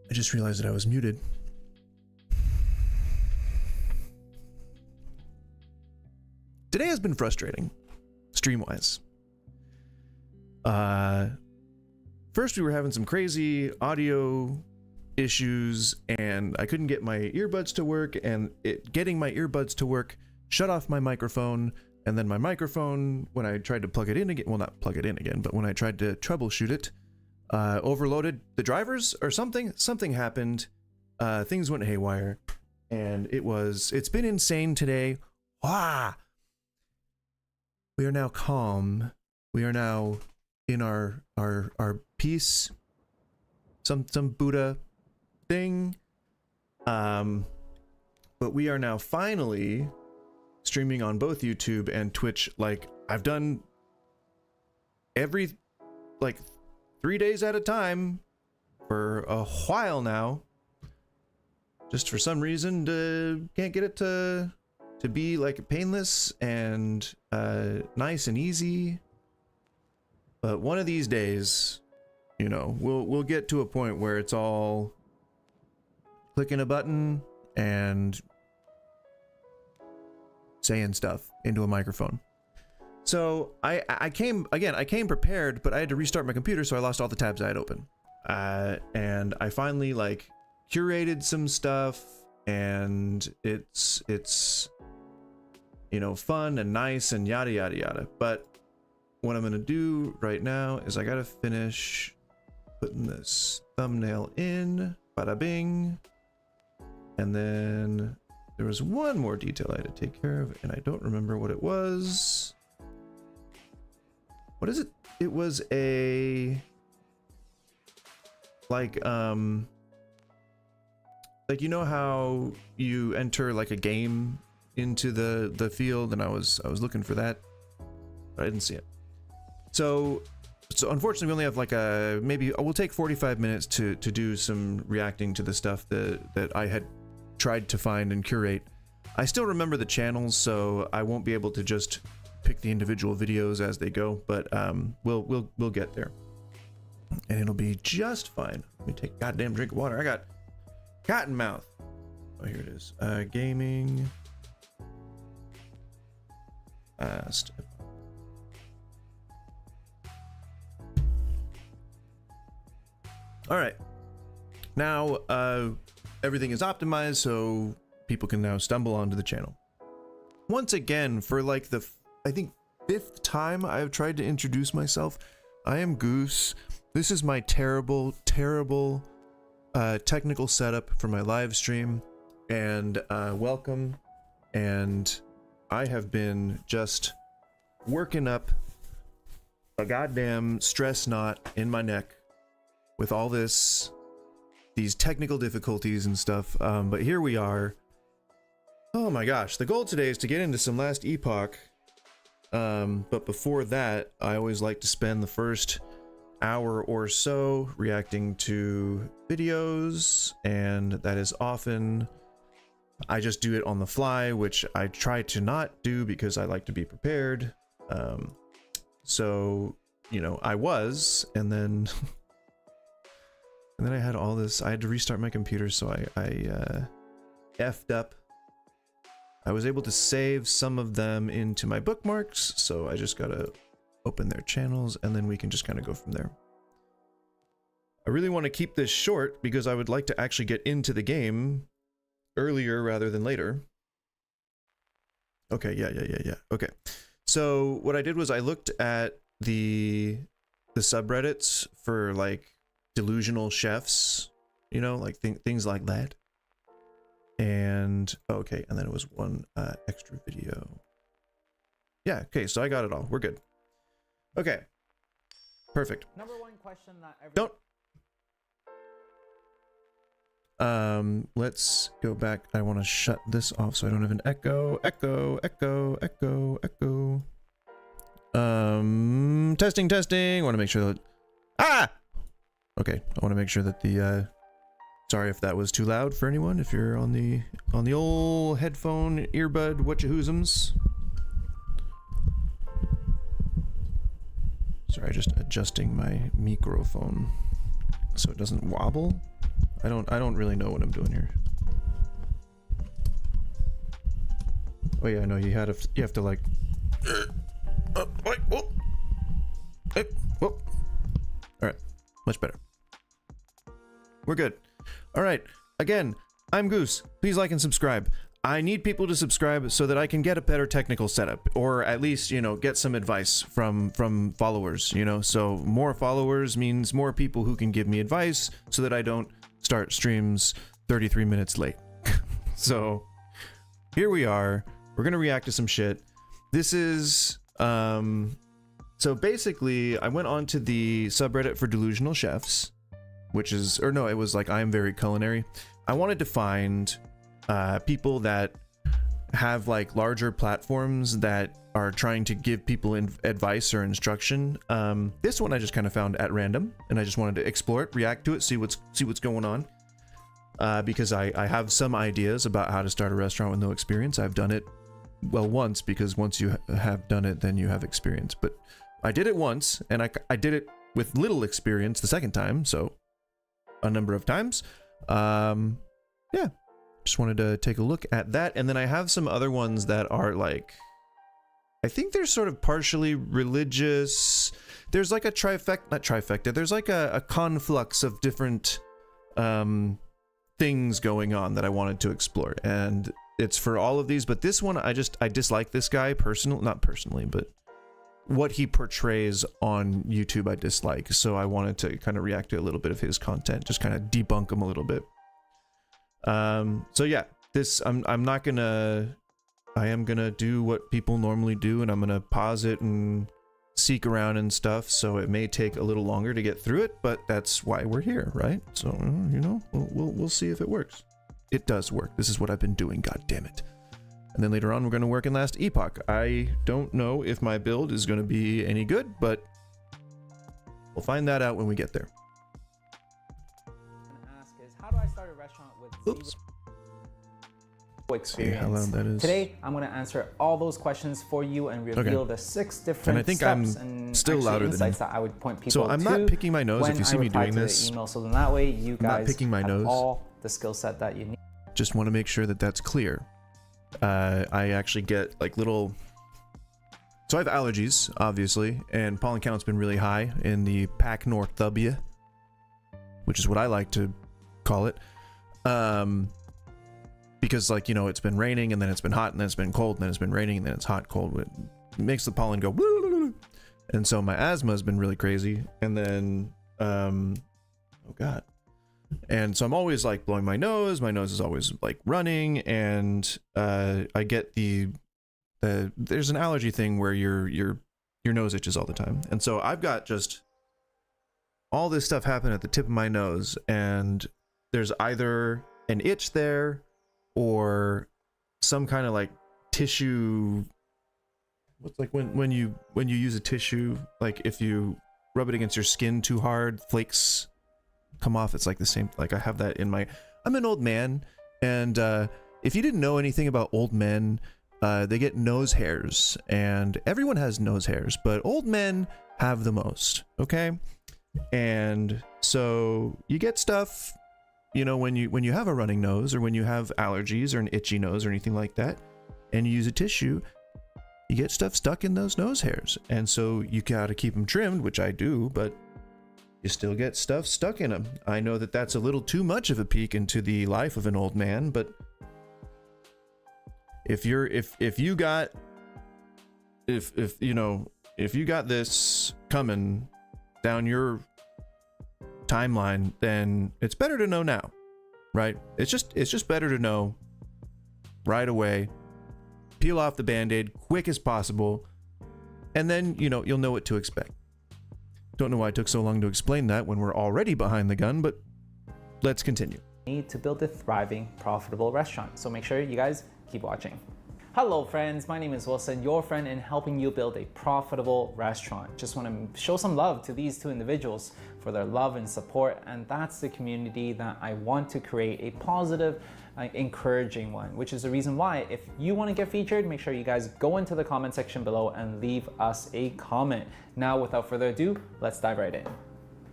I just realized that I was muted. Today has been frustrating, stream-wise. First we were having some crazy audio issues, and I couldn't get my earbuds to work, and getting my earbuds to work shut off my microphone, and then my microphone, when I tried to plug it in again, well, not plug it in again, but when I tried to troubleshoot it, overloaded the drivers or something. Something happened. Things went haywire, and it's been insane today. Wow. We are now calm. We are now in our peace. Some Buddha thing. But we are now finally streaming on both YouTube and Twitch. Like, I've done every, like, 3 days at a time for a while now. Just for some reason, can't get it to be like painless and nice and easy. But one of these days, you know, we'll get to a point where it's all clicking a button and saying stuff into a microphone. So I came prepared, but I had to restart my computer, so I lost all the tabs I had open. And I finally like curated some stuff, and it's you know, fun and nice and yada yada yada. But what I'm gonna do right now is I gotta finish putting this thumbnail in, bada bing, and then there was one more detail I had to take care of, and I don't remember what it was. What is it? It was a like you know how you enter like a game into the field, and I was looking for that, but I didn't see it. So unfortunately we only have like maybe we'll take 45 minutes to do some reacting to the stuff that I had tried to find and curate. I still remember the channels, so I won't be able to just pick the individual videos as they go, but we'll get there, and it'll be just fine. Let me take a goddamn drink of water. I got cotton mouth. Oh, here it is. Gaming. Last Epoch. All right. Now everything is optimized, so people can now stumble onto the channel. Once again, for like the I think 5th time I've tried to introduce myself. I am Goose. This is my terrible technical setup for my live stream, and welcome. And I have been just working up a goddamn stress knot in my neck with all these technical difficulties and stuff, but here we are. Oh my gosh, the goal today is to get into some Last Epoch, but before that I always like to spend the first hour or so reacting to videos, and that is often I just do it on the fly, which I try to not do because I like to be prepared. So, you know, I was, and then and then I had all this, I had to restart my computer, so I effed up. I was able to save some of them into my bookmarks, so I just gotta open their channels, and then we can just kind of go from there. I really want to keep this short because I would like to actually get into the game earlier rather than later. Okay, yeah. Okay. So what I did was I looked at the subreddits for like delusional chefs, you know, like things like that. And okay, and then it was one extra video. Yeah, okay, so I got it all. We're good. Okay. Perfect. Number one question that Don't let's go back. I want to shut this off so I don't have an echo. Testing. I want to make sure that okay, I want to make sure that the sorry if that was too loud for anyone, if you're on the old headphone earbud whatchahoosums. Sorry, just adjusting my microphone so it doesn't wobble. I don't really know what I'm doing here. Oh yeah, no, you have to like. Wait, whoa. Hey, whoa. All right, much better. We're good. All right. Again, I'm Goose. Please like and subscribe. I need people to subscribe so that I can get a better technical setup, or at least, you know, get some advice from followers, you know. So more followers means more people who can give me advice so that I don't start streams 33 minutes late. So here we are. We're going to react to some shit. This is, so basically I went on to the subreddit for delusional chefs, which is, or no, it was like, I am very culinary. I wanted to find people that have like larger platforms that are trying to give people advice or instruction. This one I just kind of found at random, and I just wanted to explore it, react to it, see what's going on. Because I have some ideas about how to start a restaurant with no experience. I've done it, well, once, because once you have done it, then you have experience. But I did it once, and I did it with little experience the second time, so a number of times. Yeah, just wanted to take a look at that. And then I have some other ones that are like, I think they're sort of partially religious. There's like a not trifecta, there's like a conflux of different things going on that I wanted to explore, and it's for all of these. But this one, I dislike this guy not personally, but what he portrays on YouTube I dislike, so I wanted to kind of react to a little bit of his content, just kind of debunk him a little bit. So yeah, this I am gonna do what people normally do, and I'm gonna pause it and seek around and stuff, so it may take a little longer to get through it, but that's why we're here, right? So you know, we'll see if it works. It does work. This is what I've been doing, god damn it. And then later on we're going to work in Last Epoch. I don't know if my build is going to be any good, but we'll find that out when we get there. Ask is, how do I start a restaurant with Oops. experience? See how loud that is. Today I'm going to answer all those questions for you and reveal the 6 different and I think steps I'm and still louder insights than that I would point people so I'm not picking my nose when if you see I me reply doing to this. the email, so then that way you guys not picking my have nose. all the skill set that you need. Just want to make sure that that's clear. I actually get like little, so I have allergies obviously, and pollen count's been really high in the Pac North W, which is what I like to call it. Because, like, you know, it's been raining and then it's been hot and then it's been cold and then it's been raining and then it's hot, cold. It makes the pollen go woo, and so my asthma has been really crazy. And then oh god, and so I'm always like blowing my nose is always like running, and I get there's an allergy thing where your nose itches all the time. And so I've got just all this stuff happen at the tip of my nose, and there's either an itch there or some kind of like tissue. What's like when you use a tissue, like if you rub it against your skin too hard, flakes come off. It's like the same, like I have that in my, I'm an old man, and if you didn't know anything about old men, they get nose hairs, and everyone has nose hairs, but old men have the most, okay? And so you get stuff, you know, when you have a running nose, or when you have allergies or an itchy nose or anything like that, and you use a tissue, you get stuff stuck in those nose hairs. And so you gotta keep them trimmed, which I do, but you still get stuff stuck in them. I know that that's a little too much of a peek into the life of an old man, but if you got this coming down your timeline, then it's better to know now, right? It's just better to know right away. Peel off the band-aid quick as possible, and then, you know, you'll know what to expect. Don't know why it took so long to explain that when we're already behind the gun, but let's continue. Need to build a thriving, profitable restaurant. So make sure you guys keep watching. Hello friends, my name is Wilson, your friend in helping you build a profitable restaurant. Just want to show some love to these 2 individuals for their love and support, and that's the community that I want to create, a positive, encouraging one, which is the reason why if you want to get featured, make sure you guys go into the comment section below and leave us a comment. Now, without further ado, let's dive right in.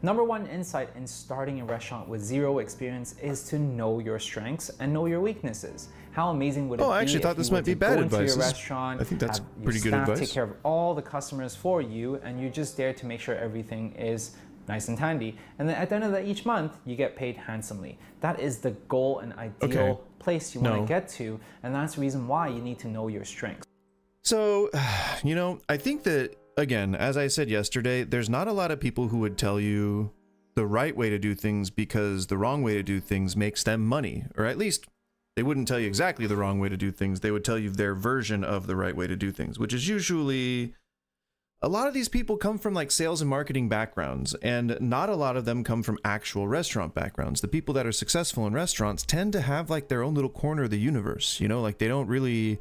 Number one insight in starting a restaurant with zero experience is to know your strengths and know your weaknesses. How amazing would it be? I actually thought this might be bad advice. Your restaurant, I think that's have pretty good staff advice. take care of all the customers for you, and you just there to make sure everything is nice and handy. And then at the end of each month, you get paid handsomely. That is the goal and ideal place you want to get to, and that's the reason why you need to know your strengths. So, I think that, again, as I said yesterday, there's not a lot of people who would tell you the right way to do things because the wrong way to do things makes them money, or at least they wouldn't tell you exactly the wrong way to do things. They would tell you their version of the right way to do things, which is usually, a lot of these people come from like sales and marketing backgrounds, and not a lot of them come from actual restaurant backgrounds. The people that are successful in restaurants tend to have like their own little corner of the universe, like they don't really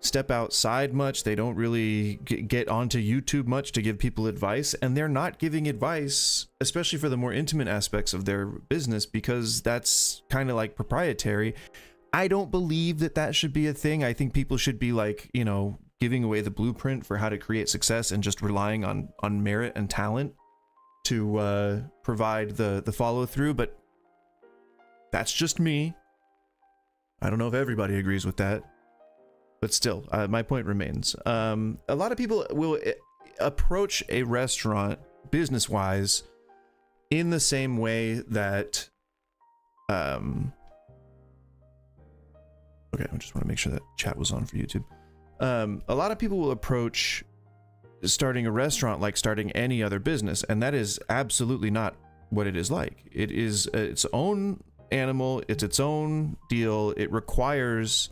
step outside much. They don't really get onto YouTube much to give people advice, and they're not giving advice, especially for the more intimate aspects of their business, because that's kind of like proprietary. I don't believe that that should be a thing. I think people should be like, giving away the blueprint for how to create success and just relying on merit and talent to provide the follow through. But that's just me. I don't know if everybody agrees with that, but still, my point remains. A lot of people will approach a restaurant business-wise in the same way that okay, I just want to make sure that chat was on for YouTube. A lot of people will approach starting a restaurant like starting any other business, and that is absolutely not what it is like. It is its own animal, it's its own deal. It requires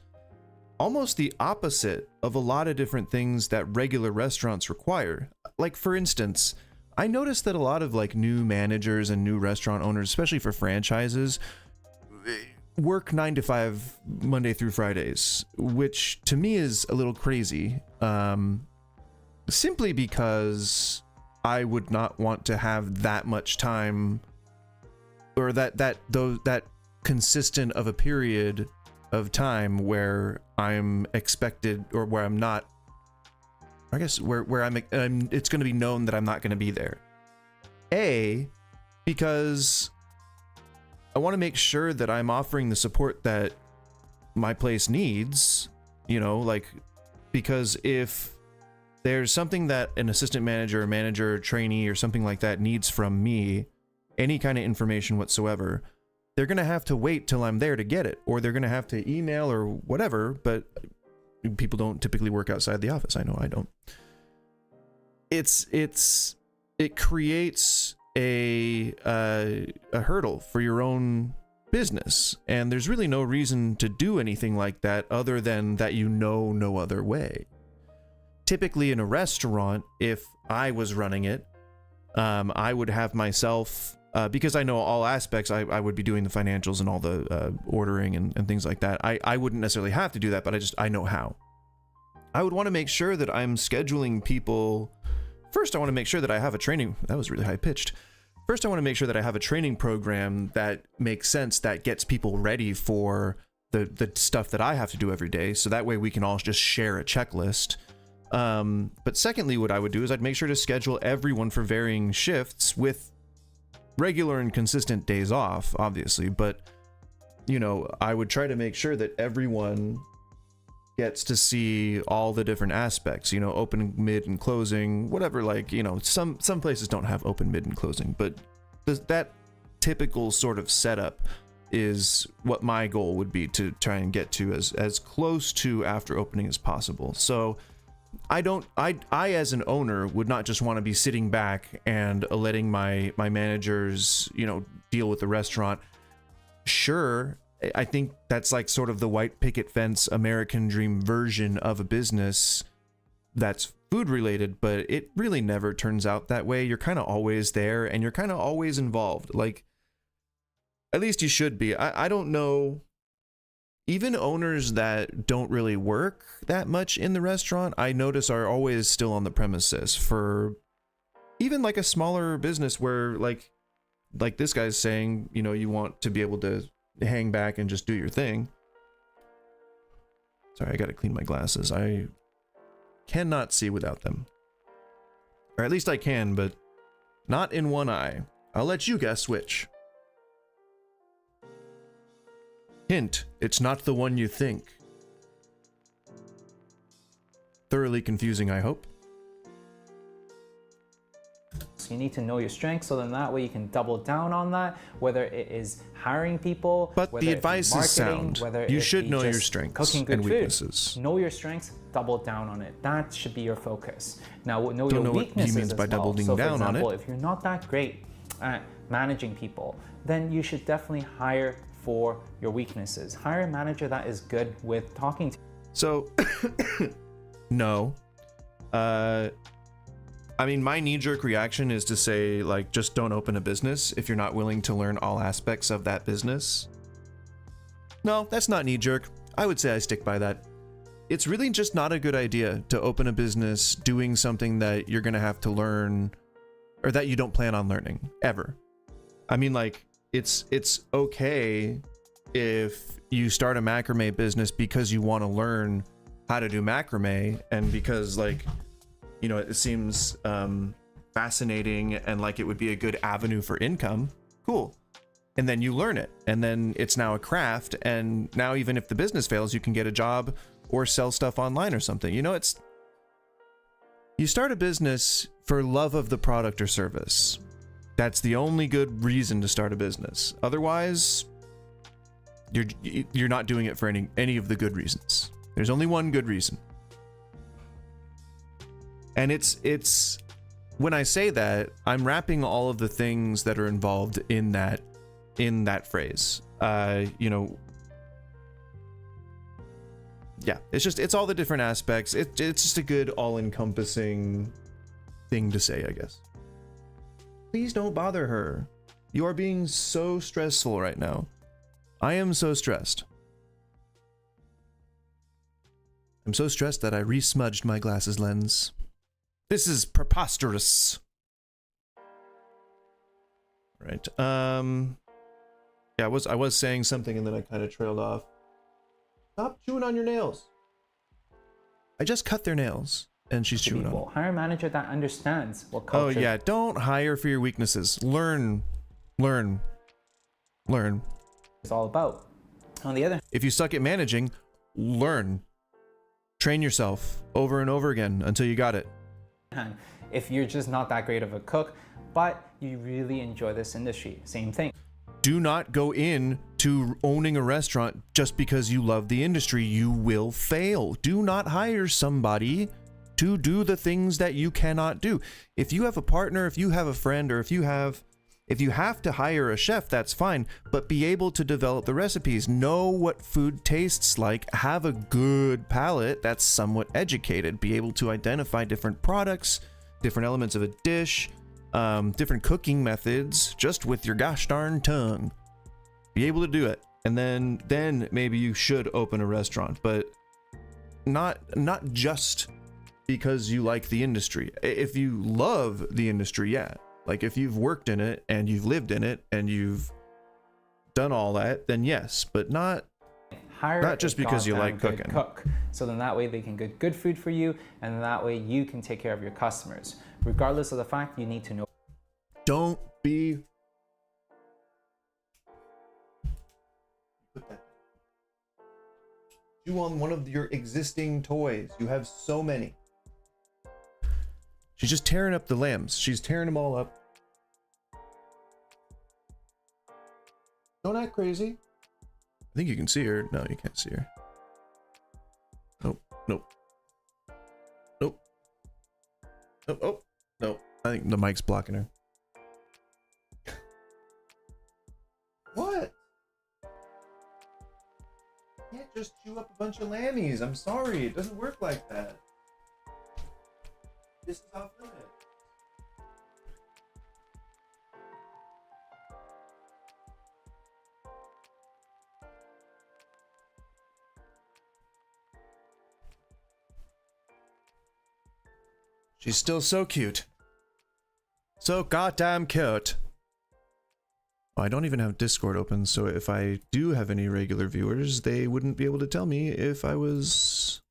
almost the opposite of a lot of different things that regular restaurants require. Like, for instance, I noticed that a lot of like new managers and new restaurant owners, especially for franchises, work 9 to 5 Monday through Fridays, which to me is a little crazy, simply because I would not want to have that much time, or that consistent of a period of time where I'm expected, or where I'm not, I guess where I'm it's going to be known that I'm not going to be there. Because I want to make sure that I'm offering the support that my place needs, because if there's something that an assistant manager or manager or trainee or something like that needs from me, any kind of information whatsoever, they're going to have to wait till I'm there to get it, or they're going to have to email or whatever. But people don't typically work outside the office. I know I don't. It creates a hurdle for your own business, and there's really no reason to do anything like that other than that no other way. Typically in a restaurant, if I was running it, I would have myself, because I know all aspects, I would be doing the financials and all the ordering and things like that. I wouldn't necessarily have to do that, but I know how. I would want to make sure that I'm scheduling people. First, I want to make sure that I have a training. That was really high pitched. First, I want to make sure that I have a training program that makes sense, that gets people ready for the stuff that I have to do every day. So that way we can all just share a checklist. But secondly, what I would do is I'd make sure to schedule everyone for varying shifts with regular and consistent days off, obviously. But, I would try to make sure that everyone gets to see all the different aspects, open, mid, and closing, whatever. Like, some places don't have open, mid, and closing, but that typical sort of setup is what my goal would be, to try and get to as close to after opening as possible. So I as an owner would not just want to be sitting back and letting my managers, deal with the restaurant. Sure, I think that's like sort of the white picket fence American dream version of a business that's food related, but it really never turns out that way. You're kind of always there, and you're kind of always involved. Like, at least you should be. I don't know. Even owners that don't really work that much in the restaurant, I notice, are always still on the premises for even like a smaller business where like this guy's saying, you want to be able to hang back and just do your thing. Sorry, I gotta clean my glasses. I cannot see without them. Or at least I can, but not in one eye. I'll let you guess which. Hint, it's not the one you think. Thoroughly confusing, I hope. So you need to know your strengths, so then that way you can double down on that, whether it is hiring people, But whether the it be advice is marketing, sound. whether You it should be know your just strengths cooking good and food. weaknesses. Know your strengths, double down on it. That should be your focus. Now, know Don't your know what he weaknesses means by as well. doubling So, for down on example, it. if you're not that great at managing people, then you should definitely hire for your weaknesses. Hire a manager that is good with talking to. So, no. I mean, my knee-jerk reaction is to say, like, just don't open a business if you're not willing to learn all aspects of that business. No, that's not knee-jerk. I would say I stick by that. It's really just not a good idea to open a business doing something that you're going to have to learn or that you don't plan on learning, ever. I mean, like, it's okay if you start a macrame business because you want to learn how to do macrame and because, like, you know, it seems fascinating and like it would be a good avenue for income. Cool. And then you learn it, and then it's now a craft, and now even if the business fails, you can get a job or sell stuff online or something. You know, you start a business for love of the product or service. That's the only good reason to start a business. Otherwise, you're not doing it for any of the good reasons. There's only one good reason. And it's when I say that, I'm wrapping all of the things that are involved in that phrase. You know, yeah, it's all the different aspects. It's just a good all-encompassing thing to say, I guess. Please don't bother her. You are being so stressful right now. I am so stressed. I'm so stressed that I re-smudged my glasses lens. This is preposterous. Right. Yeah, I was saying something and then I kind of trailed off. Stop chewing on your nails. I just cut their nails and she's chewing on them. Hire a manager that understands what culture. Oh yeah, don't hire for your weaknesses. Learn. It's all about. On the other If you suck at managing, learn. Train yourself over and over again until you got it. hand, if you're just not that great of a cook, but you really enjoy this industry, same thing. Do not go in to owning a restaurant just because you love the industry. You will fail. Do not hire somebody to do the things that you cannot do. If you have a partner, if you have a friend, or if you have to hire a chef, that's fine, but be able to develop the recipes, know what food tastes like, have a good palate that's somewhat educated, be able to identify different products, different elements of a dish, different cooking methods, just with your gosh darn tongue. Be able to do it. And then maybe you should open a restaurant, but not just because you like the industry. If you love the industry, yeah. Like if you've worked in it and you've lived in it and you've done all that, then yes, but not just because you like cooking. Cook. So then that way they can get good food for you, and that way you can take care of your customers. Regardless of the fact, you need to know. Don't be. Put that. You on one of your existing toys. You have so many. She's just tearing up the lambs. She's tearing them all up. Don't act crazy. I think you can see her. No, you can't see her. Nope. Nope. Nope. Oh, oh. No. I think the mic's blocking her. What? You can't just chew up a bunch of lammies. I'm sorry. It doesn't work like that. This is off limits. She's still so cute. So goddamn cute. Oh, I don't even have Discord open, so if I do have any regular viewers, they wouldn't be able to tell me if I was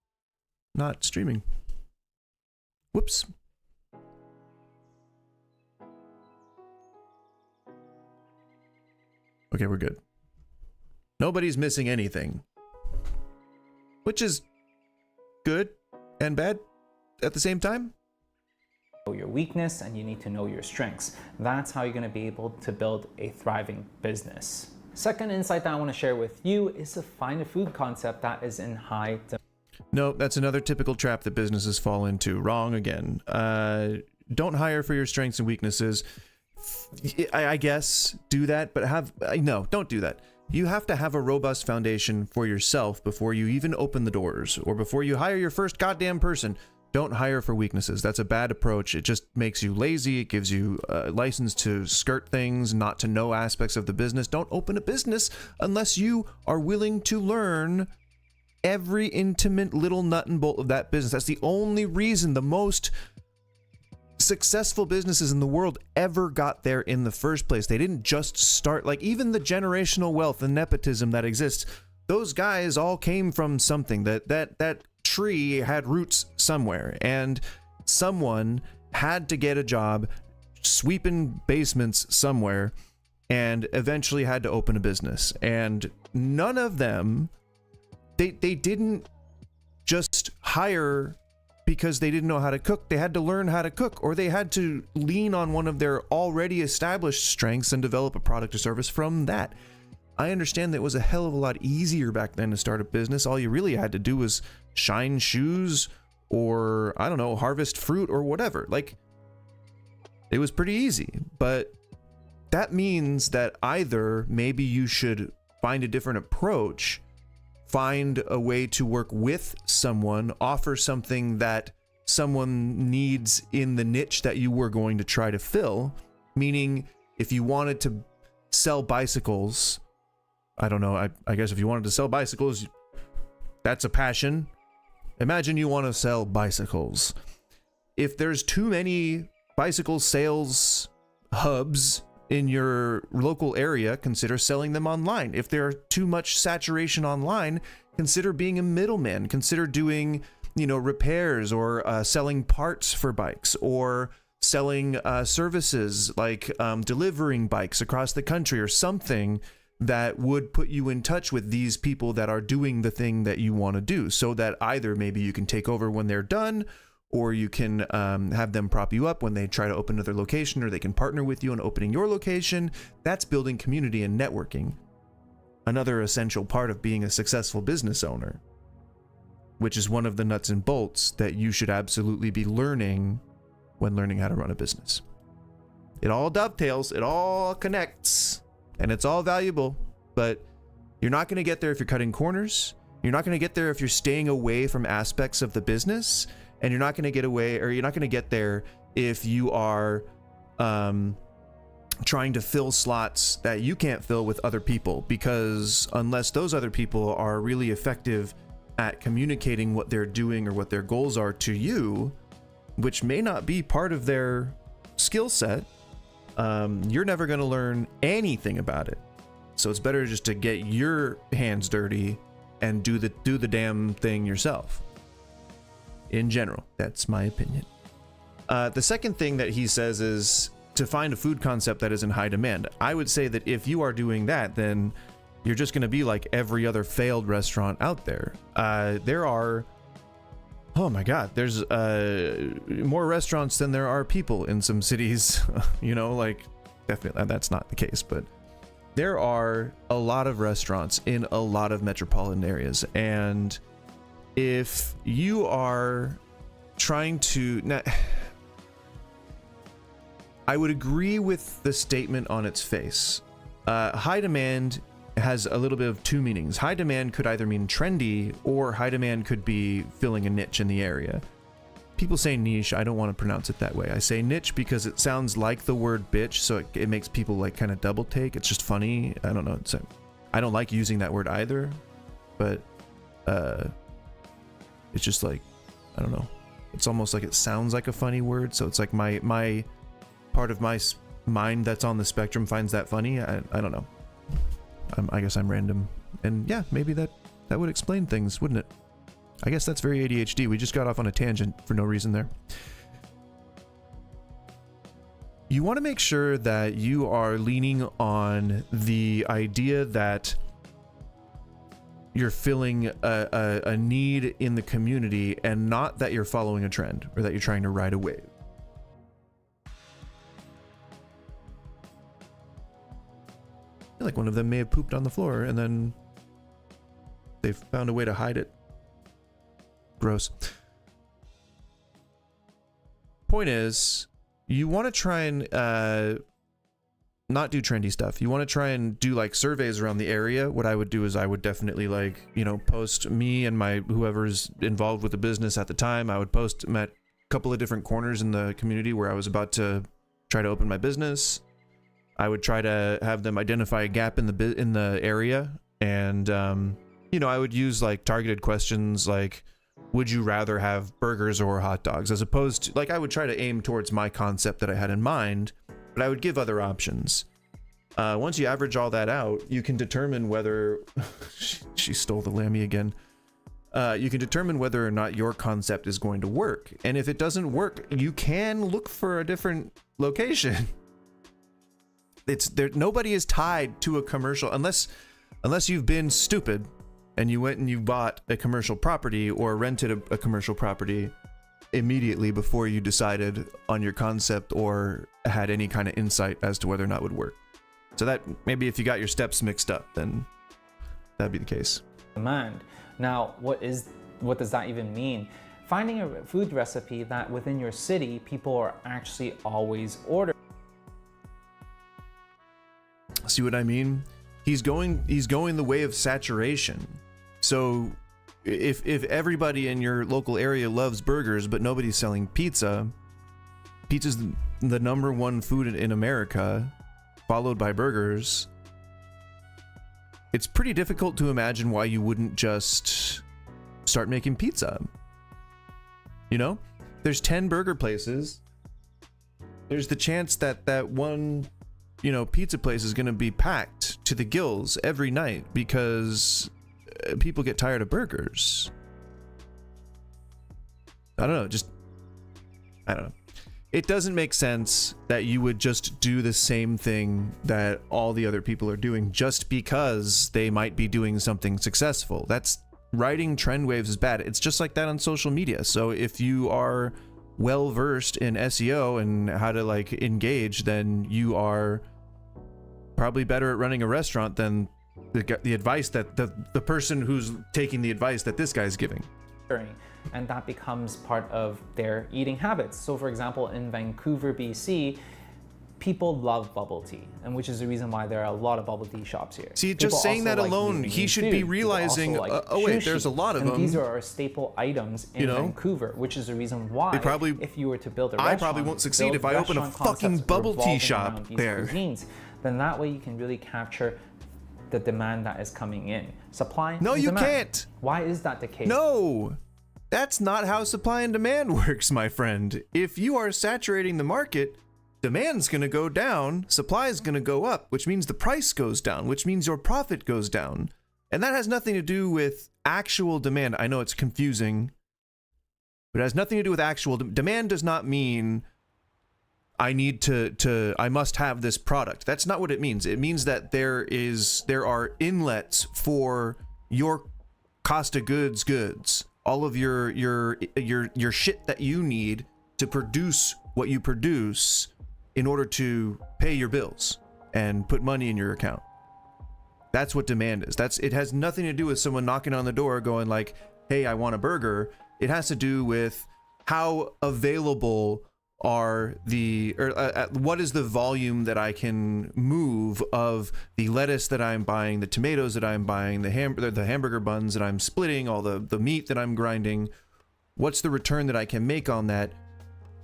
not streaming. Whoops. Okay, we're good. Nobody's missing anything, which is good and bad at the same time. Know your weakness and you need to know your strengths. That's how you're going to be able to build a thriving business. Second insight that I want to share with you is to find a food concept that is in high demand. No, that's another typical trap that businesses fall into. Wrong again. Don't hire for your strengths and weaknesses. I guess do that, but no, don't do that. You have to have a robust foundation for yourself before you even open the doors or before you hire your first goddamn person. Don't hire for weaknesses. That's a bad approach. It just makes you lazy. It gives you a license to skirt things, not to know aspects of the business. Don't open a business unless you are willing to learn every intimate little nut and bolt of that business. That's the only reason the most successful businesses in the world ever got there in the first place. They didn't just start, like even the generational wealth and nepotism that exists, those guys all came from something. That tree had roots somewhere, and someone had to get a job sweeping basements somewhere and eventually had to open a business. And none of them, they didn't just hire because they didn't know how to cook. They had to learn how to cook, or they had to lean on one of their already established strengths and develop a product or service from that. I understand that it was a hell of a lot easier back then to start a business. All you really had to do was shine shoes or, I don't know, harvest fruit or whatever. Like, it was pretty easy. But that means that either maybe you should find a different approach, find a way to work with someone, offer something that someone needs in the niche that you were going to try to fill. Meaning, if you wanted to sell bicycles, I don't know, I guess if you wanted to sell bicycles, that's a passion. Imagine you want to sell bicycles. If there's too many bicycle sales hubs in your local area, consider selling them online. If there's too much saturation online, consider being a middleman. Consider doing, repairs or selling parts for bikes, or selling services like delivering bikes across the country, or something that would put you in touch with these people that are doing the thing that you want to do, so that either maybe you can take over when they're done, or you can have them prop you up when they try to open another location, or they can partner with you in opening your location. That's building community and networking. Another essential part of being a successful business owner, which is one of the nuts and bolts that you should absolutely be learning when learning how to run a business. It all dovetails, it all connects, and it's all valuable, but you're not going to get there if you're cutting corners. You're not going to get there if you're staying away from aspects of the business. And you're not going to get there if you are trying to fill slots that you can't fill with other people, because unless those other people are really effective at communicating what they're doing or what their goals are to you, which may not be part of their skill set, you're never going to learn anything about it. So it's better just to get your hands dirty and do the damn thing yourself. In general, that's my opinion. The second thing that he says is to find a food concept that is in high demand. I would say that if you are doing that, then you're just going to be like every other failed restaurant out there. There are, oh my God, there's more restaurants than there are people in some cities. Definitely that's not the case, but there are a lot of restaurants in a lot of metropolitan areas. And if you are trying to, I would agree with the statement on its face. High demand has a little bit of two meanings. High demand could either mean trendy, or high demand could be filling a niche in the area. People say niche. I don't want to pronounce it that way. I say niche because it sounds like the word bitch, so it makes people like kind of double take. It's just funny. I don't know. I don't like using that word either, but it's just like, I don't know. It's almost like it sounds like a funny word, so it's like my part of my mind that's on the spectrum finds that funny. I don't know. I guess I'm random, and yeah, maybe that would explain things, wouldn't it? I guess that's very ADHD. We just got off on a tangent for no reason there. you want to make sure that you are leaning on the idea that you're filling a need in the community, and not that you're following a trend or that you're trying to ride a wave. I feel like one of them may have pooped on the floor and then they found a way to hide it. Gross. Point is, you want to try and not do trendy stuff. You want to try and do like surveys around the area. What I would do is I would definitely, like, you know, post me and my whoever's involved with the business at the time. I would post them at a couple of different corners in the community where I was about to try to open my business. I would try to have them identify a gap in the area, and you know, I would use like targeted questions like, would you rather have burgers or hot dogs, as opposed to, like, I would try to aim towards my concept that I had in mind, but I would give other options. Once you average all that out, you can determine whether she stole the lammy again. You can determine whether or not your concept is going to work, and if it doesn't work, you can look for a different location. It's there. Nobody is tied to a commercial unless you've been stupid and you went and you bought a commercial property or rented a commercial property immediately before you decided on your concept or had any kind of insight as to whether or not it would work. So that maybe if you got your steps mixed up, then that'd be the case. Demand. Now, what does that even mean? Finding a food recipe that within your city people are actually always ordering. See what I mean? He's going the way of saturation. So if everybody in your local area loves burgers but nobody's selling pizza, pizza's the number one food in America, followed by burgers. It's pretty difficult to imagine why you wouldn't just start making pizza. You know, there's 10 burger places. There's the chance that one, you know, pizza place is going to be packed to the gills every night because people get tired of burgers. I don't know. It doesn't make sense that you would just do the same thing that all the other people are doing just because they might be doing something successful. That's riding trend waves is bad. It's just like that on social media. So if you are well versed in SEO and how to like engage, then you are probably better at running a restaurant than the advice that the person who's taking the advice that this guy's giving. And that becomes part of their eating habits. So for example, in Vancouver, BC, people love bubble tea, and which is the reason why there are a lot of bubble tea shops here. See, just saying that alone, he should be realizing, oh wait, there's a lot of them. These are our staple items in Vancouver, which is the reason why if you were to build a restaurant, I probably won't succeed if I open a fucking bubble tea shop there. Then that way you can really capture the demand that is coming in. Supply No, and you demand. can't. Why is that the case? No, that's not how supply and demand works, my friend. If you are saturating the market, demand's going to go down, supply is going to go up, which means the price goes down, which means your profit goes down. And that has nothing to do with actual demand. I know it's confusing, but it has nothing to do with actual demand. Does not mean I must have this product. That's not what it means. It means that there are inlets for your cost of goods, all of your shit that you need to produce what you produce in order to pay your bills and put money in your account. That's what demand is. It has nothing to do with someone knocking on the door going like, hey, I want a burger. It has to do with how available are what is the volume that I can move of the lettuce that I'm buying, the tomatoes that I'm buying, the hamburger buns that I'm splitting, all the meat that I'm grinding. What's the return that I can make on that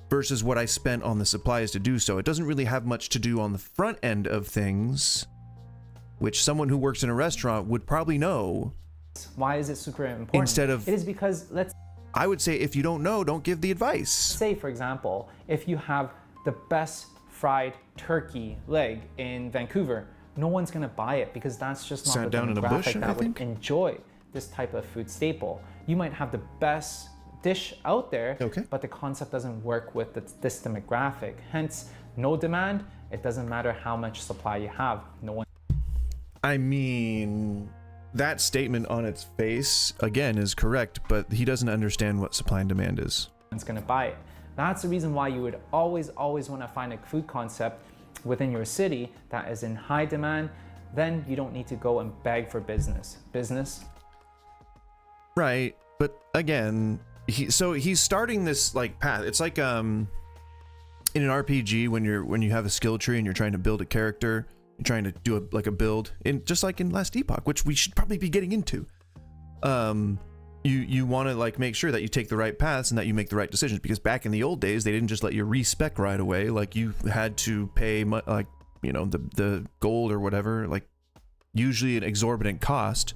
versus what I spent on the supplies to do so? It doesn't really have much to do on the front end of things, which someone who works in a restaurant would probably know. Why is it super important? Instead of, it is because I would say if you don't know, don't give the advice. Say, for example, if you have the best fried turkey leg in Vancouver, no one's going to buy it because that's just not the demographic that would enjoy this type of food staple. You might have the best dish out there, but the concept doesn't work with this demographic. Hence, no demand, it doesn't matter how much supply you have. No one I mean, that statement on its face, again, is correct, but he doesn't understand what supply and demand is. is going to buy it. That's the reason why you would always want to find a food concept within your city that is in high demand. Then you don't need to go and beg for business. Right, but again, he's starting this like path. It's like in an RPG when you have a skill tree and you're trying to build a character, you're trying to do a build, in just like in Last Epoch, which we should probably be getting into. You want to like make sure that you take the right paths and that you make the right decisions, because back in the old days they didn't just let you respec right away. Like you had to pay like, you know, the gold or whatever, like usually an exorbitant cost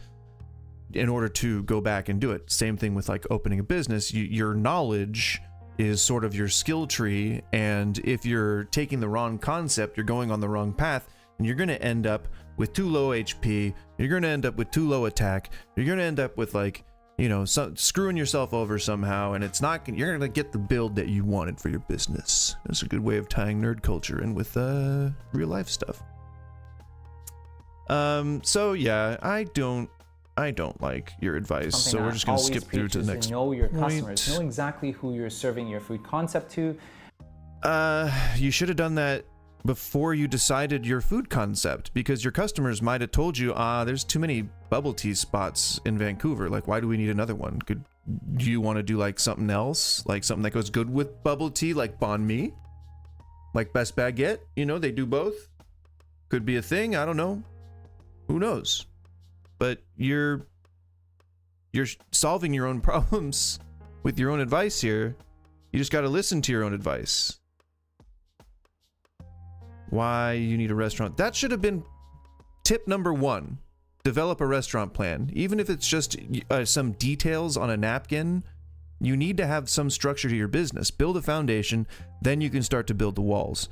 in order to go back and do it. Same thing with like opening a business. Your knowledge is sort of your skill tree, and if you're taking the wrong concept, you're going on the wrong path, and you're going to end up with too low HP, you're going to end up with too low attack, you're going to end up with like, you know, screwing yourself over somehow, and you're going to get the build that you wanted for your business. That's a good way of tying nerd culture in with real life stuff. So yeah, I don't like your advice, so we're just going to skip through to the next know your customers, know exactly who you're serving your food concept to. You should have done that before you decided your food concept, because your customers might have told you, there's too many bubble tea spots in Vancouver. Like, why do we need another one? Do you want to do like something else? Like something that goes good with bubble tea, like banh mi? Like Best Baguette? You know, they do both. Could be a thing, I don't know. Who knows? But you're solving your own problems with your own advice here. You just got to listen to your own advice. Why you need a restaurant? That should have been tip number 1. Develop a restaurant plan. Even if it's just some details on a napkin, you need to have some structure to your business. Build a foundation, then you can start to build the walls.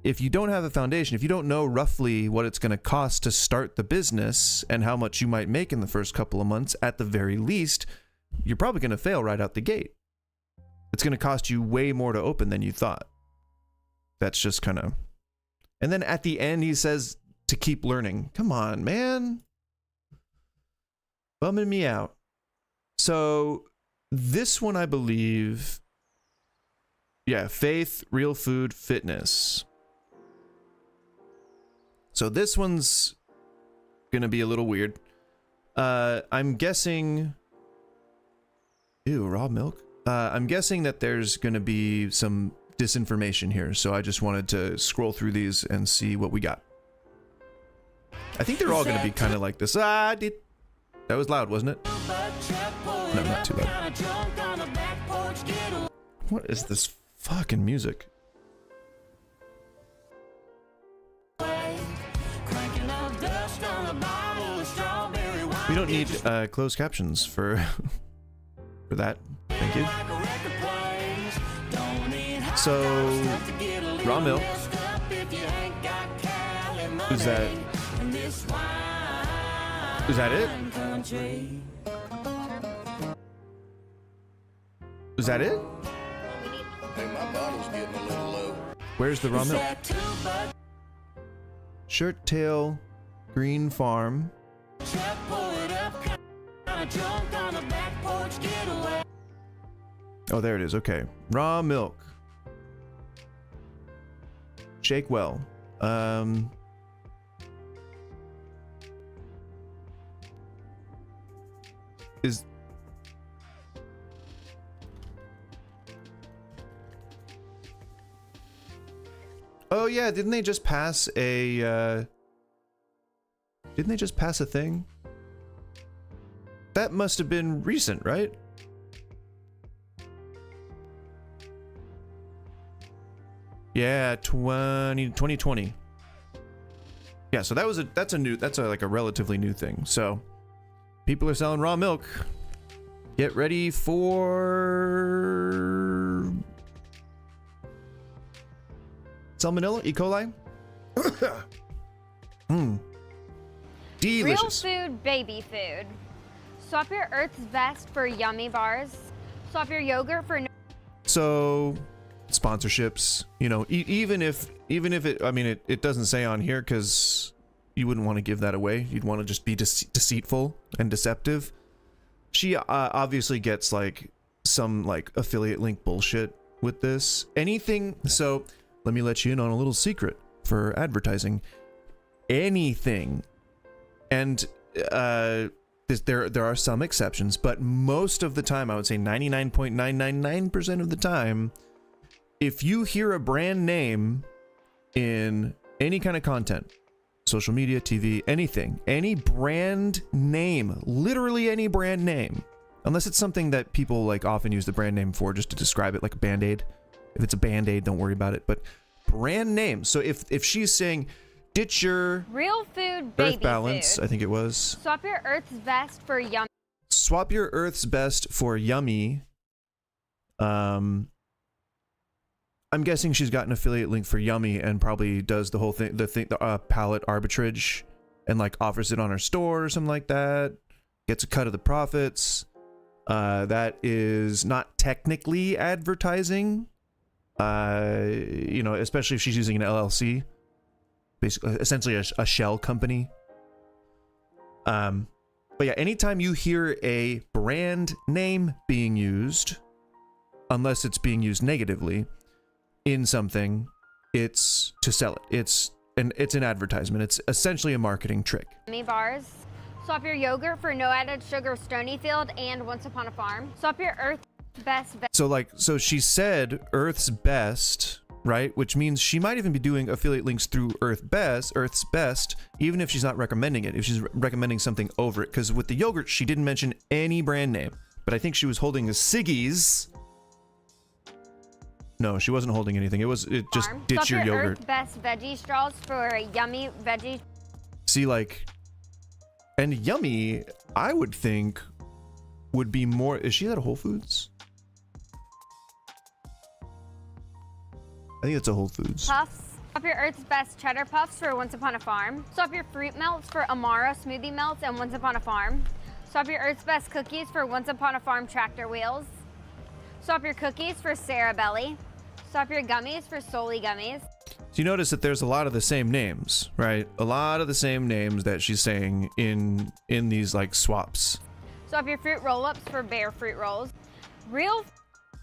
If you don't have a foundation, if you don't know roughly what it's going to cost to start the business and how much you might make in the first couple of months, at the very least, you're probably going to fail right out the gate. It's going to cost you way more to open than you thought. That's just kind of... And then at the end, he says to keep learning. Come on, man. Bumming me out. So this one, I believe... Yeah, faith, real food, fitness. So this one's gonna be a little weird. I'm guessing... Ew, raw milk? I'm guessing that there's gonna be some disinformation here, so I just wanted to scroll through these and see what we got. I think they're all gonna be kind of like this. That was loud, wasn't it? No, not too loud. What is this fucking music? We don't need closed captions for that. Thank you. So, raw milk. Is that it? Is that it? Hey, my bottle's getting a little low. Where's the raw milk? Shirt tail, green farm. Oh, there it is. Okay. Raw milk. Shake well. Oh yeah, didn't they just pass a thing? That must have been recent, right? Yeah, 2020. Yeah, so that's like a relatively new thing. So people are selling raw milk. Get ready for Salmonella, E. coli. Delicious. Real food, baby food. Swap your Earth's Best for yummy bars. Swap your yogurt for... So, sponsorships, you know, even if even if it, I mean, it doesn't say on here because you wouldn't want to give that away. You'd want to just be deceitful and deceptive. She obviously gets like some like affiliate link bullshit with this. Anything. So let me let you in on a little secret for advertising. Anything. And there are some exceptions, but most of the time, I would say 99.999% of the time, if you hear a brand name in any kind of content, social media, TV, anything, any brand name, literally any brand name, unless it's something that people like often use the brand name for just to describe it, like a Band-Aid. If it's a Band-Aid, don't worry about it. But brand name. So if she's saying, ditch your real food baby Earth Balance, food. I think it was. Swap your Earth's best for yummy. Swap your Earth's best for yummy. I'm guessing she's got an affiliate link for Yummy and probably does the whole thing, the palette arbitrage, and like offers it on her store or something like that. Gets a cut of the profits. That is not technically advertising. You know, especially if she's using an LLC, basically, essentially a shell company. But yeah, anytime you hear a brand name being used, unless it's being used negatively in something, it's to sell it. It's an advertisement. It's essentially a marketing trick. Yummy bars. Swap your yogurt for no added sugar Stonyfield and Once Upon a Farm. Swap your Earth's best. So she said Earth's best, right? Which means she might even be doing affiliate links through Earth's best, even if she's not recommending it, if she's recommending something over it. Because with the yogurt, she didn't mention any brand name, but I think she was holding a Siggy's. No, she wasn't holding anything. It just ditch your yogurt. Earth's best veggie straws for yummy veggie. See, like, and Yummy, I would think would be more. Is she at Whole Foods? I think it's a Whole Foods. Puffs. Swap your Earth's best cheddar puffs for Once Upon a Farm. Swap your fruit melts for Amara smoothie melts and Once Upon a Farm. Swap your Earth's best cookies for Once Upon a Farm tractor wheels. Swap your cookies for Sarah Belly. Swap your gummies for Soli gummies. So you notice that there's a lot of the same names, right? A lot of the same names that she's saying in these like swaps. Swap your fruit roll-ups for Bear fruit rolls. Real.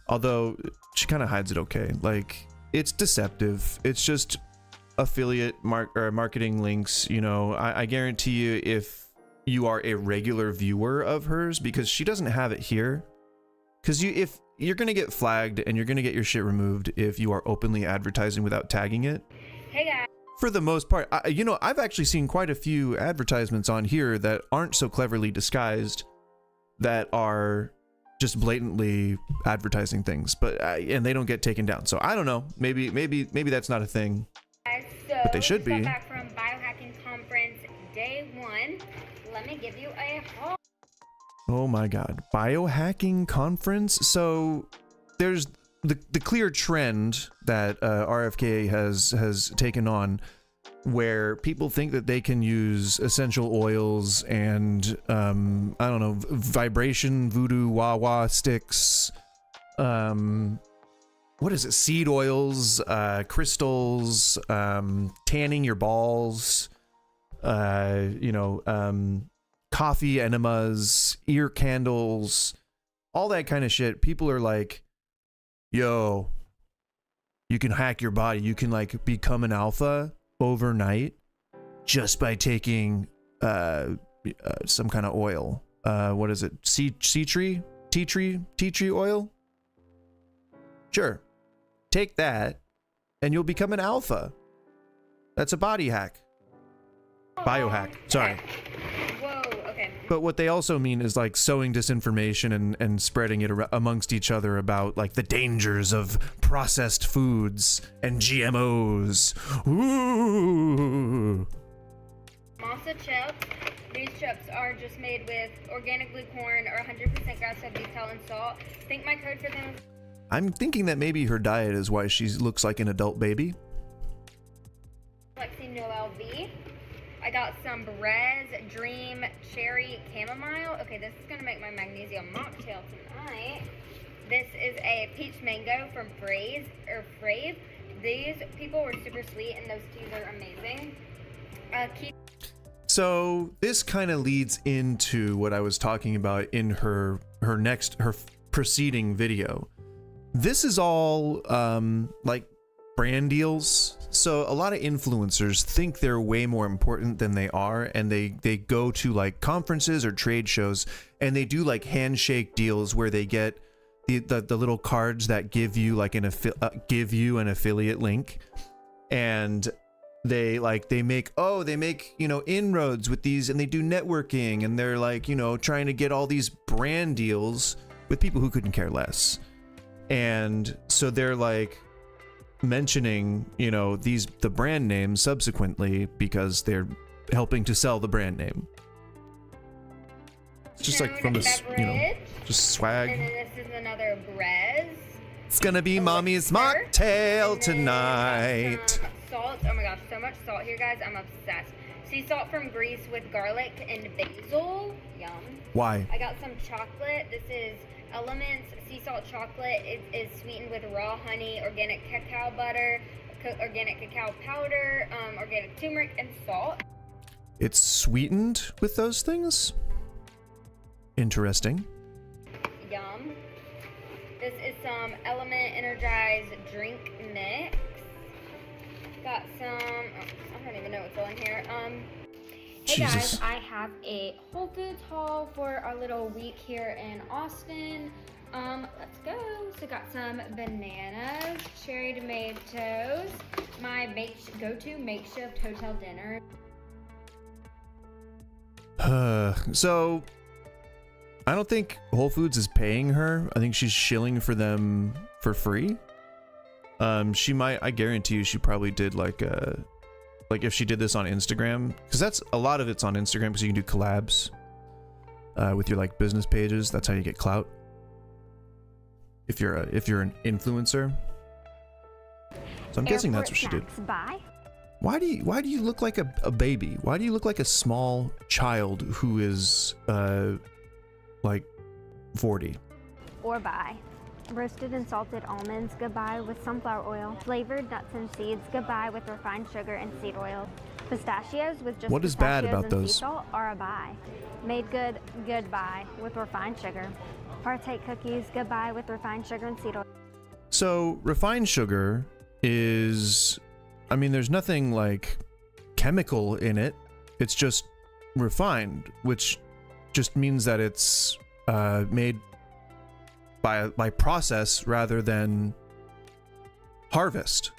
Although she kind of hides it okay. Like, it's deceptive. It's just affiliate marketing links. You know, I guarantee you, if you are a regular viewer of hers, because she doesn't have it here, because if you're gonna get flagged and you're gonna get your shit removed if you are openly advertising without tagging it. Hey guys. For the most part, you know, I've actually seen quite a few advertisements on here that aren't so cleverly disguised, that are just blatantly advertising things, but and they don't get taken down. So I don't know. Maybe that's not a thing. So But they should be. Back from biohacking conference day 1. Let me give you a haul. Oh my god, biohacking conference. So there's the clear trend that RFK has taken on, where people think that they can use essential oils and I don't know, vibration voodoo wah sticks, what is it, seed oils, crystals, tanning your balls, you know, coffee enemas, ear candles, all that kind of shit. People are like, yo, you can hack your body, you can like become an alpha overnight just by taking some kind of oil. What is it? Tea tree oil? Sure. Take that and you'll become an alpha. That's a body hack. Biohack. Sorry. Whoa, okay. But what they also mean is like sowing disinformation and spreading it amongst each other about like the dangers of processed foods and GMOs. Ooh. Masa chips. These chips are just made with organic blue corn or 100% grass-fed beef tallow and salt. Think my code for them is... I'm thinking that maybe her diet is why she looks like an adult baby. Lexi Noel V. I got some Brez Dream Cherry Chamomile. Okay, this is gonna make my magnesium mocktail tonight. This is a peach mango from Frave. These people were super sweet, and those teas are amazing. So this kind of leads into what I was talking about in her preceding video. This is all like brand deals. So a lot of influencers think they're way more important than they are, and they go to like conferences or trade shows, and they do like handshake deals where they get the little cards that give you like an affiliate link, and they make inroads with these, and they do networking, and they're like trying to get all these brand deals with people who couldn't care less. And so they're like mentioning the brand name subsequently because they're helping to sell the brand name. It's just like from this just swag. And then this is another Brez. It's gonna be mommy's mocktail tonight. Salt. Oh my gosh, so much salt here, guys. I'm obsessed. Sea salt from Greece with garlic and basil. Yum. Why? I got some chocolate. This is Elements sea salt chocolate. It is sweetened with raw honey, organic cacao butter, organic cacao powder, organic turmeric, and salt. It's sweetened with those things? Interesting. Yum. This is some Element Energized drink mix. Got some, I don't even know what's all in here. Hey Jesus. guys, I have a Whole Foods haul for our little week here in Austin. Let's go. So got some bananas, cherry tomatoes, my go-to makeshift hotel dinner. So I don't think Whole Foods is paying her. I think she's shilling for them for free. She might, I guarantee you she probably did like if she did this on Instagram, because that's a lot of it's on Instagram, because you can do collabs with your like business pages. That's how you get clout if you're an influencer. So I'm guessing that's what she did. Buy. Why do you look like a baby? Why do you look like a small child who is like 40? Or buy. Roasted and salted almonds, goodbye with sunflower oil. Flavored nuts and seeds, goodbye with refined sugar and seed oil. Pistachios with just What is bad pistachios about and those? sea salt are a buy. Made good, goodbye with refined sugar. Partake cookies, goodbye with refined sugar and seed oil. So refined sugar is, I mean, there's nothing like chemical in it. It's just refined, which just means that it's made by process rather than harvest.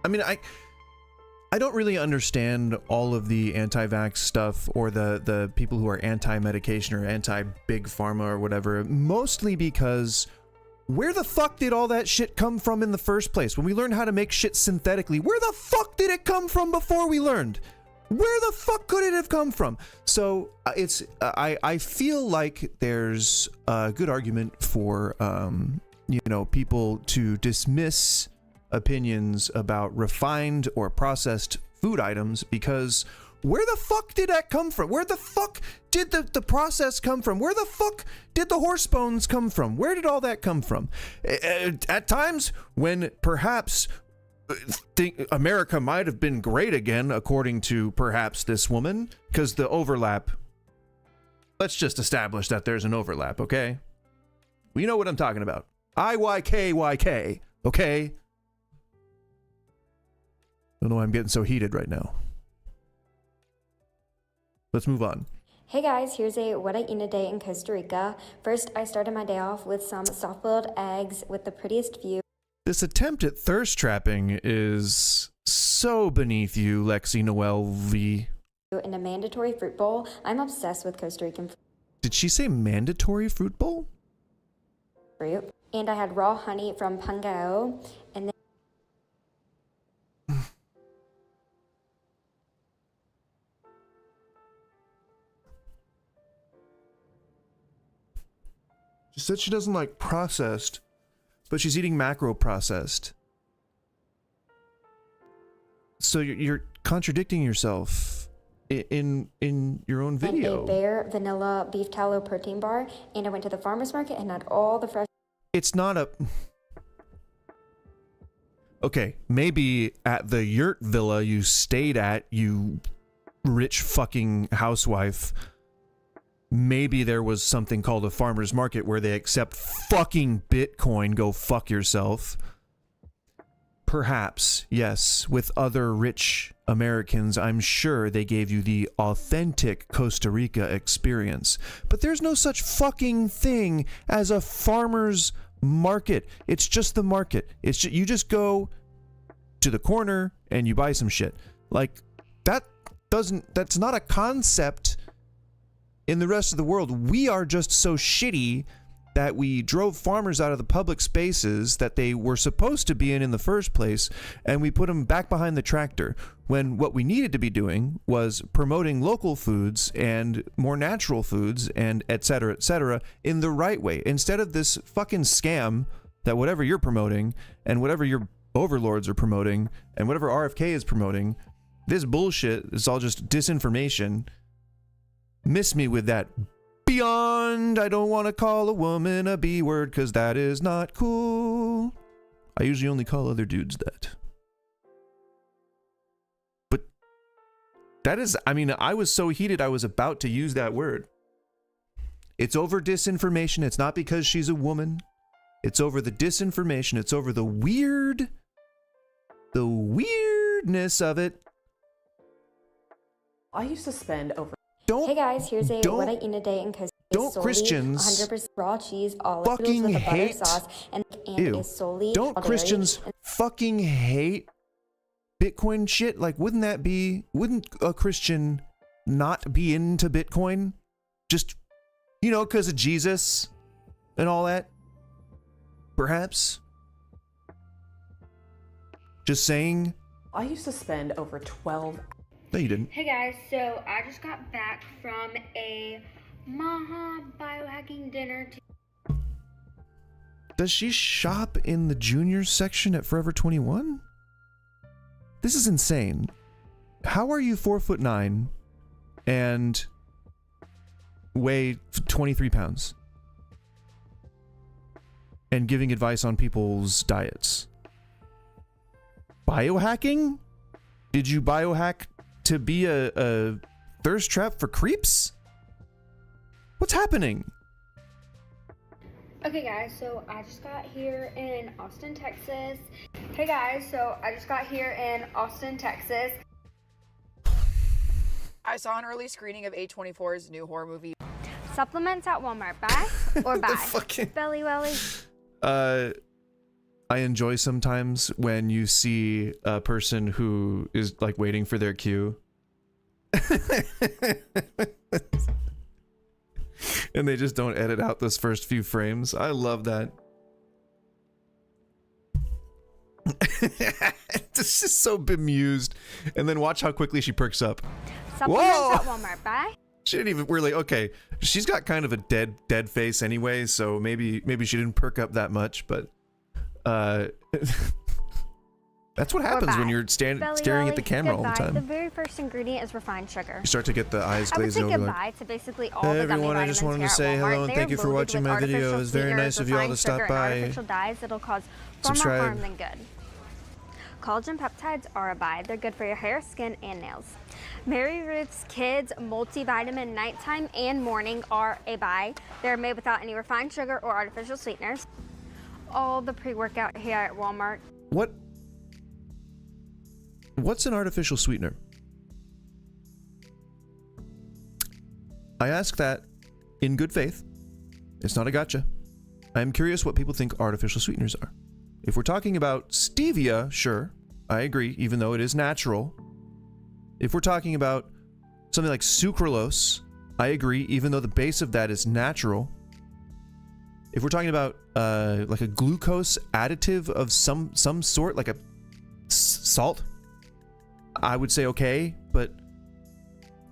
I mean, I don't really understand all of the anti-vax stuff or the people who are anti-medication or anti-big pharma or whatever, mostly because where the fuck did all that shit come from in the first place? When we learned how to make shit synthetically, where the fuck did it come from before we learned? Where the fuck could it have come from? So it's I feel like there's a good argument for people to dismiss opinions about refined or processed food items, because where the fuck did that come from? Where the fuck did the process come from? Where the fuck did the horse bones come from? Where did all that come from? At times when perhaps think America might have been great again, according to perhaps this woman, because the overlap, let's just establish that there's an overlap, okay? Well, you know what I'm talking about. IYKYK, okay? Don't know why I'm getting so heated right now. Let's move on. Hey guys, here's a what I eat in a day in Costa Rica. First, I started my day off with some soft-boiled eggs with the prettiest view. This attempt at thirst trapping is so beneath you, Lexi Noel V. In a mandatory fruit bowl. I'm obsessed with Costa Rican Did she say mandatory fruit bowl? fruit. And I had raw honey from Pangao. And then She said she doesn't like processed, but she's eating macro processed. So you're contradicting yourself in your own video. a bare vanilla beef tallow protein bar. And I went to the farmer's market and had all the fresh It's not a... Okay, maybe at the yurt villa you stayed at, you rich fucking housewife, maybe there was something called a farmer's market where they accept fucking Bitcoin. Go fuck yourself. Perhaps, yes, with other rich Americans, I'm sure they gave you the authentic Costa Rica experience. But there's no such fucking thing as a farmer's market. It's just the market. It's just, you just go to the corner and you buy some shit. Like, that's not a concept in the rest of the world. We are just so shitty that we drove farmers out of the public spaces that they were supposed to be in the first place, and we put them back behind the tractor, when what we needed to be doing was promoting local foods and more natural foods and et cetera, in the right way, instead of this fucking scam that whatever you're promoting and whatever your overlords are promoting and whatever RFK is promoting, this bullshit is all just disinformation. Miss me with that beyond, I don't want to call a woman a B word because that is not cool. I usually only call other dudes that. But that is, I mean, I was so heated I was about to use that word. It's over disinformation. It's not because she's a woman. It's over the disinformation. It's over the weirdness of it. I used to spend over. Hey guys, here's what I eat in a day in Costa Rica. Don't Christians 100% raw cheese, olive oils fucking with a butter hate? sauce, and Ew. is solely Don't all dairy. Christians fucking hate Bitcoin shit? Like, wouldn't a Christian not be into Bitcoin? Just, you know, because of Jesus and all that? Perhaps? Just saying? I used to spend over 12. No, you didn't. Hey guys, so I just got back from a Maha biohacking dinner. Does she shop in the juniors section at Forever 21? This is insane. How are you 4'9" and weigh 23 pounds and giving advice on people's diets? Biohacking? Did you biohack to be a thirst trap for creeps? What's happening? Okay guys, so I just got here in Austin, Texas. Hey guys, so I just got here in Austin, Texas. I saw an early screening of A24's new horror movie. Supplements at Walmart, buy or buy? Fucking Belly welly. I enjoy sometimes when you see a person who is like waiting for their cue. And they just don't edit out those first few frames. I love that. This is so bemused. And then watch how quickly she perks up. Supplements Whoa! at Walmart, buy? She didn't even, we're like, okay, she's got kind of a dead face anyway, so maybe she didn't perk up that much, but that's what happens when you're staring at the camera all the time. The very first ingredient is refined sugar. You start to get the eyes I would glazed say over. goodbye to basically all Hey the gummy everyone, I just wanted to vitamins say here at hello Walmart. and They thank are you for loaded watching with my video. artificial It was very sweeteners, nice of y'all to refined stop sugar, and by. artificial dyes that'll cause far more Subscribe. harm than good. Collagen peptides are a buy. They're good for your hair, skin, and nails. Mary Ruth's Kids Multivitamin Nighttime and Morning are a buy. They're made without any refined sugar or artificial sweeteners. All the pre-workout here at Walmart. What's an artificial sweetener? I ask that in good faith. It's not a gotcha. I'm curious what people think artificial sweeteners are. If we're talking about stevia, sure, I agree, even though it is natural. If we're talking about something like sucralose, I agree, even though the base of that is natural. If we're talking about like a glucose additive of some sort, like a salt, I would say okay, but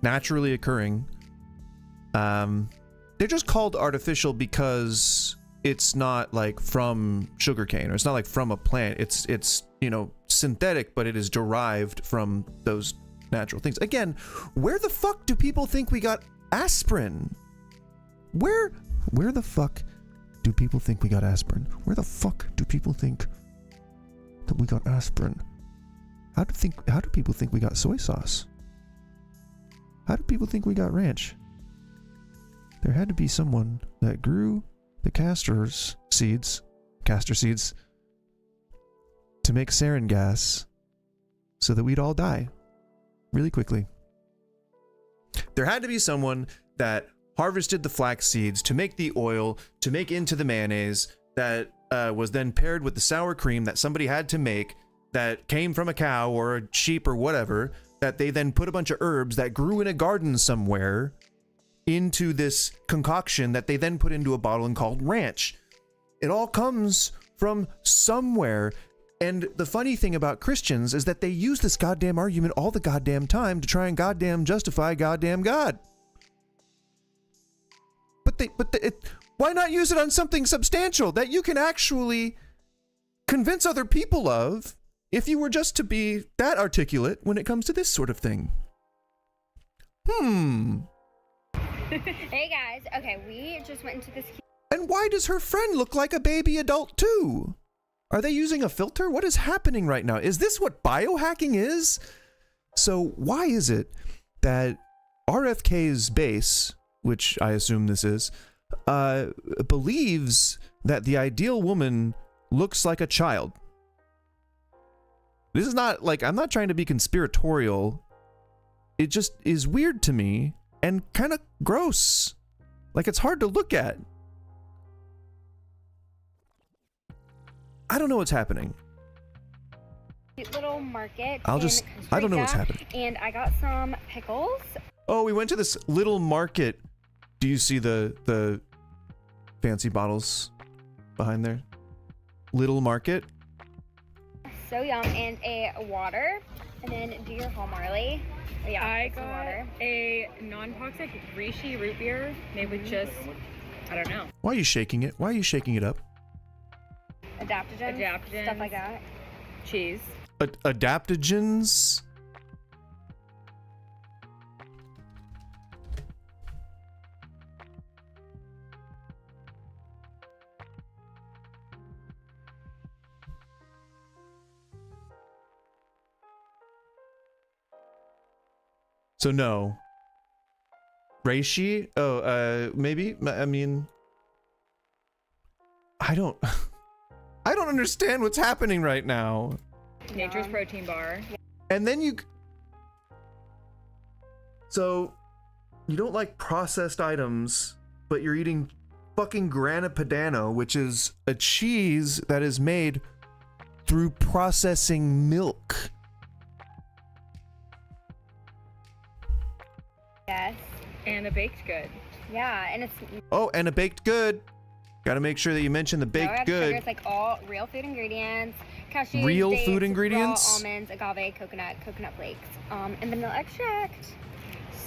naturally occurring. They're just called artificial because it's not like from sugarcane, or it's not like from a plant. It's you know, synthetic, but it is derived from those natural things. Again, where the fuck do people think we got aspirin? Where the fuck do people think we got aspirin? Where the fuck do people think that we got aspirin? How do people think we got soy sauce? How do people think we got ranch? There had to be someone that grew the castor seeds to make sarin gas so that we'd all die really quickly. There had to be someone that harvested the flax seeds to make the oil, to make into the mayonnaise that was then paired with the sour cream that somebody had to make that came from a cow or a sheep or whatever, that they then put a bunch of herbs that grew in a garden somewhere into this concoction that they then put into a bottle and called ranch. It all comes from somewhere. And the funny thing about Christians is that they use this goddamn argument all the goddamn time to try and goddamn justify goddamn God. Why not use it on something substantial that you can actually convince other people of if you were just to be that articulate when it comes to this sort of thing? Hey guys, okay, we just went into this. And why does her friend look like a baby adult too? Are they using a filter? What is happening right now? Is this what biohacking is? So why is it that RFK's base, which I assume this is, believes that the ideal woman looks like a child? This is not like, I'm not trying to be conspiratorial. It just is weird to me and kind of gross. Like, it's hard to look at. I don't know what's happening. Cute little market. I don't know what's happening. And I got some pickles. Oh, we went to this little market. Do you see the fancy bottles behind there? Little market. So yum. And a water. And then do your haul, Marley. Oh, yeah, I some got water. a non-toxic reishi root beer made with just, I don't know. Why are you shaking it? Why are you shaking it up? Adaptogens. Stuff like that. Cheese. Adaptogens? So no. Reishi? Oh, maybe? I mean, I don't understand what's happening right now. Nature's protein bar. And then so you don't like processed items, but you're eating fucking Grana Padano, which is a cheese that is made through processing milk. Yes. And a baked good. Yeah, and it's Oh, and a baked good. Gotta make sure that you mention the baked good. It's like all real food ingredients. Cashews, Real dates, food ingredients? raw almonds, agave, coconut flakes, and vanilla extract.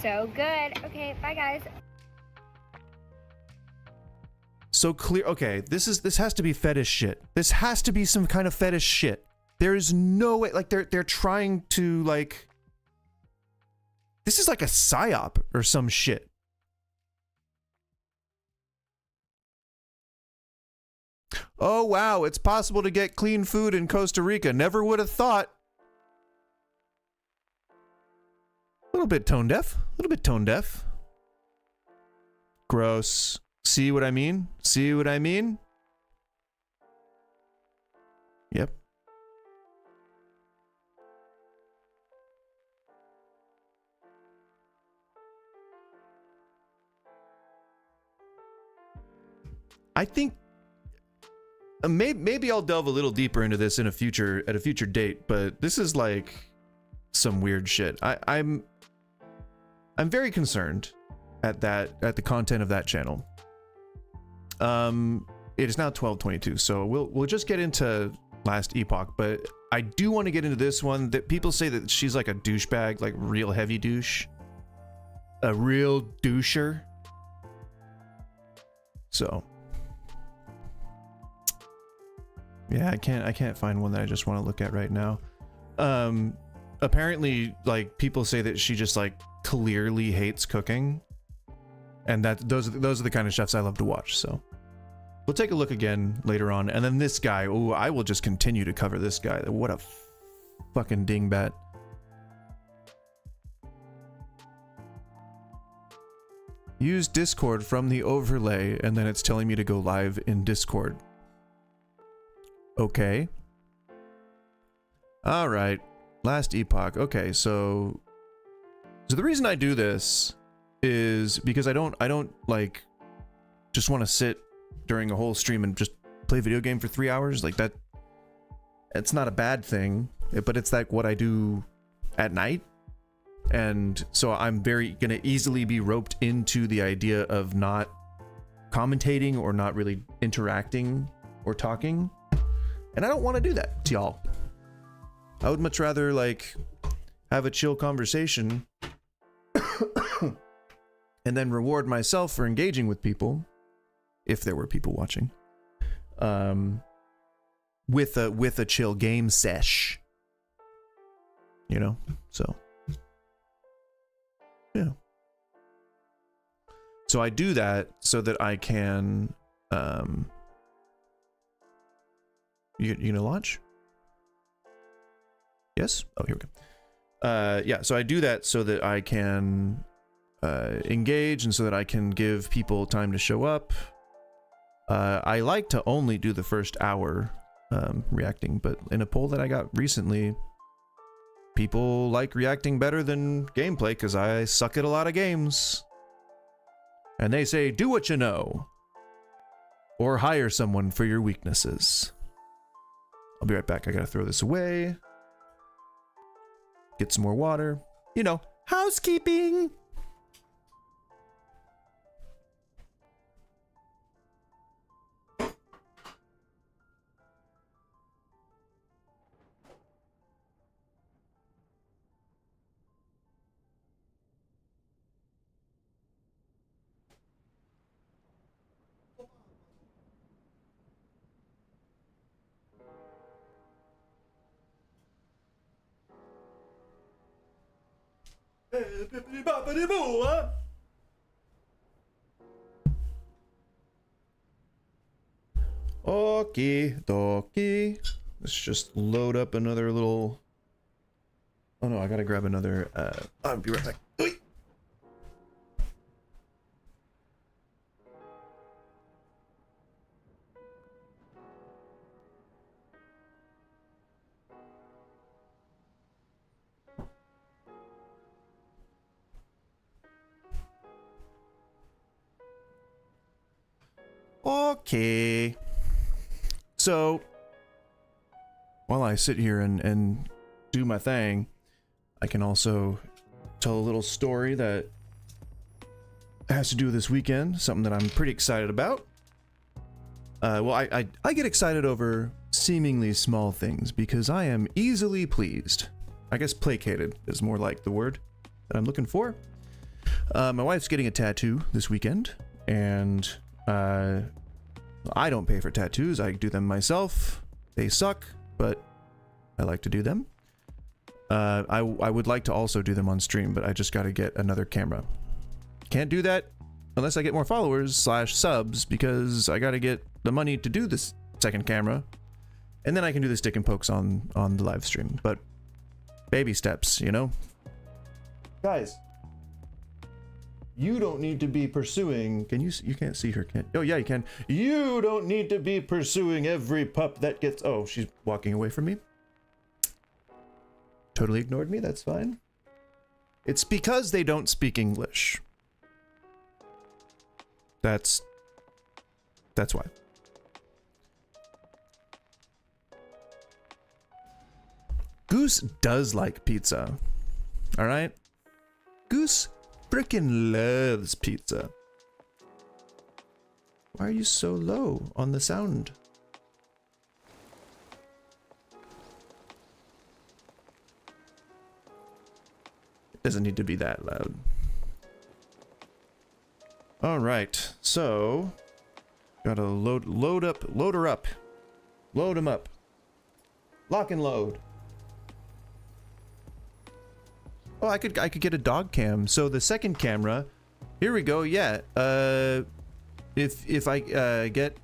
So good. Okay, bye guys. So clear. Okay, this has to be fetish shit. This has to be some kind of fetish shit. There is no way. Like they're trying to like. This is like a psyop or some shit. Oh wow, it's possible to get clean food in Costa Rica. Never would have thought. A little bit tone deaf. A little bit tone deaf. Gross. See what I mean? See what I mean? Yep. I think maybe I'll delve a little deeper into this at a future date, but this is like some weird shit. I'm very concerned at the content of that channel. It is now 12:22, so we'll just get into Last Epoch, but I do want to get into this one that people say that she's like a douchebag, like real heavy douche, a real doucher. So yeah, I can't find one that I just want to look at right now. Apparently, like people say that she just like clearly hates cooking, and that those are the kind of chefs I love to watch. So we'll take a look again later on. And then this guy, oh, I will just continue to cover this guy. What a fucking dingbat. Use Discord from the overlay, and then it's telling me to go live in Discord. Okay. All right. Last Epoch. Okay, so the reason I do this is because I don't like just want to sit during a whole stream and just play a video game for 3 hours like that. It's not a bad thing, but it's like what I do at night. And so I'm gonna easily be roped into the idea of not commentating or not really interacting or talking. And I don't want to do that to y'all. I would much rather like have a chill conversation and then reward myself for engaging with people, if there were people watching, with a chill game sesh, you know. So yeah, so I do that so that I can you gonna launch? Yes. Oh, here we go. Yeah, so I do that so that I can engage and so that I can give people time to show up. I like to only do the first hour reacting, but in a poll that I got recently, people like reacting better than gameplay because I suck at a lot of games. And they say, do what you know, or hire someone for your weaknesses. I'll be right back. I gotta throw this away. Get some more water. You know, housekeeping. Okie dokie. Let's just load up another little. Oh no, I gotta grab another. I'll be right back. Oi! Okay. So, while I sit here and do my thing, I can also tell a little story that has to do with this weekend, something that I'm pretty excited about. Well, I get excited over seemingly small things because I am easily pleased. I guess placated is more like the word that I'm looking for. My wife's getting a tattoo this weekend, and I don't pay for tattoos. I do them myself. They suck, but I like to do them. I would like to also do them on stream, but I just got to get another camera. Can't do that unless I get more followers / subs, because I got to get the money to do this second camera, and then I can do the stick and pokes on the live stream. But baby steps, you know. Guys, you don't need to be pursuing. Can you can't see her, can? Oh yeah, you can. You don't need to be pursuing every pup that gets. Oh, she's walking away from me. Totally ignored me. That's fine. It's because they don't speak English. That's why. Goose does like pizza. All right? Goose frickin' loves pizza. Why are you so low on the sound? It doesn't need to be that loud. All right, so gotta load her up, load him up, lock and load. Oh, I could get a dog cam. So the second camera, here we go. Yeah. If I get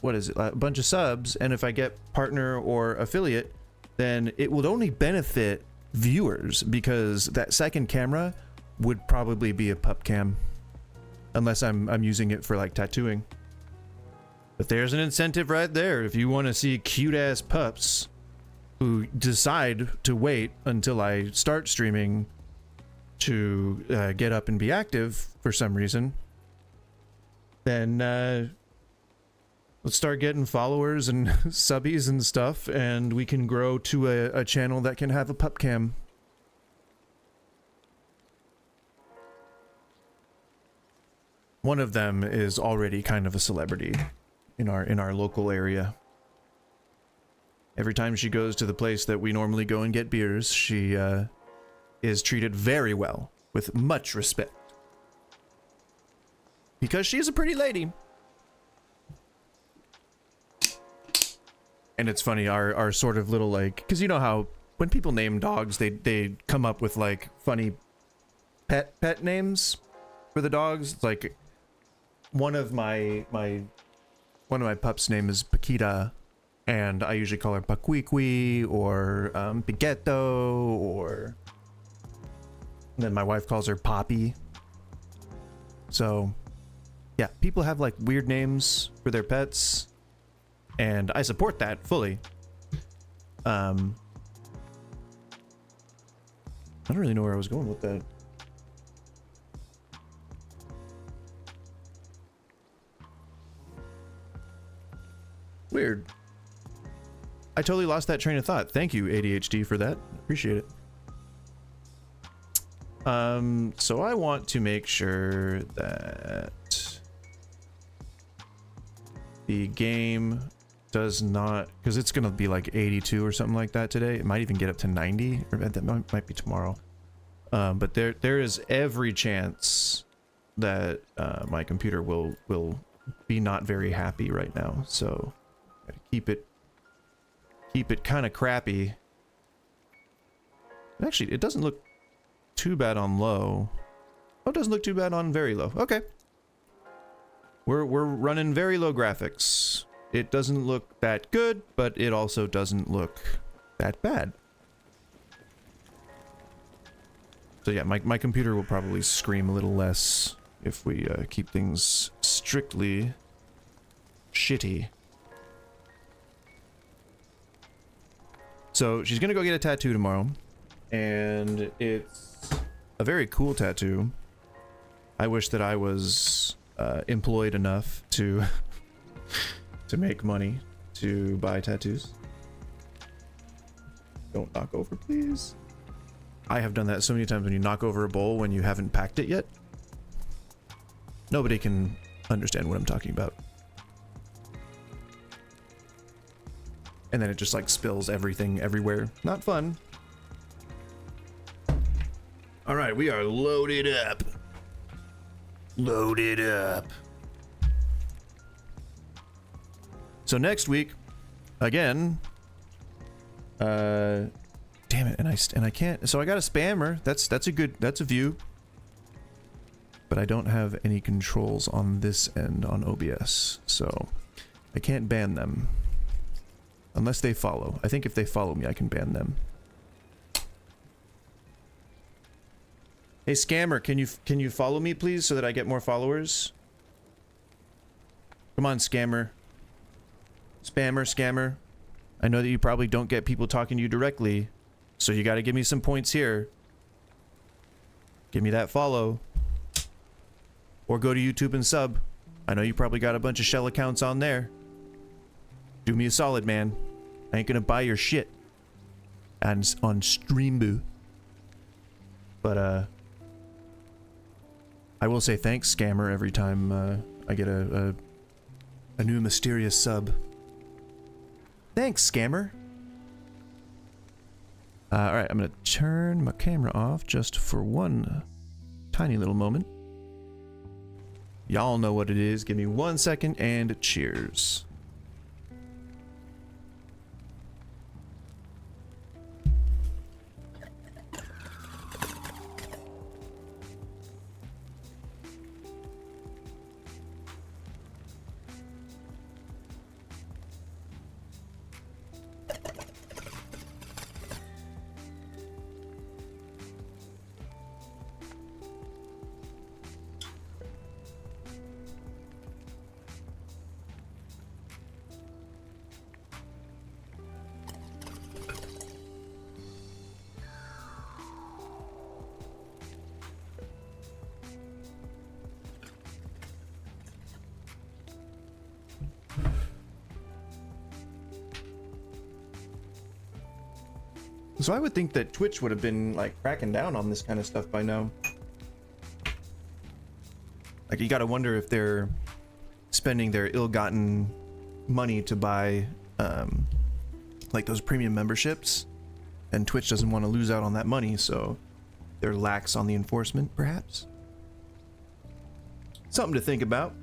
what is it, a bunch of subs, and if I get partner or affiliate, then it would only benefit viewers, because that second camera would probably be a pup cam, unless I'm using it for like tattooing. But there's an incentive right there. If you want to see cute ass pups who decide to wait until I start streaming to get up and be active for some reason, then let's start getting followers and subbies and stuff, and we can grow to a channel that can have a pup cam. One of them is already kind of a celebrity in our local area. Every time she goes to the place that we normally go and get beers, she is treated very well, with much respect. Because she is a pretty lady. And it's funny, our sort of little, like, because you know how when people name dogs, they come up with like funny pet names for the dogs. It's like one of my pups' name is Paquita, and I usually call her Paquiqui or Piqueto, or then my wife calls her Poppy. So yeah, people have like weird names for their pets, and I support that fully. I don't really know where I was going with that. Weird. I totally lost that train of thought. Thank you, ADHD, for that. Appreciate it. So I want to make sure that the game does not, because it's gonna be like 82 or something like that today. It might even get up to 90, or that might be tomorrow. But there is every chance that my computer will be not very happy right now. So gotta keep it kind of crappy. Actually, it doesn't look too bad on low. Oh, it doesn't look too bad on very low. Okay. We're running very low graphics. It doesn't look that good, but it also doesn't look that bad. So yeah, my computer will probably scream a little less if we keep things strictly shitty. So she's gonna go get a tattoo tomorrow, and it's a very cool tattoo. I wish that I was employed enough to to make money to buy tattoos. Don't knock over, please. I have done that so many times when you knock over a bowl when you haven't packed it yet. Nobody can understand what I'm talking about. And then it just like spills everything everywhere. Not fun. All right, we are loaded up. Loaded up. So next week, again, damn it, and I can't. So I got a spammer. That's a view. But I don't have any controls on this end on OBS, so I can't ban them unless they follow. I think if they follow me, I can ban them. Hey scammer, can you follow me please so that I get more followers? Come on, scammer. Scammer. I know that you probably don't get people talking to you directly, so you got to give me some points here. Give me that follow. Or go to YouTube and sub. I know you probably got a bunch of shell accounts on there. Do me a solid, man. I ain't gonna buy your shit on Streamboo. But I will say thanks, scammer, every time I get a new mysterious sub. Thanks, scammer. Alright, I'm gonna turn my camera off just for one tiny little moment. Y'all know what it is. Give me 1 second and cheers. So I would think that Twitch would have been like cracking down on this kind of stuff by now. Like, you gotta wonder if they're spending their ill-gotten money to buy like those premium memberships, and Twitch doesn't want to lose out on that money, so they're lax on the enforcement, perhaps. Something to think about.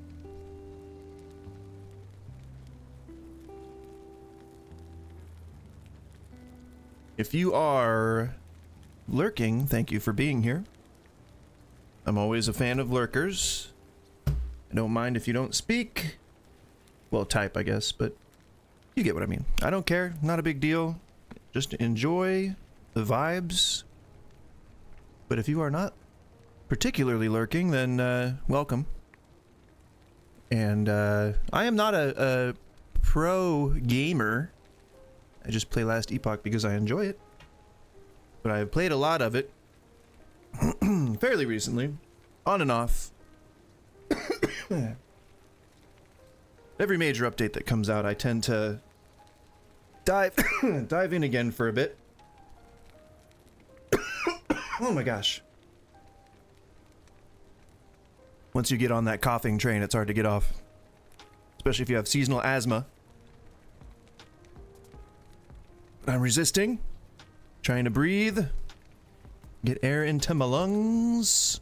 If you are lurking, thank you for being here. I'm always a fan of lurkers. I don't mind if you don't speak. Well, type, I guess, but you get what I mean. I don't care. Not a big deal. Just enjoy the vibes. But if you are not particularly lurking, then welcome. And I am not a pro gamer. I just play Last Epoch because I enjoy it. But I've played a lot of it fairly recently, on and off. Every major update that comes out, I tend to dive in again for a bit. Oh my gosh. Once you get on that coughing train, it's hard to get off. Especially if you have seasonal asthma. I'm resisting. Trying to breathe. Get air into my lungs.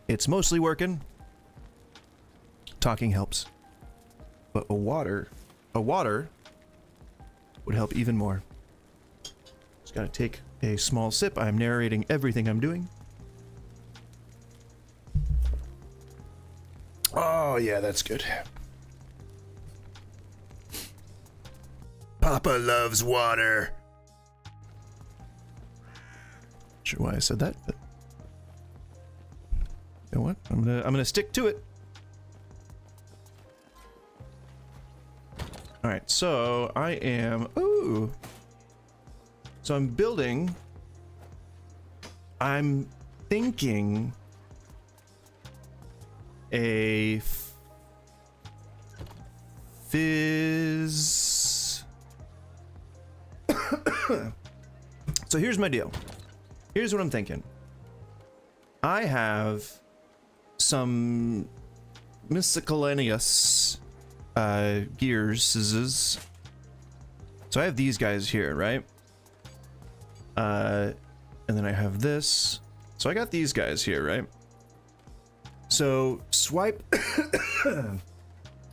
It's mostly working. Talking helps. But a water would help even more. Just gotta take a small sip. I'm narrating everything I'm doing. Oh yeah, that's good. Papa loves water. Not sure why I said that, but you know what? I'm gonna stick to it. All right, so I am. Ooh. So I'm building. I'm thinking a fizz. So here's my deal. Here's what I'm thinking. I have some miscellaneous gears. So I have these guys here, right? And then I have this. So I got these guys here, right? So swipe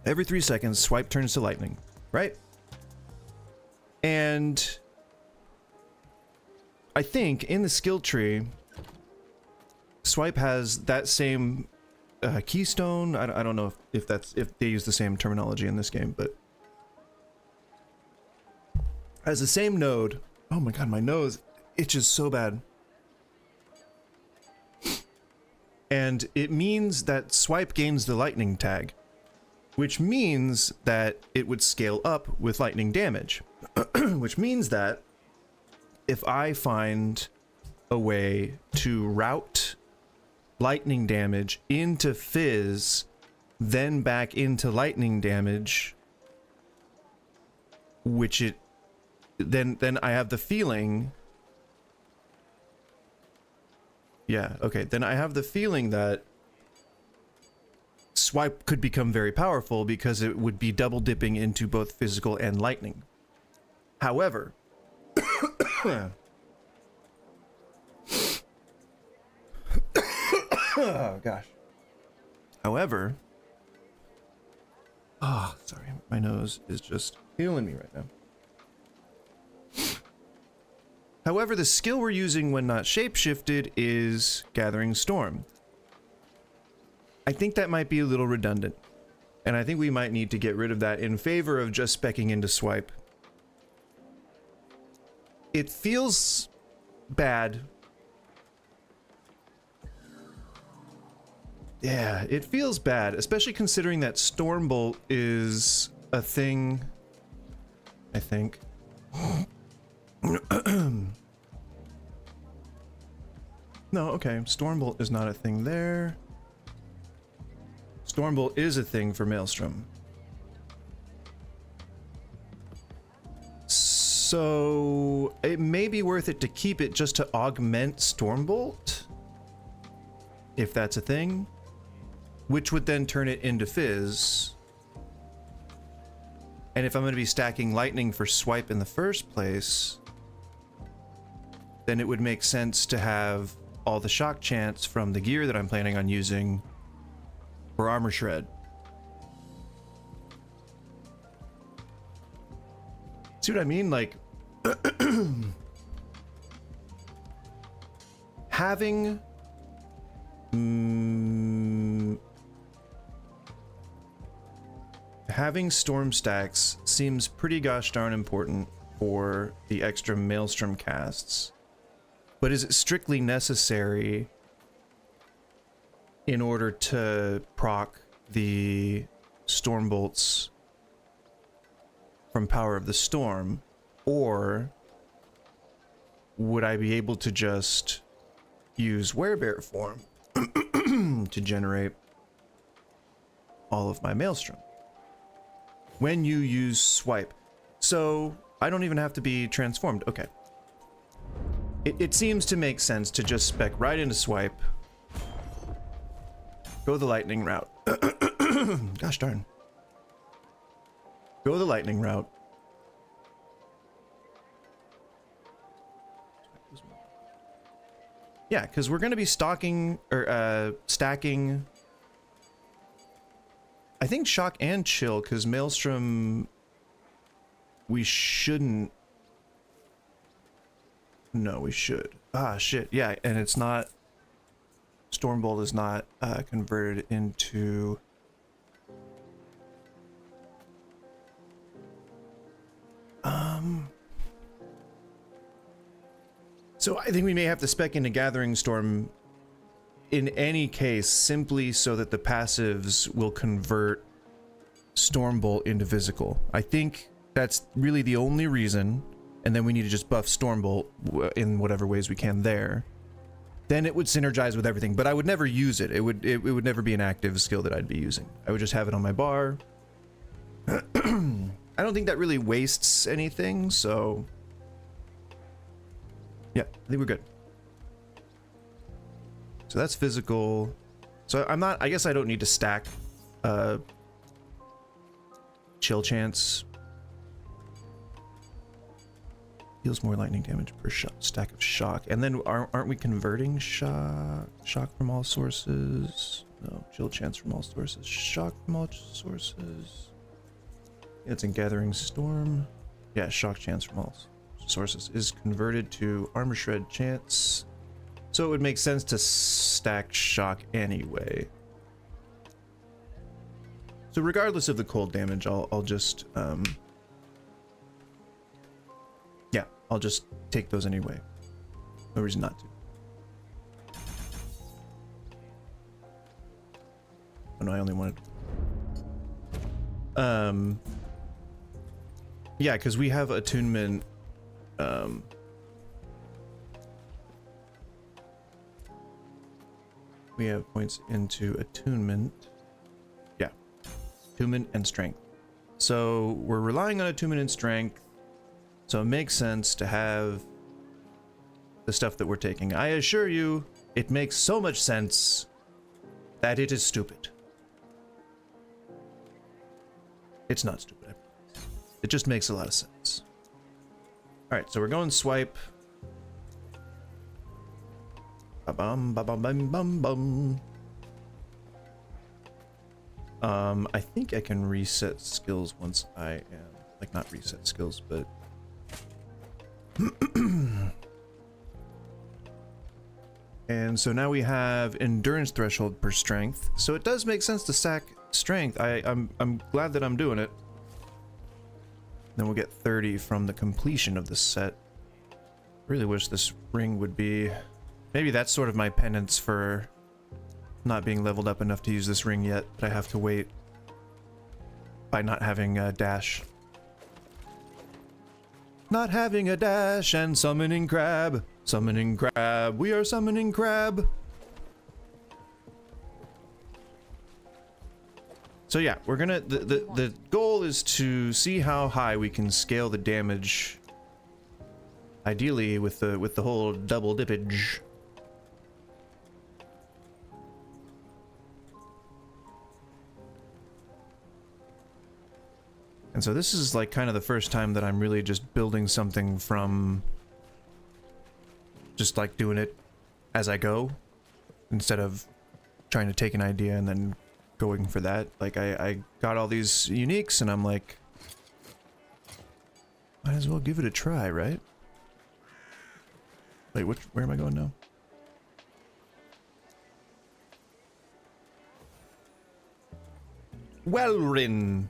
every 3 seconds, swipe turns to lightning, right? And I think in the skill tree, swipe has that same keystone. I don't know if they use the same terminology in this game, but has the same node. Oh my god, my nose itches so bad. And it means that swipe gains the lightning tag, which means that it would scale up with lightning damage. Which means that if I find a way to route lightning damage into fizz, then back into lightning damage, which it then I have the feeling. Yeah, okay, then I have the feeling that swipe could become very powerful because it would be double dipping into both physical and lightning. However, oh gosh. However, sorry, my nose is just killing me right now. However, the skill we're using when not shapeshifted is Gathering Storm. I think that might be a little redundant, and I think we might need to get rid of that in favor of just speccing into swipe. It feels bad. Yeah, it feels bad, especially considering that Stormbolt is a thing, I think. No, okay, Stormbolt is not a thing there. Stormbolt is a thing for Maelstrom. So it may be worth it to keep it just to augment Stormbolt, if that's a thing, which would then turn it into Fizz. And if I'm going to be stacking Lightning for Swipe in the first place, then it would make sense to have all the shock chance from the gear that I'm planning on using for Armor Shred. See what I mean? Like, having having storm stacks seems pretty gosh darn important for the extra Maelstrom casts, but is it strictly necessary in order to proc the storm bolts from Power of the Storm, or would I be able to just use Werebear form to generate all of my Maelstrom when you use Swipe? So I don't even have to be transformed. Okay. It seems to make sense to just spec right into Swipe, go the lightning route. Gosh darn. Go the lightning route. Yeah, because we're going to be stacking, I think Shock and Chill, because Maelstrom, we shouldn't. No, we should. Ah, shit. Yeah, and it's not. Stormbolt is not converted into. So I think we may have to spec into Gathering Storm in any case, simply so that the passives will convert Stormbolt into physical. I think that's really the only reason, and then we need to just buff Stormbolt in whatever ways we can there. Then it would synergize with everything, but I would never use it. It would never be an active skill that I'd be using. I would just have it on my bar. I don't think that really wastes anything, so yeah, I think we're good. So that's physical. So I'm not, I guess I don't need to stack chill chance. Deals more lightning damage per stack of shock. And then aren't we converting shock from all sources? No, chill chance from all sources. Shock from all sources. Yeah, it's in Gathering Storm. Yeah, shock chance from all sources is converted to Armor Shred chance. So it would make sense to stack shock anyway. So regardless of the cold damage, I'll just yeah, I'll just take those anyway. No reason not to. Oh no, I only wanted yeah, because we have attunement we have points into attunement. Yeah. Attunement and strength. So we're relying on attunement and strength. So it makes sense to have the stuff that we're taking. I assure you, it makes so much sense that it is stupid. It's not stupid, I promise. It just makes a lot of sense. Alright, so we're going Swipe. Ba-bum, ba-bum, bum, bum, bum. I think I can reset skills once I am, like, not reset skills, but and so now we have endurance threshold per strength, so it does make sense to stack strength. I'm glad that I'm doing it. Then we'll get 30 from the completion of the set. Really wish this ring would be, maybe that's sort of my penance for not being leveled up enough to use this ring yet, but I have to wait by not having a dash. Not having a dash and summoning crab. Summoning crab. We are summoning crab. So yeah, we're gonna, the goal is to see how high we can scale the damage Ideally with the whole double dippage. And so this is like kind of the first time that I'm really just building something from just like doing it as I go instead of trying to take an idea and then going for that. Like I got all these uniques and I'm like, might as well give it a try, right? Wait, where am I going now? Well, Rin.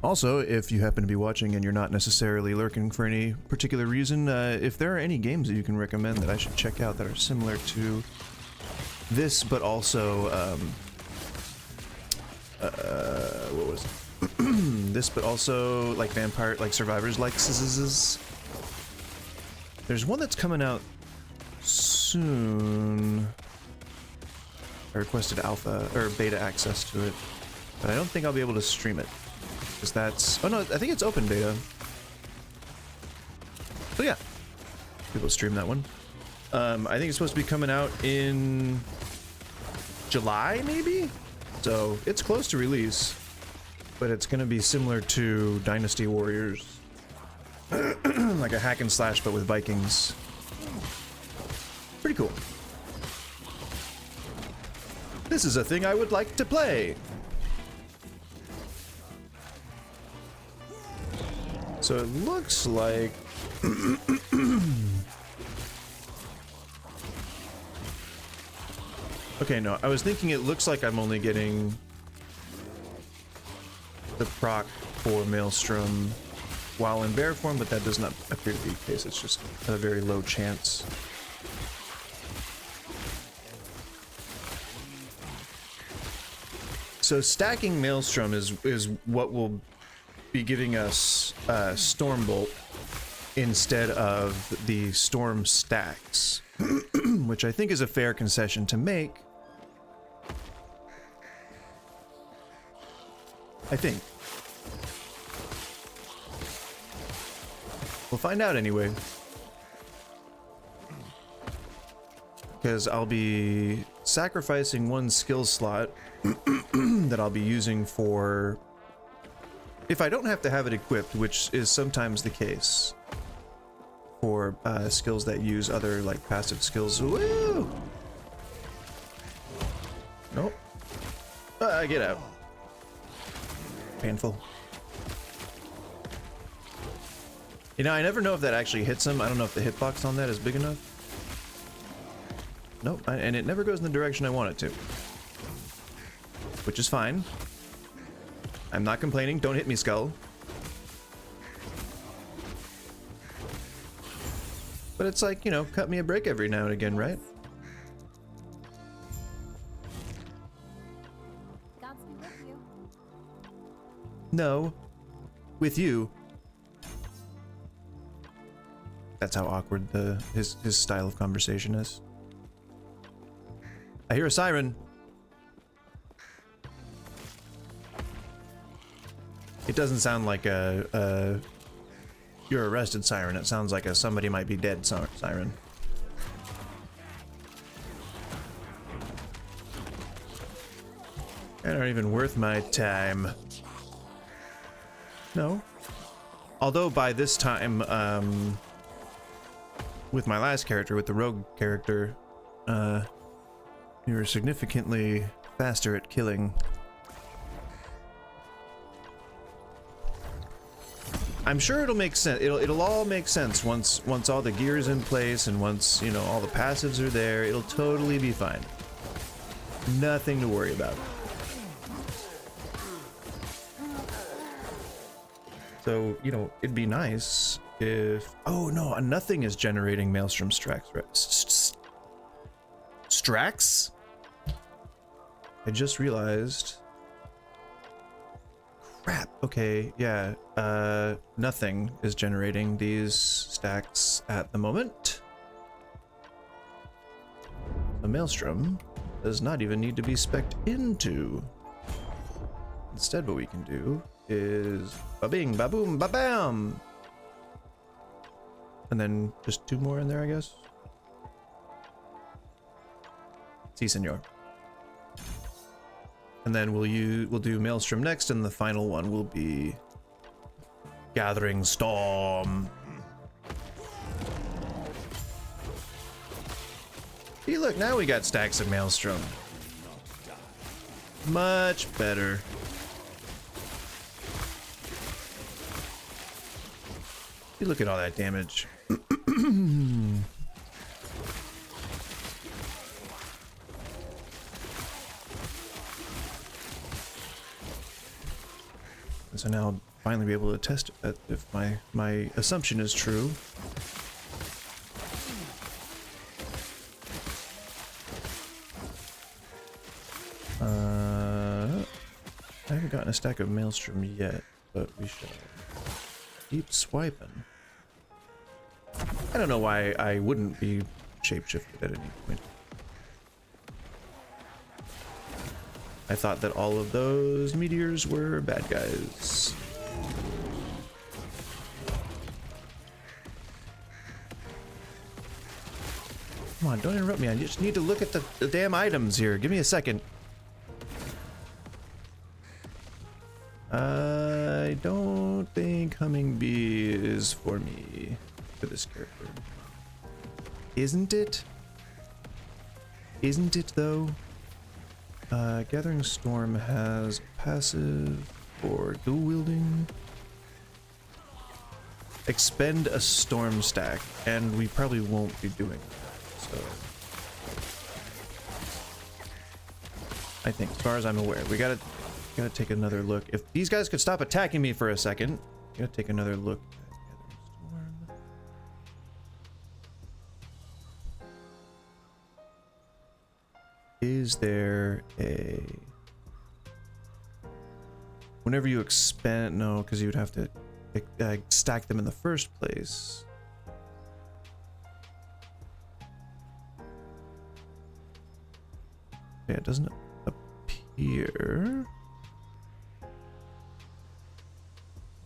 Also, if you happen to be watching and you're not necessarily lurking for any particular reason, if there are any games that you can recommend that I should check out that are similar to this, but also, what was it? This, but also like vampire, like survivors, like there's one that's coming out soon. I requested alpha or beta access to it, but I don't think I'll be able to stream it. Because that's... Oh no, I think it's open beta. So yeah. People stream that one. I think it's supposed to be coming out in July, maybe? So it's close to release. But it's gonna be similar to Dynasty Warriors. Like a hack and slash, but with Vikings. Pretty cool. This is a thing I would like to play. So it looks like... Okay, no, I was thinking it looks like I'm only getting the proc for Maelstrom while in bear form, but that does not appear to be the case. It's just a very low chance. So stacking Maelstrom is what will be giving us Stormbolt instead of the Storm stacks, which I think is a fair concession to make. I think. We'll find out anyway. Because I'll be sacrificing one skill slot that I'll be using for... If I don't have to have it equipped, which is sometimes the case for skills that use other like passive skills. Woo! Nope. Get out. Painful. You know, I never know if that actually hits him. I don't know if the hitbox on that is big enough. Nope, and it never goes in the direction I want it to. Which is fine. I'm not complaining. Don't hit me, Skull. But it's like, you know, cut me a break every now and again, right? Godspeed with you. No. With you. That's how awkward his style of conversation is. I hear a siren. It doesn't sound like a you're arrested siren. It sounds like a somebody might be dead siren. They aren't even worth my time. No. Although by this time, with my last character, with the rogue character, you were significantly faster at killing. I'm sure it'll make sense. It'll all make sense once all the gear is in place and once, you know, all the passives are there. It'll totally be fine. Nothing to worry about. So, you know, it'd be nice if... Oh, no, nothing is generating Maelstrom Strax, right? Strax? I just realized... Crap. Okay, yeah. Nothing is generating these stacks at the moment. The Maelstrom does not even need to be spec'd into. Instead, what we can do is ba-bing, ba-boom, ba-bam! And then just 2 more in there, I guess. Si, senor. And then we'll do Maelstrom next, and the final one will be Gathering Storm. See, look, now we got stacks of Maelstrom. Much better. See, look at all that damage. So now I'll finally be able to test it if my assumption is true. I haven't gotten a stack of Maelstrom yet, but we should keep swiping. I don't know why I wouldn't be shapeshifted at any point. I thought that all of those meteors were bad guys. Come on, don't interrupt me. I just need to look at the damn items here. Give me a second. I don't think Humming Bee is for me, for this character. Isn't it? Isn't it though? Gathering Storm has passive for dual wielding. Expend a storm stack, and we probably won't be doing that, so. I think, as far as I'm aware, we gotta take another look. If these guys could stop attacking me for a second, gotta take another look at Gathering Storm. Is there a... Whenever you expend... No, because you would have to stack them in the first place. Yeah, it doesn't appear...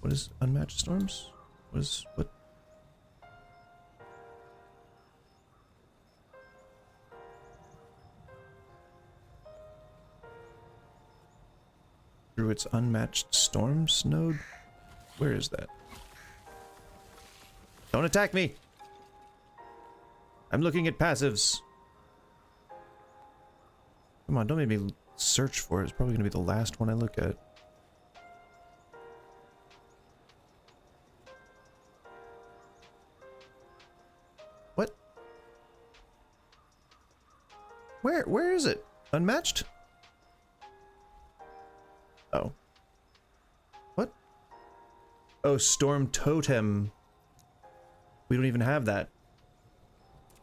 What is Unmatched Storms? What? Through its Unmatched Storms node? Where is that? Don't attack me! I'm looking at passives. Come on, don't make me search for it. It's probably gonna be the last one I look at. What? Where is it? Unmatched? Oh. What? Oh, Storm Totem. We don't even have that.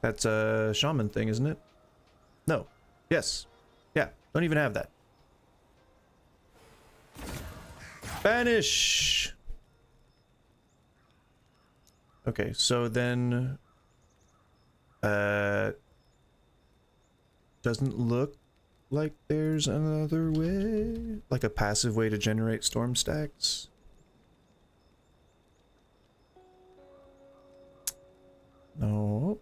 That's a shaman thing, isn't it? No. Yes. Yeah, don't even have that. Banish! Okay, so then... doesn't look like there's another way? Like a passive way to generate storm stacks? Nope.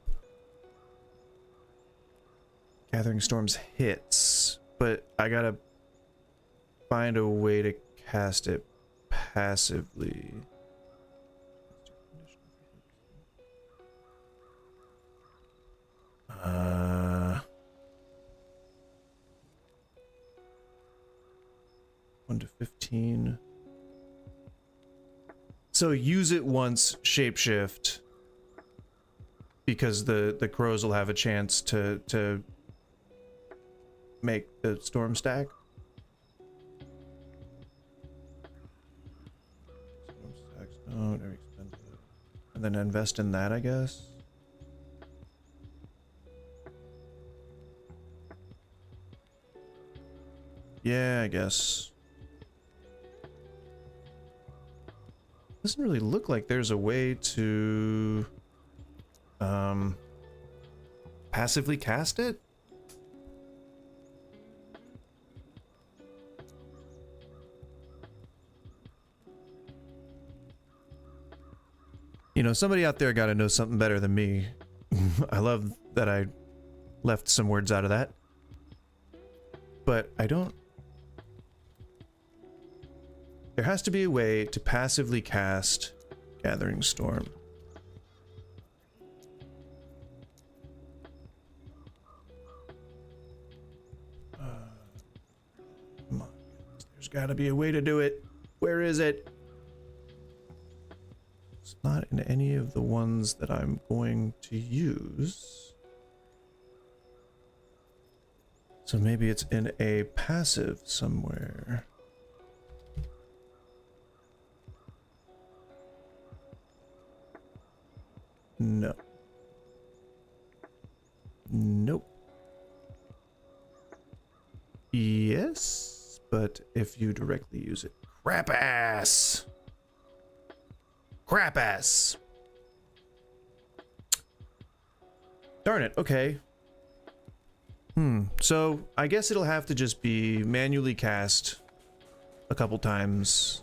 Gathering Storms hits, but I gotta find a way to cast it passively. 1 to 15. So use it once, shapeshift, because the crows will have a chance to make the storm stack. Storm stacks, no, very expensive. And then invest in that, I guess. Yeah, I guess. Doesn't really look like there's a way to passively cast it. You know, somebody out there got to know something better than me. I love that I left some words out of that. But I don't... There has to be a way to passively cast Gathering Storm. Come on. There's got to be a way to do it. Where is it? It's not in any of the ones that I'm going to use. So maybe it's in a passive somewhere. No. Nope. Yes, but if you directly use it. Crap ass! Crap ass! Darn it, okay. So I guess it'll have to just be manually cast a couple times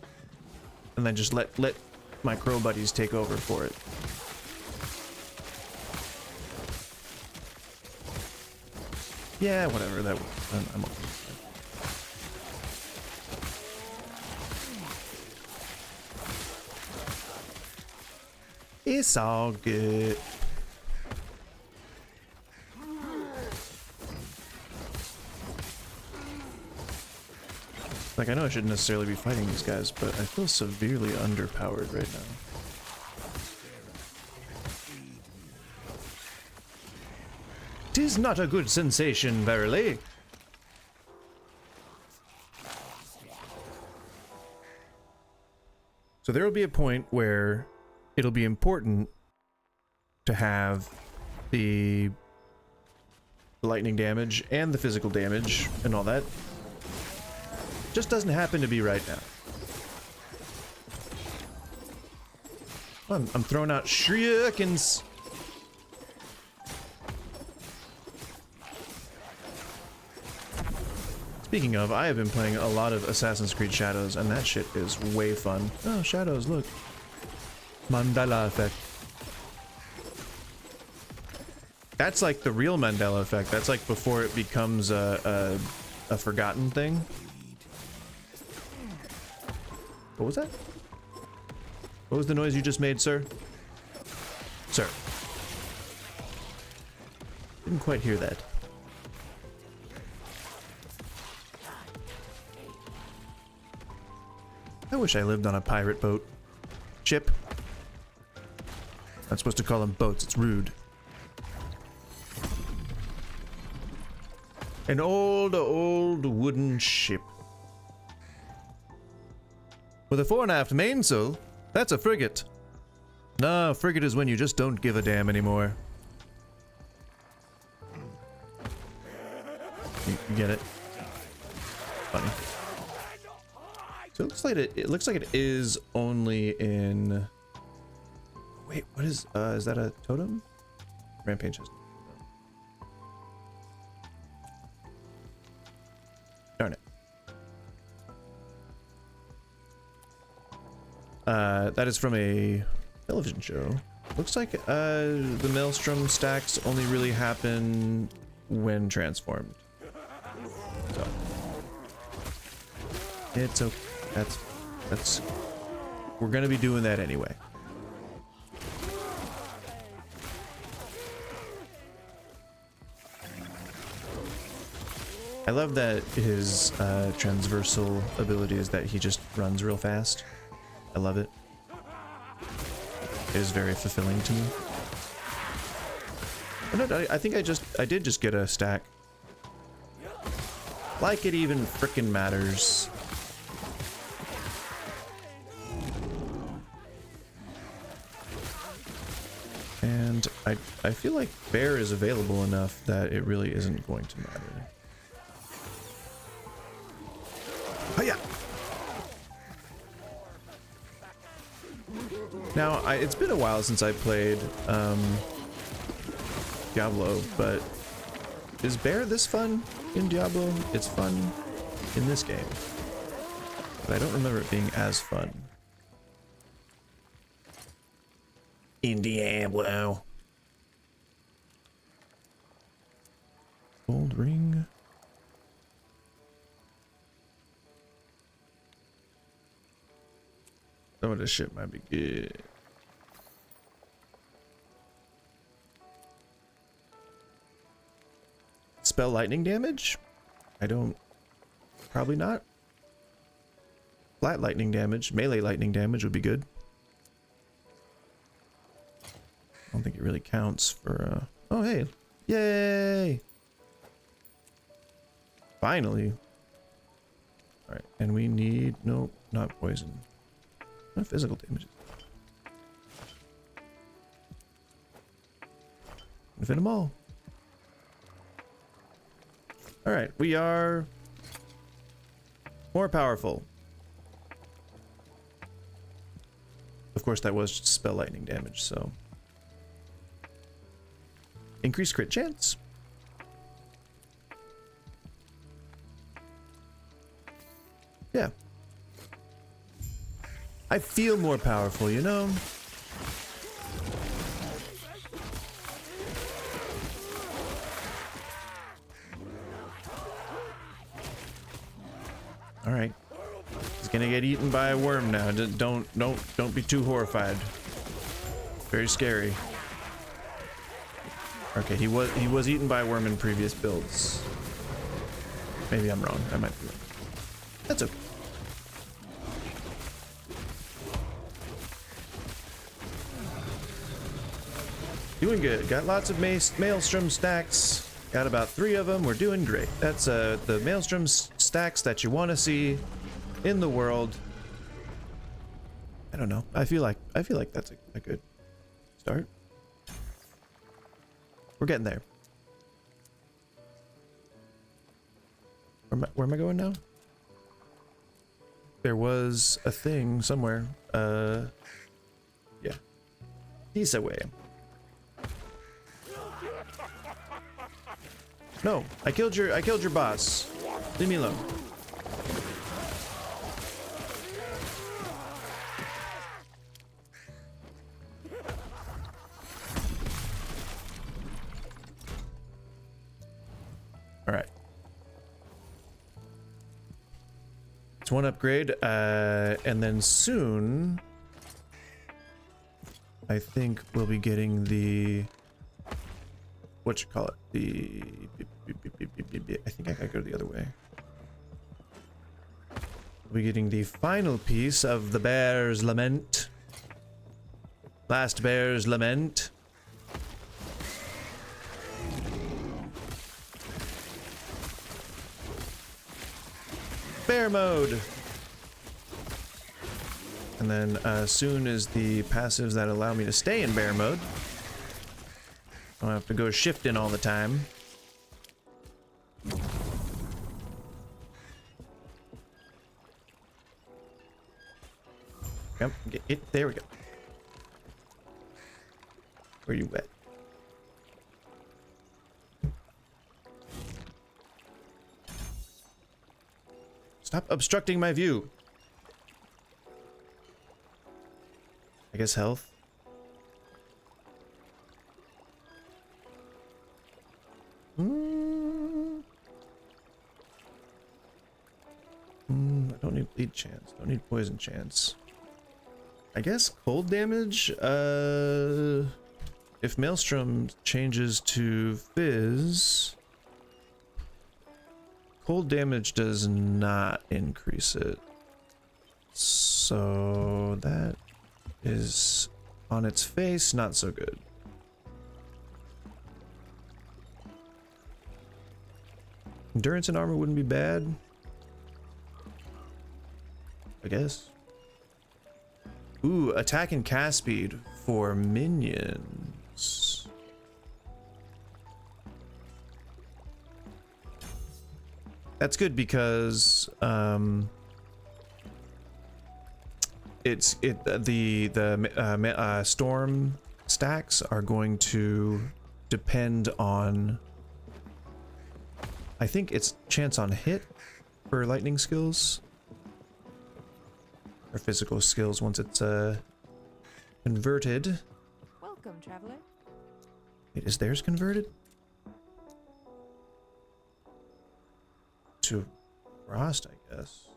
and then just let my crow buddies take over for it. Yeah, whatever, that I'm okay with that. It's all good. Like, I know I shouldn't necessarily be fighting these guys, but I feel severely underpowered right now. "'Tis not a good sensation, verily." So there will be a point where it'll be important to have the lightning damage and the physical damage and all that. Just doesn't happen to be right now. I'm throwing out shurikens. Speaking of, I have been playing a lot of Assassin's Creed Shadows, and that shit is way fun. Oh, Shadows, look. Mandela effect. That's like the real Mandela effect. That's like before it becomes a forgotten thing. What was that? What was the noise you just made, sir? Sir. Didn't quite hear that. I wish I lived on a pirate boat. Ship. Not supposed to call them boats, it's rude. An old wooden ship. With a fore and aft mainsail, that's a frigate. No, frigate is when you just don't give a damn anymore. You get it? Funny. So it looks like it is only in... Wait, what is that a totem? Rampage has... Darn it. That is from a television show. Looks like the Maelstrom stacks only really happen when transformed. So it's okay. That's we're gonna be doing that anyway. I love that his transversal ability is that he just runs real fast. I love it. It is very fulfilling to me. I think I did just get a stack. Like it even frickin' matters. And I feel like bear is available enough that it really isn't going to matter. Hiya! Now, it's been a while since I played Diablo, but is bear this fun in Diablo? It's fun in this game, but I don't remember it being as fun. In Diablo. Gold ring. Some of this shit might be good. Spell lightning damage? I don't... Probably not. Flat lightning damage, melee lightning damage would be good. I don't think it really counts for, Oh, hey. Yay! Finally. Alright, and we need... No, not poison. No physical damage. Fit them all. Alright, we are... more powerful. Of course, that was spell lightning damage, so... Increased crit chance? Yeah. I feel more powerful, you know? All right. He's gonna get eaten by a worm now. Don't be too horrified. Very scary. Okay, he was eaten by a worm in previous builds. Maybe I'm wrong. I might be wrong. That's okay. Doing good. Got lots of maelstrom stacks. Got about 3 of them. We're doing great. That's the maelstrom stacks that you want to see in the world. I don't know. I feel like that's a good start. We're getting there. Where am I going now? There was a thing somewhere. Yeah. He's away. No, I killed your boss. Leave me alone. All right. It's one upgrade, and then soon, I think we'll be getting the, what you call it? The, I think I gotta go the other way. We'll be getting the final piece of the Bear's Lament. Last Bear's Lament. Bear mode. And then as soon as the passives that allow me to stay in bear mode, I don't have to go shifting all the time. Yep, get it. There we go. Where you at? Stop obstructing my view. I guess health. I don't need bleed chance. Don't need poison chance. I guess cold damage. If Maelstrom changes to Fizz, cold damage does not increase it. So that is on its face not so good. Endurance and armor wouldn't be bad, I guess. Ooh, attack and cast speed for minions. That's good because the storm stacks are going to depend on, I think it's chance on hit for lightning skills or physical skills once it's converted. Welcome, traveler. Wait, is theirs converted? To frost, I guess.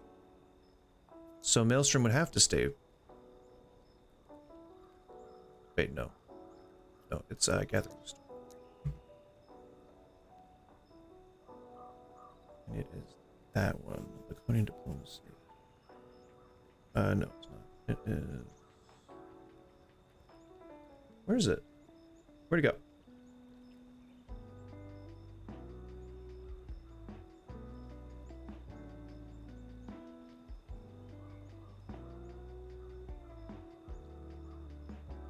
So Maelstrom would have to stay. Wait, no. No, it's Gathering Storm. And it is that one. Laconian Diplomacy. No, it's not. It is... Where is it? Where'd it go?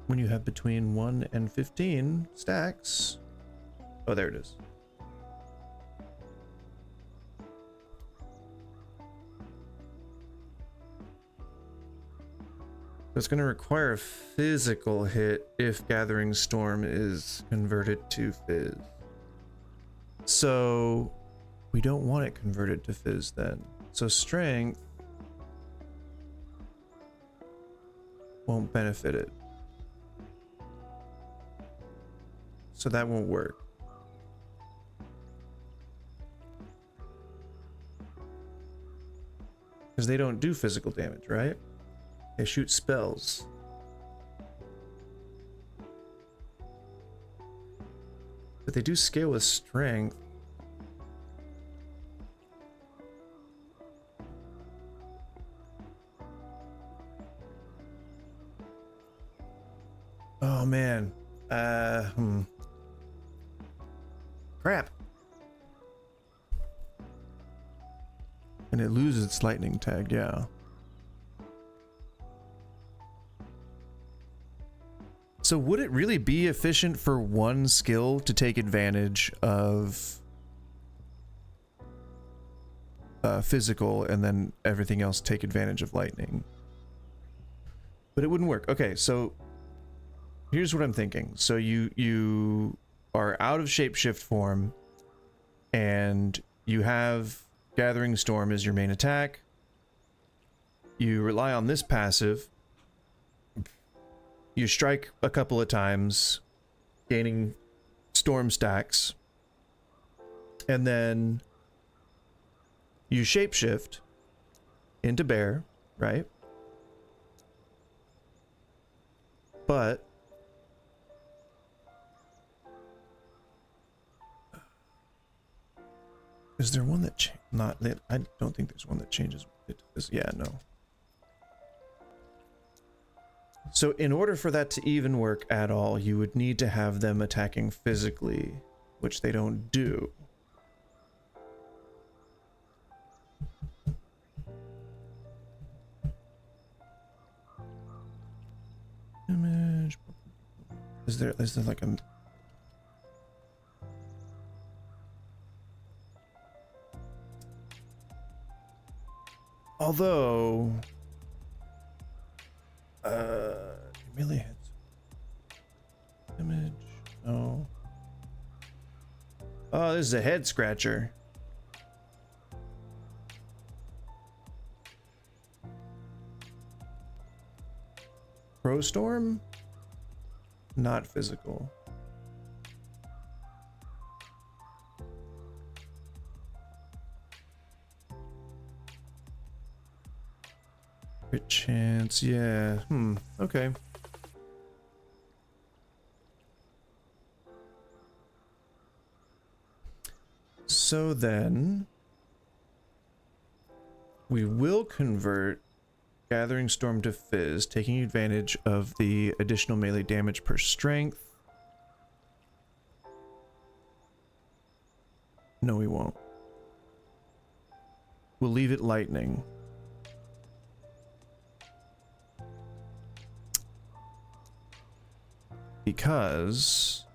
When you have between 1 and 15 stacks. Oh, there it is. It's going to require a physical hit if Gathering Storm is converted to Fizz. So we don't want it converted to Fizz then. So Strength won't benefit it. So that won't work. Because they don't do physical damage, right? They shoot spells. But they do scale with strength. Oh man. Crap. And it loses its lightning tag, yeah. So would it really be efficient for one skill to take advantage of physical and then everything else take advantage of lightning? But it wouldn't work. Okay, so here's what I'm thinking. So you are out of shapeshift form and you have Gathering Storm as your main attack. You rely on this passive. You strike a couple of times, gaining storm stacks, and then you shapeshift into bear, right? But is there one that I don't think there's one that changes it. Yeah, no. So in order for that to even work at all, you would need to have them attacking physically, which they don't do. Image. Is there like a... Although... melee hits. Image. Oh. Oh, this is a head scratcher. Pro Storm? Not physical. Crit chance, yeah. Okay. So then we will convert Gathering Storm to Fizz, taking advantage of the additional melee damage per strength. No, we won't. We'll leave it lightning. Because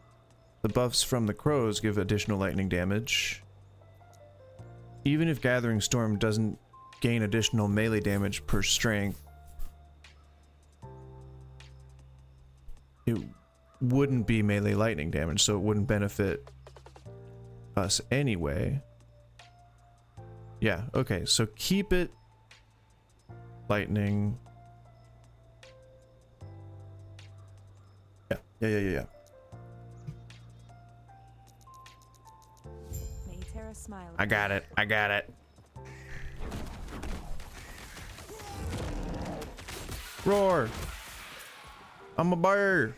the buffs from the crows give additional lightning damage. Even if Gathering Storm doesn't gain additional melee damage per strength, it wouldn't be melee lightning damage, so it wouldn't benefit us anyway. Yeah, okay, so keep it lightning. Yeah, Yeah. I got it. Roar! I'm a bear.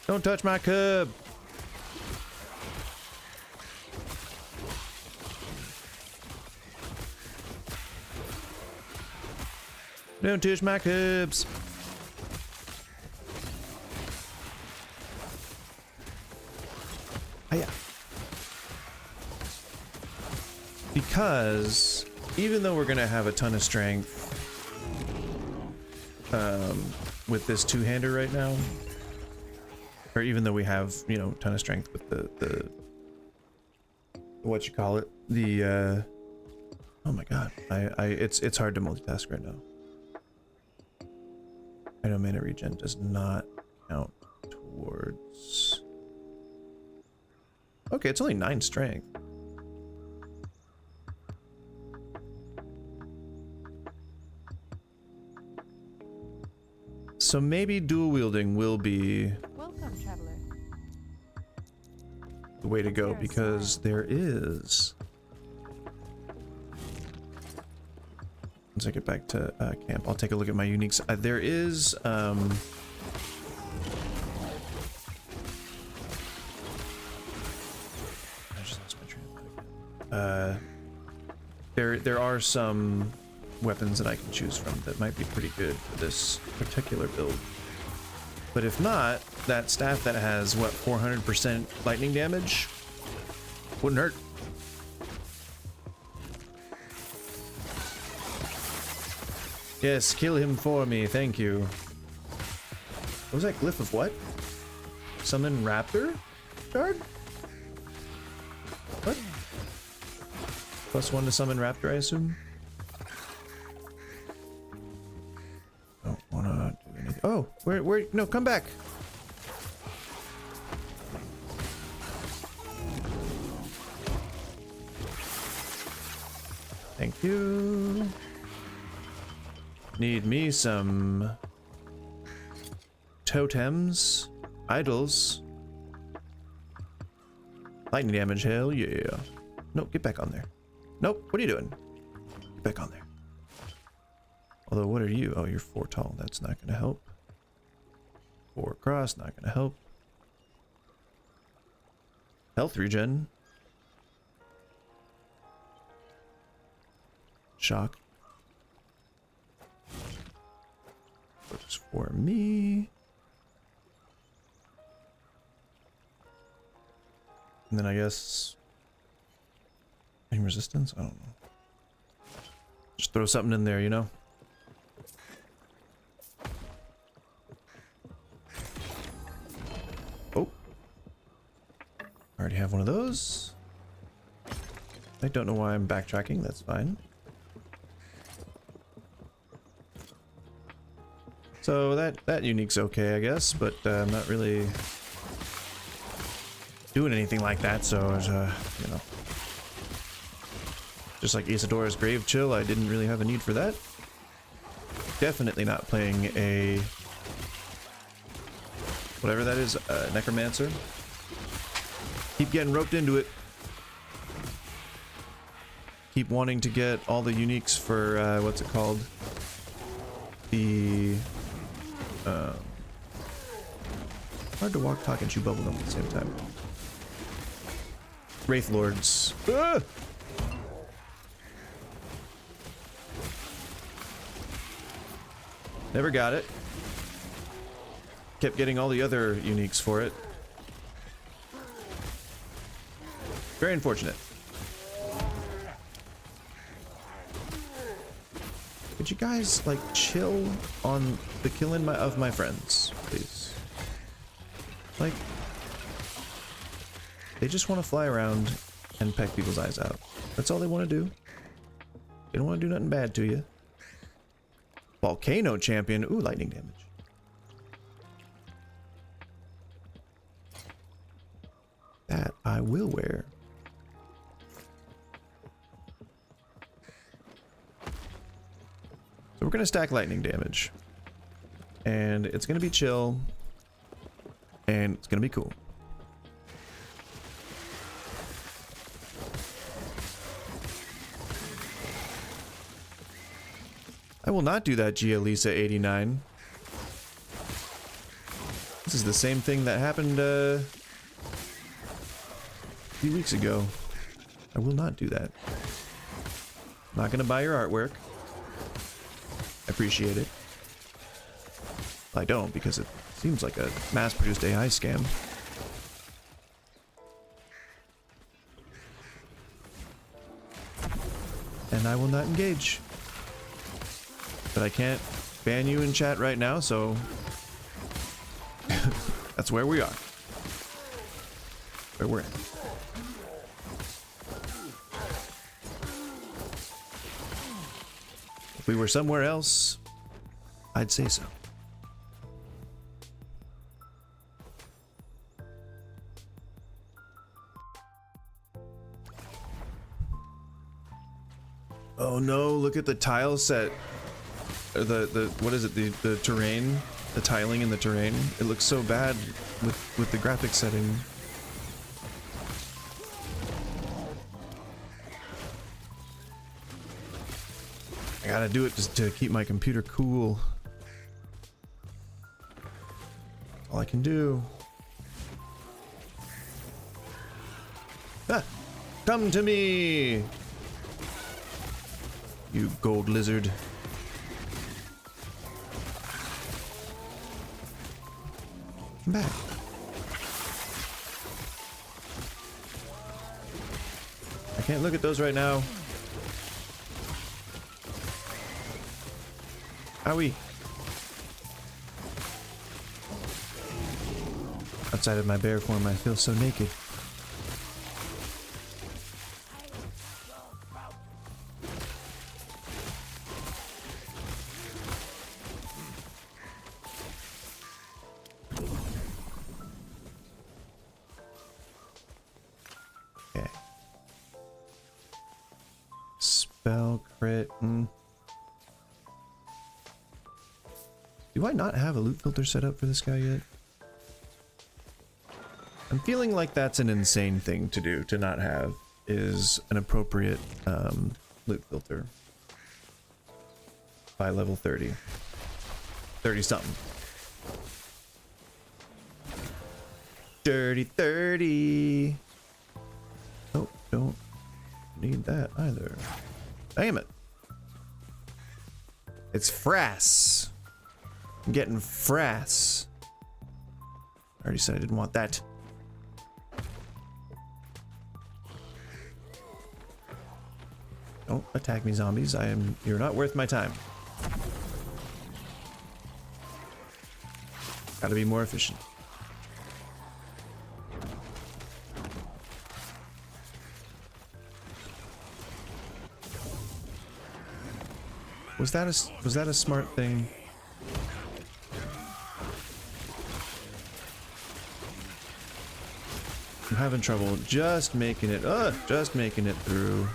Don't touch my cub. Don't touch my cubs. Hiya. Because even though we're gonna have a ton of strength with this two-hander right now, or even though we have, you know, a ton of strength with the what you call it, the oh my god, it's hard to multitask right now. I know mana regen does not count towards. Okay, it's only 9 strength. So maybe dual wielding will be Welcome, traveler. the way to go, because there is. Once I get back to camp, I'll take a look at my uniques. There is I just lost my train of thought again. There are some weapons that I can choose from that might be pretty good for this particular build. But if not, that staff that has what, 400% lightning damage wouldn't hurt. Yes, kill him for me, thank you. What was that glyph of what? Summon raptor? Shard? What? +1 to summon raptor, I assume? Don't wanna do anything. Oh, where, no, come back! Thank you. Need me some totems, idols, lightning damage, hell yeah. Nope, get back on there. Nope, what are you doing? Get back on there. Although, what are you? Oh, you're 4 tall, that's not gonna help. 4 across, not gonna help. Health regen. Shock. Just for me. And then I guess aim resistance? I don't know. Just throw something in there, you know? Oh. I already have one of those. I don't know why I'm backtracking, that's fine. So that unique's okay, I guess, but I'm not really doing anything like that, so you know. Just like Isadora's Grave Chill, I didn't really have a need for that. Definitely not playing a whatever that is, Necromancer. Keep getting roped into it. Keep wanting to get all the uniques for what's it called? The hard to walk, talk, and chew bubblegum at the same time. Wraith Lords. Ah! Never got it. Kept getting all the other uniques for it. Very unfortunate. Could you guys, like, chill on the killing of my friends, please? Like, they just want to fly around and peck people's eyes out. That's all they want to do. They don't want to do nothing bad to you. Volcano Champion. Ooh, lightning damage. That I will wear. So we're gonna stack lightning damage. and it's gonna be chill, and it's gonna be cool. I will not do that, Gialisa89. This is the same thing that happened a few weeks ago. I will not do that. I'm not gonna buy your artwork. I appreciate it. I don't, because it seems like a mass-produced AI scam. And I will not engage. But I can't ban you in chat right now, so that's where we are. Where we're at. If we were somewhere else, I'd say so. Oh no, look at the tile set. The what is it? The terrain, the tiling in the terrain. It looks so bad with the graphic setting. I gotta do it just to keep my computer cool. All I can do. Ah, come to me, you gold lizard. Come back. I can't look at those right now. Owie. Outside of my bear form, I feel so naked. Okay. Spell crit. Do I not have a loot filter set up for this guy yet? I'm feeling like that's an insane thing to do, to not have, is an appropriate loot filter. By level 30. 30 something. Dirty 30! Oh, don't need that either. Damn it! It's frass! I'm getting frass. I already said I didn't want that. Don't attack me, zombies. You're not worth my time. Gotta be more efficient. Was that a smart thing? I'm having trouble just making it through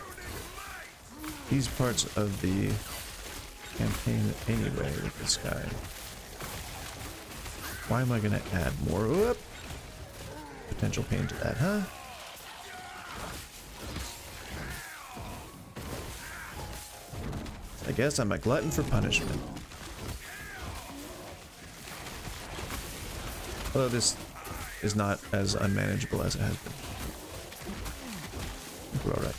these parts of the campaign anyway with this guy. Why am I gonna add more potential pain to that, huh? I guess I'm a glutton for punishment. Although this is not as unmanageable as it has been. I think we're alright.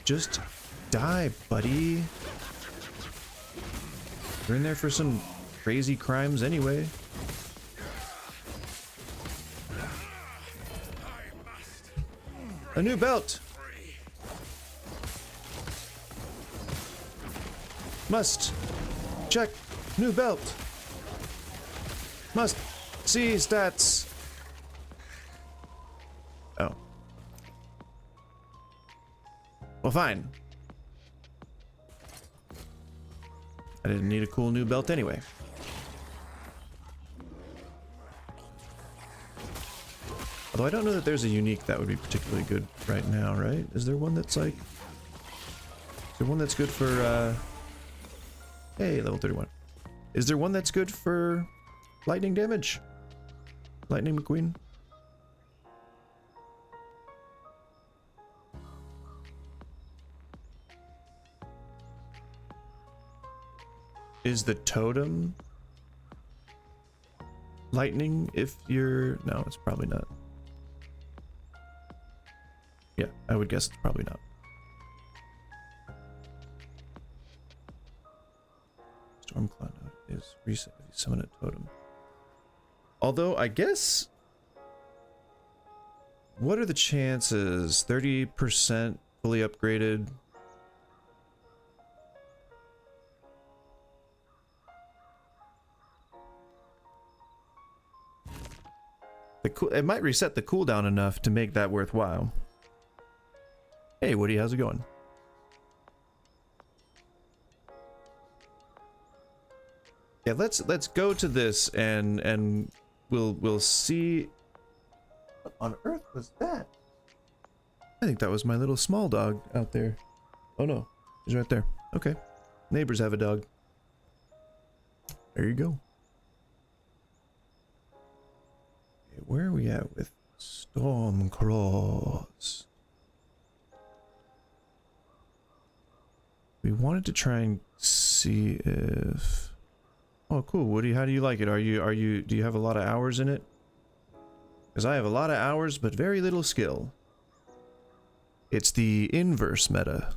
Just die, buddy. You're in there for some crazy crimes anyway. A new belt! Must check new belt. Must see stats. Oh. Well, fine. I didn't need a cool new belt anyway. Although I don't know that there's a unique that would be particularly good right now, right? Is there one that's like... Is there one that's good for, Hey, level 31. Is there one that's good for lightning damage? Lightning McQueen? Is the totem lightning if you're... No, it's probably not. Yeah, I would guess it's probably not. Stormcloud is reset if you summon a totem. Although, I guess... What are the chances? 30% fully upgraded. It might reset the cooldown enough to make that worthwhile. Hey Woody, how's it going? Yeah, let's go to this and we'll see. What on earth was that? I think that was my little small dog out there. Oh no, he's right there. Okay, neighbors have a dog. There you go. Okay, where are we at with Stormclaws? We wanted to try and see if... Oh, cool, Woody. How do you like it? Do you have a lot of hours in it? Because I have a lot of hours, but very little skill. It's the inverse meta.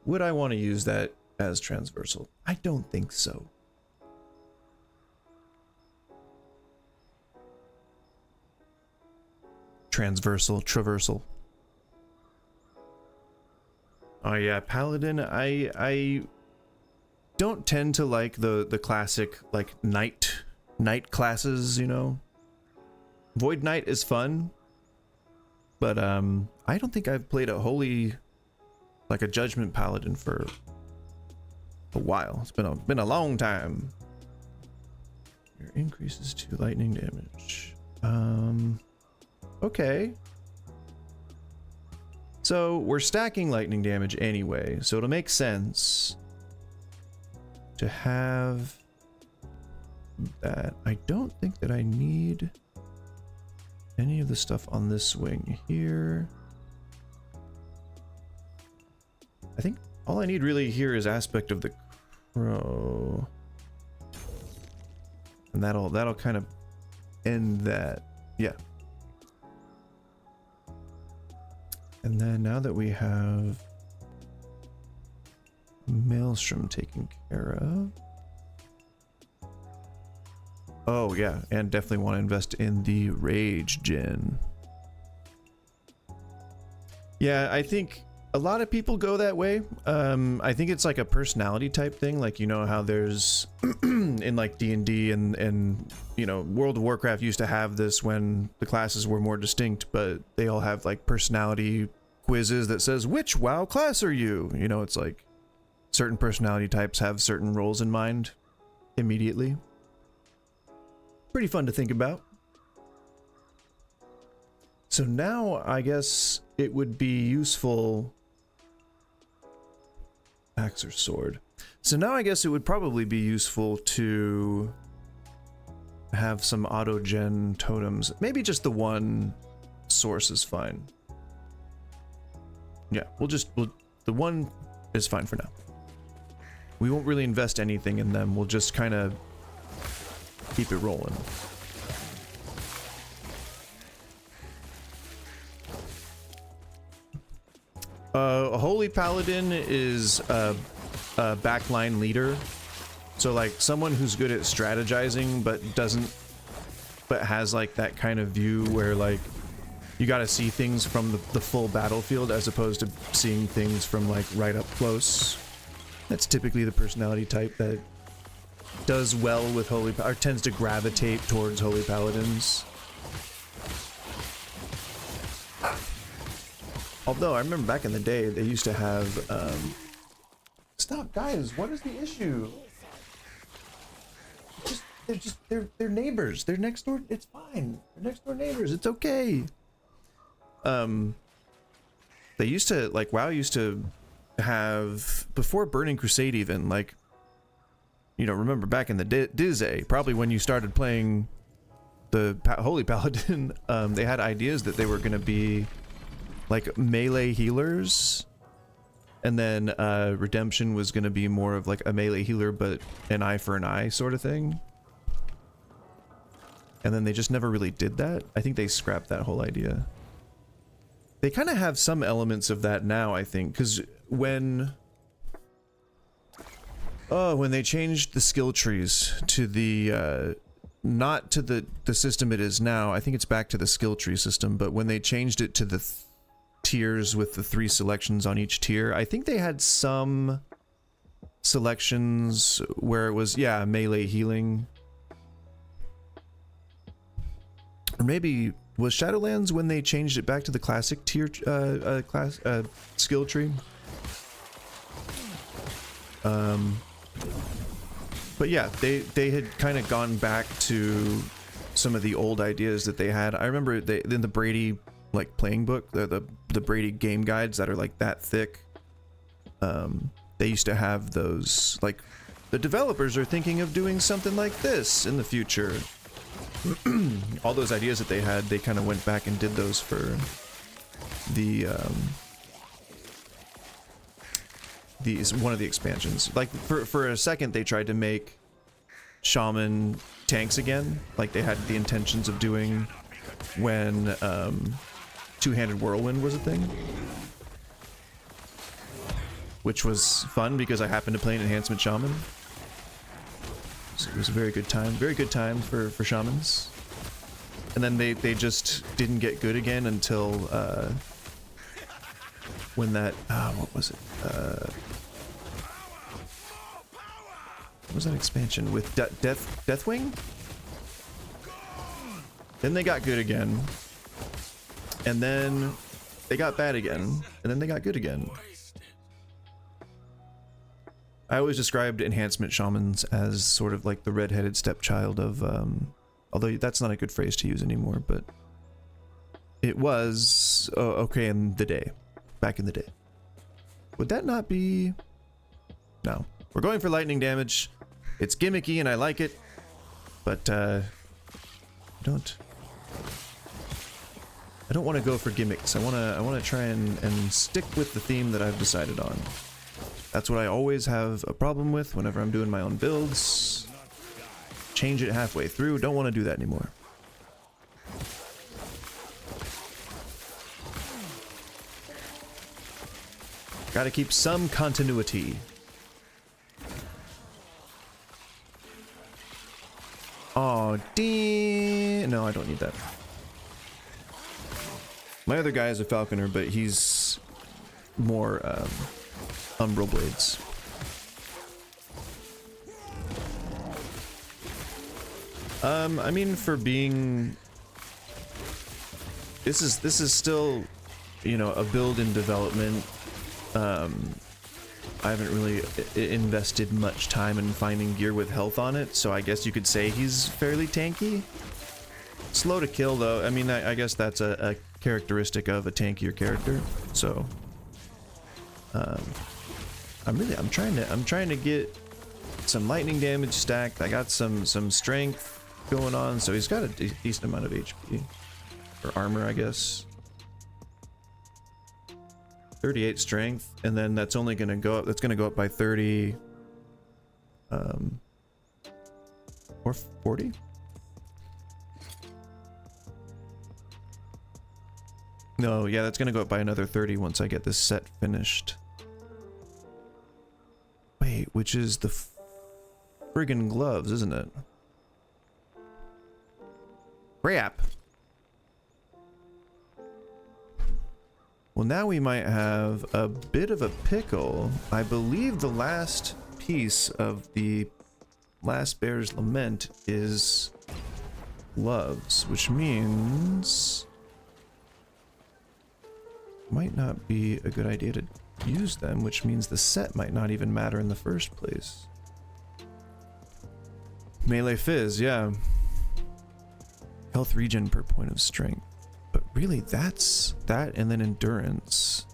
Would I want to use that as transversal? I don't think so. Transversal, traversal. Oh yeah, Paladin, I don't tend to like the classic like knight classes, you know. Void Knight is fun, but I don't think I've played a holy like a Judgment Paladin for a while. It's been a long time. Your increases to lightning damage. Okay. So we're stacking lightning damage anyway, so it'll make sense to have that. I don't think that I need any of the stuff on this wing here. I think all I need really here is aspect of the crow, and that'll kind of end that. Yeah. And then now that we have Maelstrom taken care of. Oh yeah, and definitely want to invest in the Rage Gen. Yeah, I think a lot of people go that way. I think it's like a personality type thing. Like, you know how there's in like D&D and you know, World of Warcraft used to have this when the classes were more distinct, but they all have like personality quizzes that says, which WoW class are you? You know, it's like certain personality types have certain roles in mind immediately. Pretty fun to think about. So now I guess it would be useful. Axe or sword. So now I guess it would probably be useful to have some auto-gen totems. Maybe just the one source is fine. Yeah, the one is fine for now. We won't really invest anything in them. We'll just kind of keep it rolling. A Holy Paladin is a backline leader. So like someone who's good at strategizing but has like that kind of view where like you got to see things from the full battlefield as opposed to seeing things from like right up close. That's typically the personality type that does well with Holy or tends to gravitate towards Holy Paladins. Although I remember back in the day they used to have stop guys, what is the issue? They're neighbors. They're next door. It's fine. They're next door neighbors. It's okay. They used to like WoW used to have, before Burning Crusade even, like, you know, remember back in the Dizzy, probably when you started playing the Holy Paladin, they had ideas that they were going to be like melee healers, and then Redemption was going to be more of like a melee healer but an eye for an eye sort of thing. And then they just never really did that. I think they scrapped that whole idea. They kind of have some elements of that now, I think, because when they changed the skill trees to the not to the system it is now, I think it's back to the skill tree system, but when they changed it to the tiers with the 3 selections on each tier, I think they had some selections where it was, yeah, melee healing. Or maybe was Shadowlands when they changed it back to the classic tier skill tree. But yeah, they had kind of gone back to some of the old ideas that they had. I remember in the Brady like playing book, the Brady game guides that are like that thick. They used to have those, like, the developers are thinking of doing something like this in the future. All those ideas that they had, they kind of went back and did those for the one of the expansions. Like for a second they tried to make shaman tanks again, like they had the intentions of doing when two-handed whirlwind was a thing, which was fun because I happened to play an enhancement shaman. So it was a very good time for shamans. And then they just didn't get good again until when that what was it? What was that expansion with Deathwing? Then they got good again, and then they got bad again, and then they got good again. I always described enhancement shamans as sort of like the red-headed stepchild of, although that's not a good phrase to use anymore, but it was okay in the day, back in the day. Would that not be? No. We're going for lightning damage. It's gimmicky and I like it, but I don't want to go for gimmicks. I want to try and stick with the theme that I've decided on. That's what I always have a problem with whenever I'm doing my own builds. Change it halfway through. Don't want to do that anymore. Gotta keep some continuity. Oh, no, I don't need that. My other guy is a falconer, but he's more umbral blades. I mean, for being, this is still, you know, a build in development. I haven't really invested much time in finding gear with health on it, so I guess you could say he's fairly tanky. Slow to kill, though. I mean, I guess that's a characteristic of a tankier character. So, I'm trying to get some lightning damage stacked. I got some strength going on, so he's got a decent amount of HP or armor, I guess. 38 strength, and then that's only going to go up. That's going to go up by 30, or 40. No, yeah, that's going to go up by another 30 once I get this set finished. Wait, which is the friggin' gloves, isn't it? Crap. Well, now we might have a bit of a pickle. I believe the last piece of the Last Bear's Lament is gloves, which means might not be a good idea to use them, which means the set might not even matter in the first place. Melee Fizz, yeah. Health regen per point of strength. But really, that's that, and then endurance.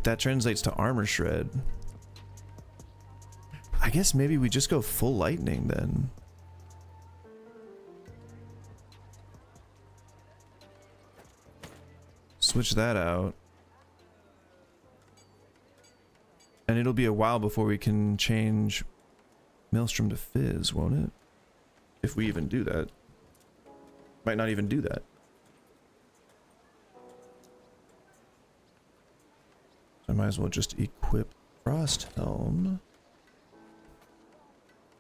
but that translates to armor shred. I guess maybe we just go full lightning then. Switch that out. And it'll be a while before we can change Maelstrom to Fizz, won't it? If we even do that. Might not even do that. I might as well just equip Frost Helm.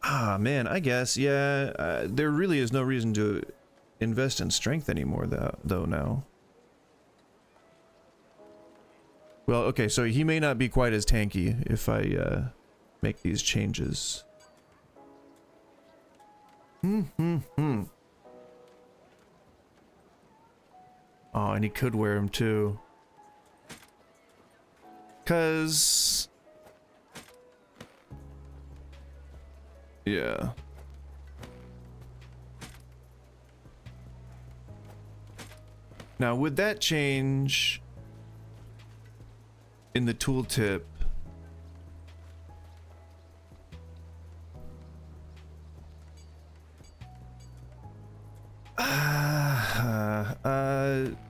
Ah, man, I guess, yeah, there really is no reason to invest in strength anymore, though, now. Well, okay, so he may not be quite as tanky if I make these changes. Oh, and he could wear him too. 'Cause... yeah. Now, would that change in the tooltip?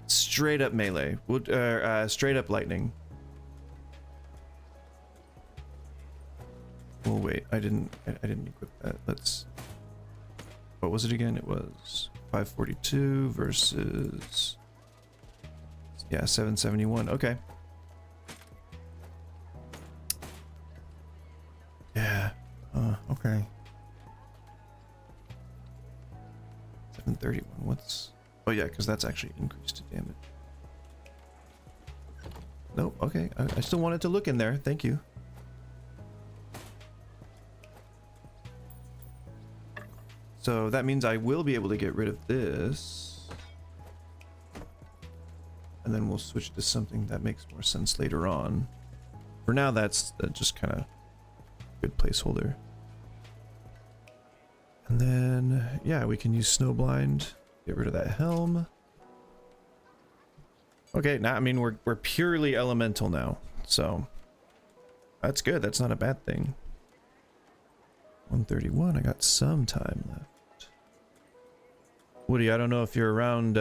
Straight up melee. Straight up lightning. Oh wait, I didn't equip that. Let's. What was it again? It was 542 versus. Yeah, 771. Okay. Yeah. Okay. 731. What's? Oh yeah, because that's actually increased damage. Nope. Okay. I still wanted to look in there. Thank you. So that means I will be able to get rid of this. And then we'll switch to something that makes more sense later on. For now, that's just kind of good placeholder. And then, yeah, we can use Snowblind. Get rid of that helm. Okay, now, I mean, we're purely elemental now. So, that's good. That's not a bad thing. 131, I got some time left. Woody, I don't know if you're around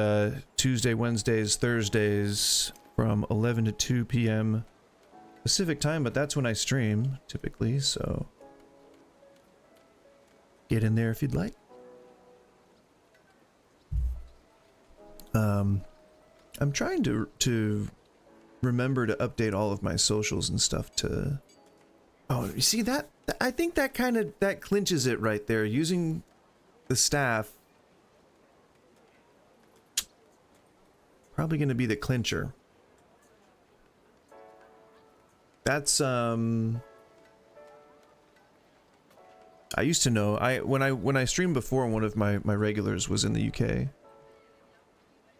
Tuesday, Wednesdays, Thursdays from 11 to 2 p.m. Pacific time, but that's when I stream typically, so get in there if you'd like. I'm trying to remember to update all of my socials and stuff to. Oh, you see that? I think that that clinches it right there. Using the staff. Probably going to be the clincher. That's I used to know. When I streamed before, one of my regulars was in the UK.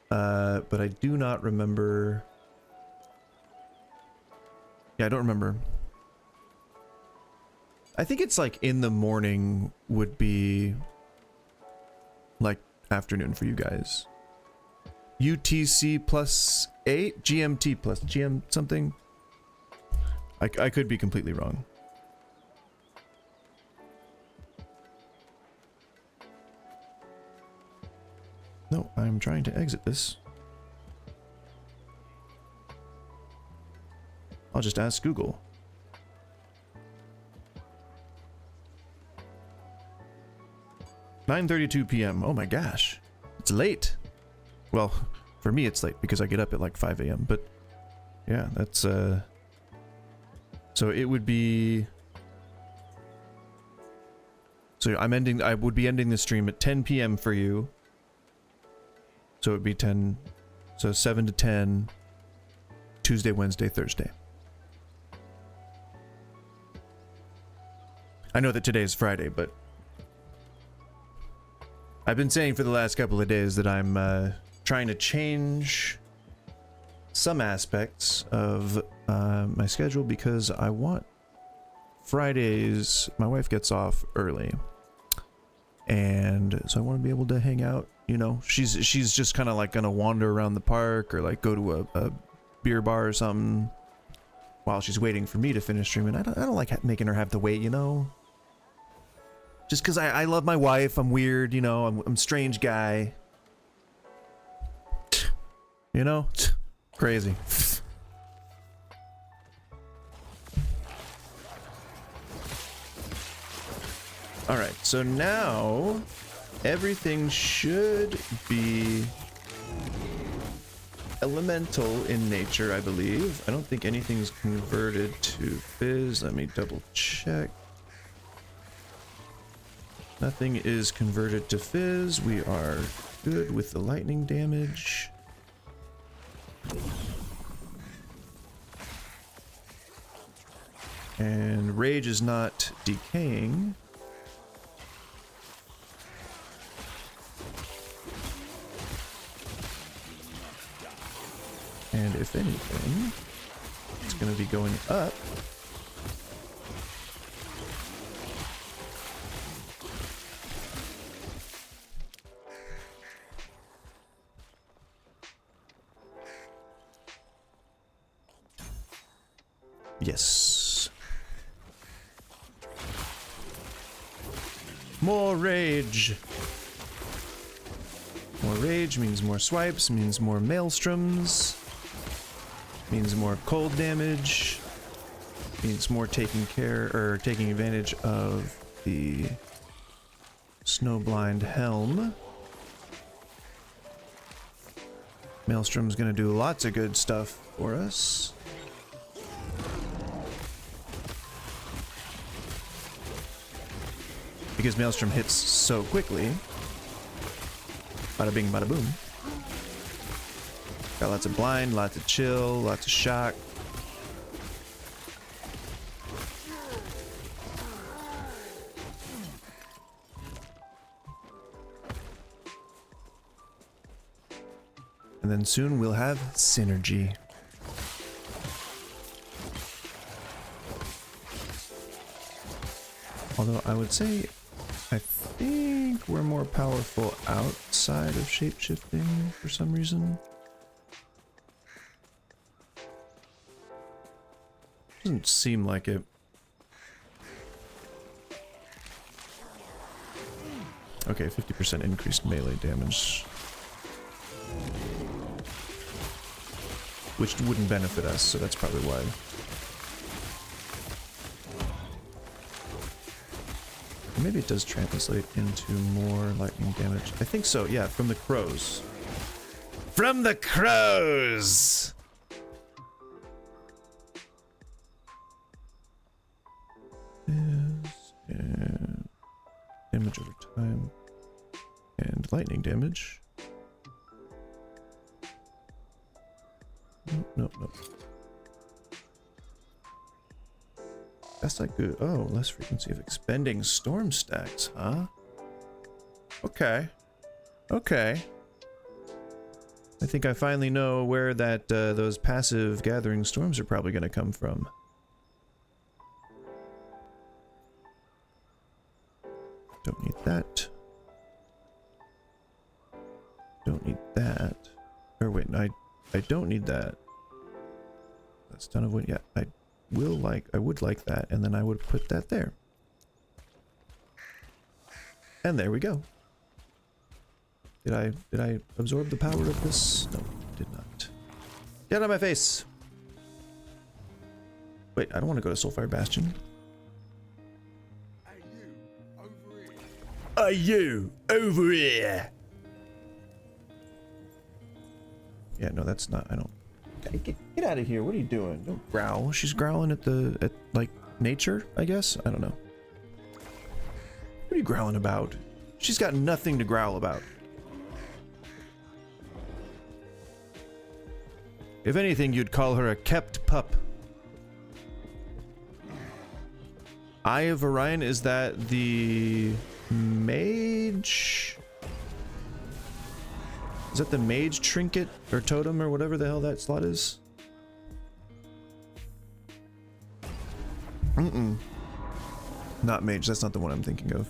But I do not remember. Yeah, I don't remember. I think it's like in the morning would be like afternoon for you guys. UTC plus 8, GMT plus GM something. I could be completely wrong. No, I'm trying to exit this. I'll just ask Google. "9:32 p.m. Oh my gosh. It's late. Well, for me it's late because I get up at like 5 a.m. But yeah, that's so it would be. So I would be ending the stream at 10 p.m. for you. So it would be 10. So 7 to 10. Tuesday, Wednesday, Thursday. I know that today is Friday, but I've been saying for the last couple of days that I'm trying to change some aspects of my schedule because I want Fridays. My wife gets off early, and so I want to be able to hang out. You know, she's just kind of like gonna wander around the park or like go to a beer bar or something. while she's waiting for me to finish streaming. I don't like making her have to wait, you know? Just because I love my wife, I'm weird, you know, I'm a strange guy. You know? Crazy. Alright, so now everything should be elemental in nature, I believe. I don't think anything's converted to fizz. Let me double check. Nothing is converted to fizz. We are good with the lightning damage. And rage is not decaying. And if anything, it's going to be going up. Yes. More rage. More rage means more swipes, means more maelstroms. Means more cold damage. Means more taking advantage of the Snowblind Helm. Maelstrom's gonna do lots of good stuff for us. Because Maelstrom hits so quickly. Bada bing, bada boom. Got lots of blind, lots of chill, lots of shock. And then soon we'll have synergy. Although I would say, I think we're more powerful outside of shapeshifting for some reason. Doesn't seem like it. Okay, 50% increased melee damage. Which wouldn't benefit us, so that's probably why. Maybe it does translate into more lightning damage. I think so, yeah, from the crows. From the crows! And damage over time. And lightning damage. Nope. That's not good. Oh, less frequency of expending storm stacks, huh? Okay. I think I finally know where that those passive gathering storms are probably going to come from. Don't need that. Don't need that. Or wait, I don't need that. That's done of what? Yeah, I would like that, and then I would put that there. And there we go. Did I absorb the power of this? No, did not. Get out of my face! Wait, I don't want to go to Soulfire Bastion. Are you over here? Yeah, no, that's not. I don't. Get out of here! What are you doing? Don't growl. She's growling at like nature, I guess. I don't know. What are you growling about? She's got nothing to growl about. If anything, you'd call her a kept pup. Eye of Orion, is that the mage? Is that the mage trinket or totem or whatever the hell that slot is? Not mage, that's not the one I'm thinking of.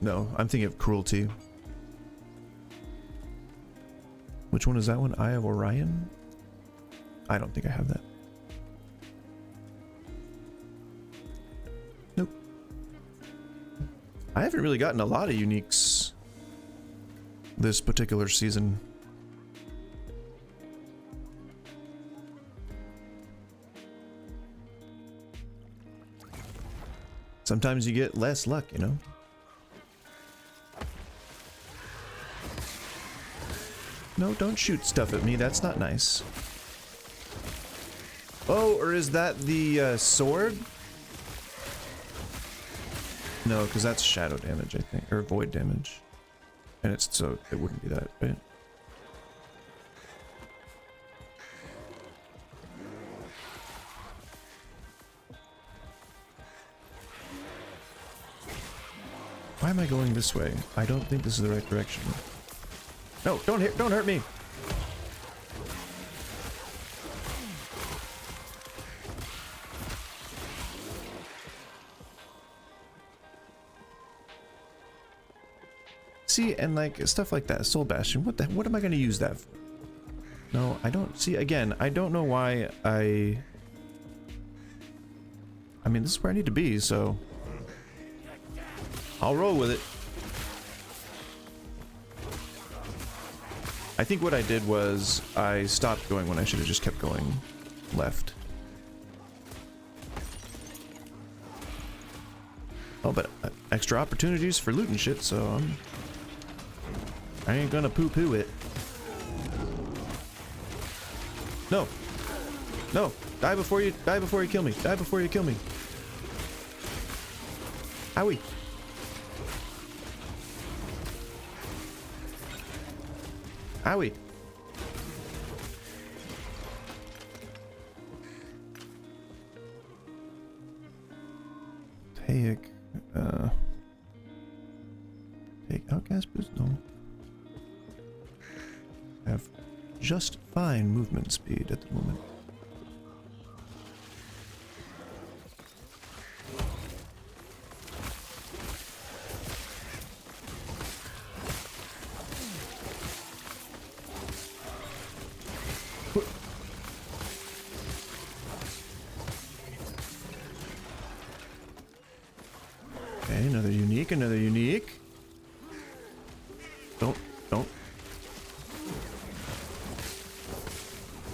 No, I'm thinking of cruelty. Which one is that one? Eye of Orion? I don't think I have that. Nope. I haven't really gotten a lot of uniques this particular season. Sometimes you get less luck, you know? No, don't shoot stuff at me. That's not nice. Oh, or is that the sword? No, because that's shadow damage, I think. Or void damage. And it's so it wouldn't be that, right? Why am I going this way? I don't think this is the right direction. No, don't hurt me. See, and like stuff like that, Soul Bastion. What am I going to use that for? No, I don't see. Again, I don't know why I mean, this is where I need to be, so I'll roll with it. I think what I did was I stopped going when I should have just kept going left. Oh, but extra opportunities for loot and shit, so I ain't gonna poo-poo it. No. No. Die before you kill me. Die before you kill me. Owie. Owie. Take outcast boost? No. I have just fine movement speed at the moment. Okay, another unique.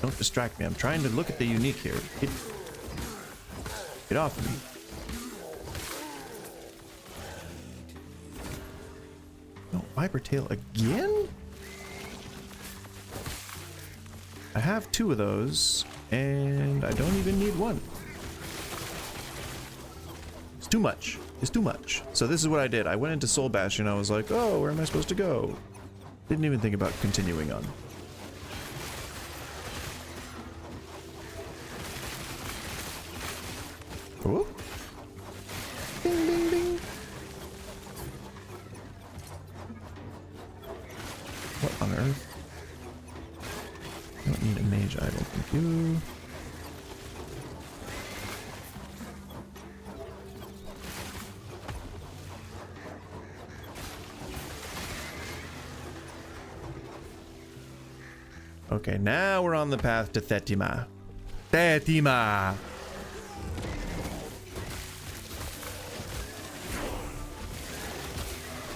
Don't distract me. I'm trying to look at the unique here. Get off of me. No, Viper Tail again? I have 2 of those, and I don't even need 1. It's too much. It's too much. So this is what I did. I went into Soul Bastion. I was like, oh, where am I supposed to go? Didn't even think about continuing on. Oh. Bing, bing, bing. What on earth? I don't need a mage idol, thank you. Okay, now we're on the path to Thetima. Thetima!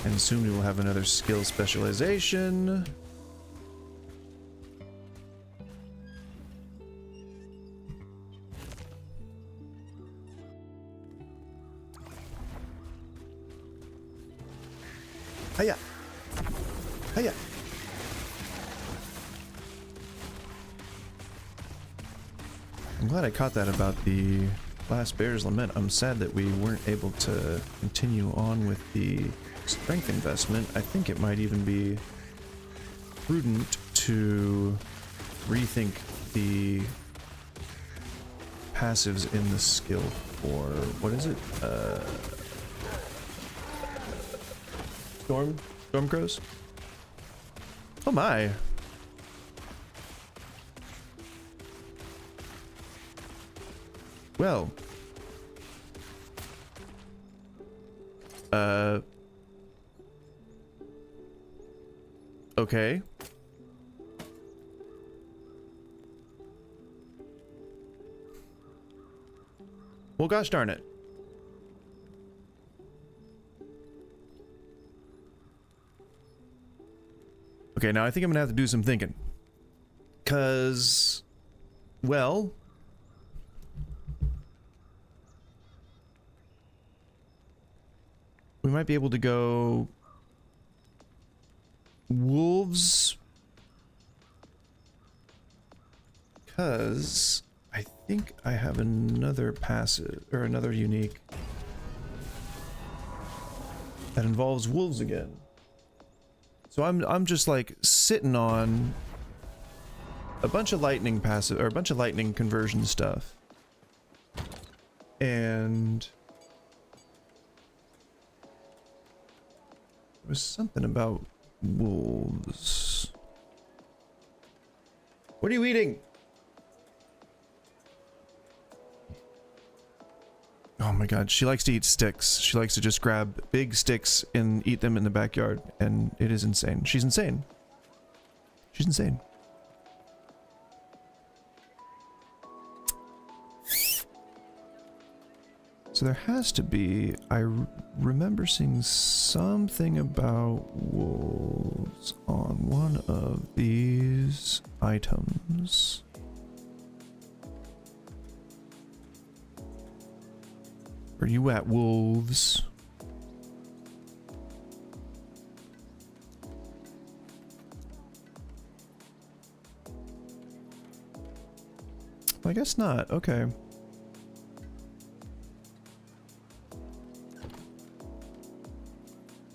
And soon we will have another skill specialization. Hiya! Hiya! I'm glad I caught that about the Last Bear's Lament. I'm sad that we weren't able to continue on with the strength investment. I think it might even be prudent to rethink the passives in the skill for, what is it? Storm Crows? Oh my. Well. Okay. Well, gosh darn it. Okay, now I think I'm gonna have to do some thinking. 'Cause, well, we might be able to go wolves, because I think I have another passive or another unique that involves wolves again. So I'm just like sitting on a bunch of lightning passive or a bunch of lightning conversion stuff. And there was something about wolves. What are you eating? Oh my god, she likes to eat sticks. She likes to just grab big sticks and eat them in the backyard, and it is insane. She's insane. She's insane. So there has to be... I remember seeing something about wolves on one of these items. Where you at, wolves? I guess not. Okay.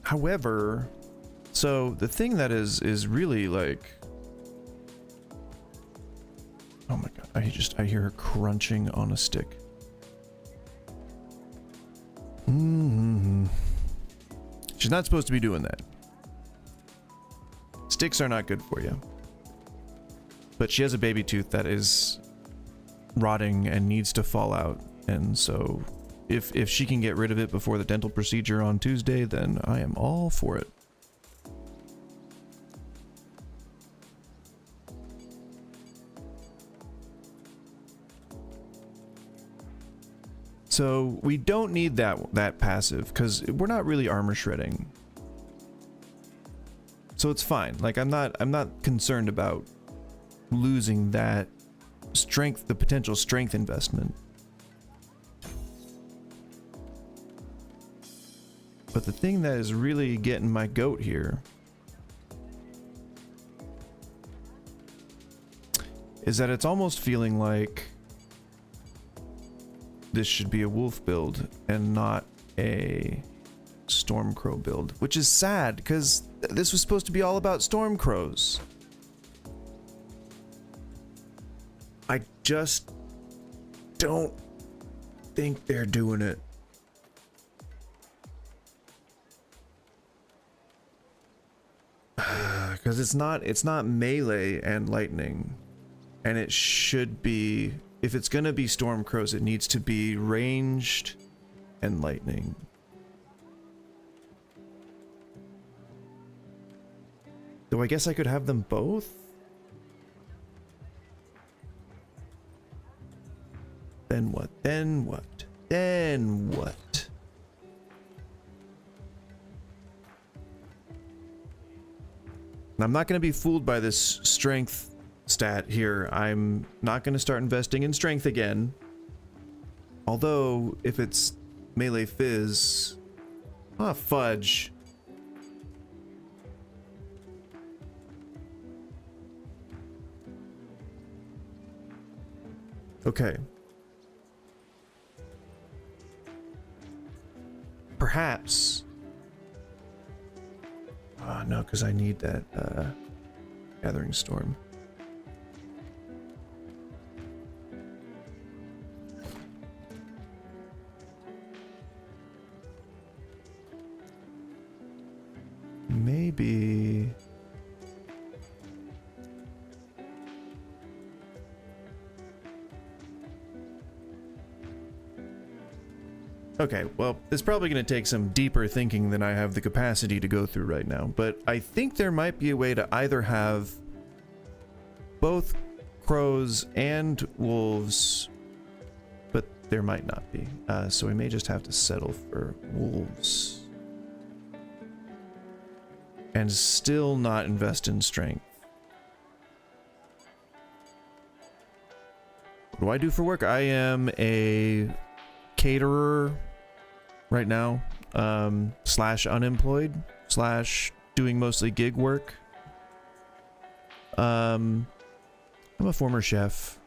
However, so the thing that is really like... Oh my god, I hear her crunching on a stick. She's not supposed to be doing that. Sticks are not good for you. But she has a baby tooth that is rotting and needs to fall out. And so if she can get rid of it before the dental procedure on Tuesday, then I am all for it. So we don't need that passive because we're not really armor shredding. So it's fine. Like I'm not concerned about losing that strength, the potential strength investment. But the thing that is really getting my goat here is that it's almost feeling like this should be a wolf build and not a Stormcrow build, which is sad because this was supposed to be all about Stormcrows. I just don't think they're doing it. Because it's not melee and lightning, and it should be, if it's gonna be Stormcrows, it needs to be ranged and lightning. Though I guess I could have them both. Then what? Then what? Then what? And I'm not going to be fooled by this strength stat here. I'm not going to start investing in strength again. Although, if it's melee fizz... Ah, fudge. Okay. Perhaps... no, because I need that Gathering Storm. Maybe... Okay, well, it's probably going to take some deeper thinking than I have the capacity to go through right now, but I think there might be a way to either have both crows and wolves, but there might not be. So we may just have to settle for wolves. And still not invest in strength. What do I do for work? I am a caterer right now, slash unemployed, slash doing mostly gig work. I'm a former chef.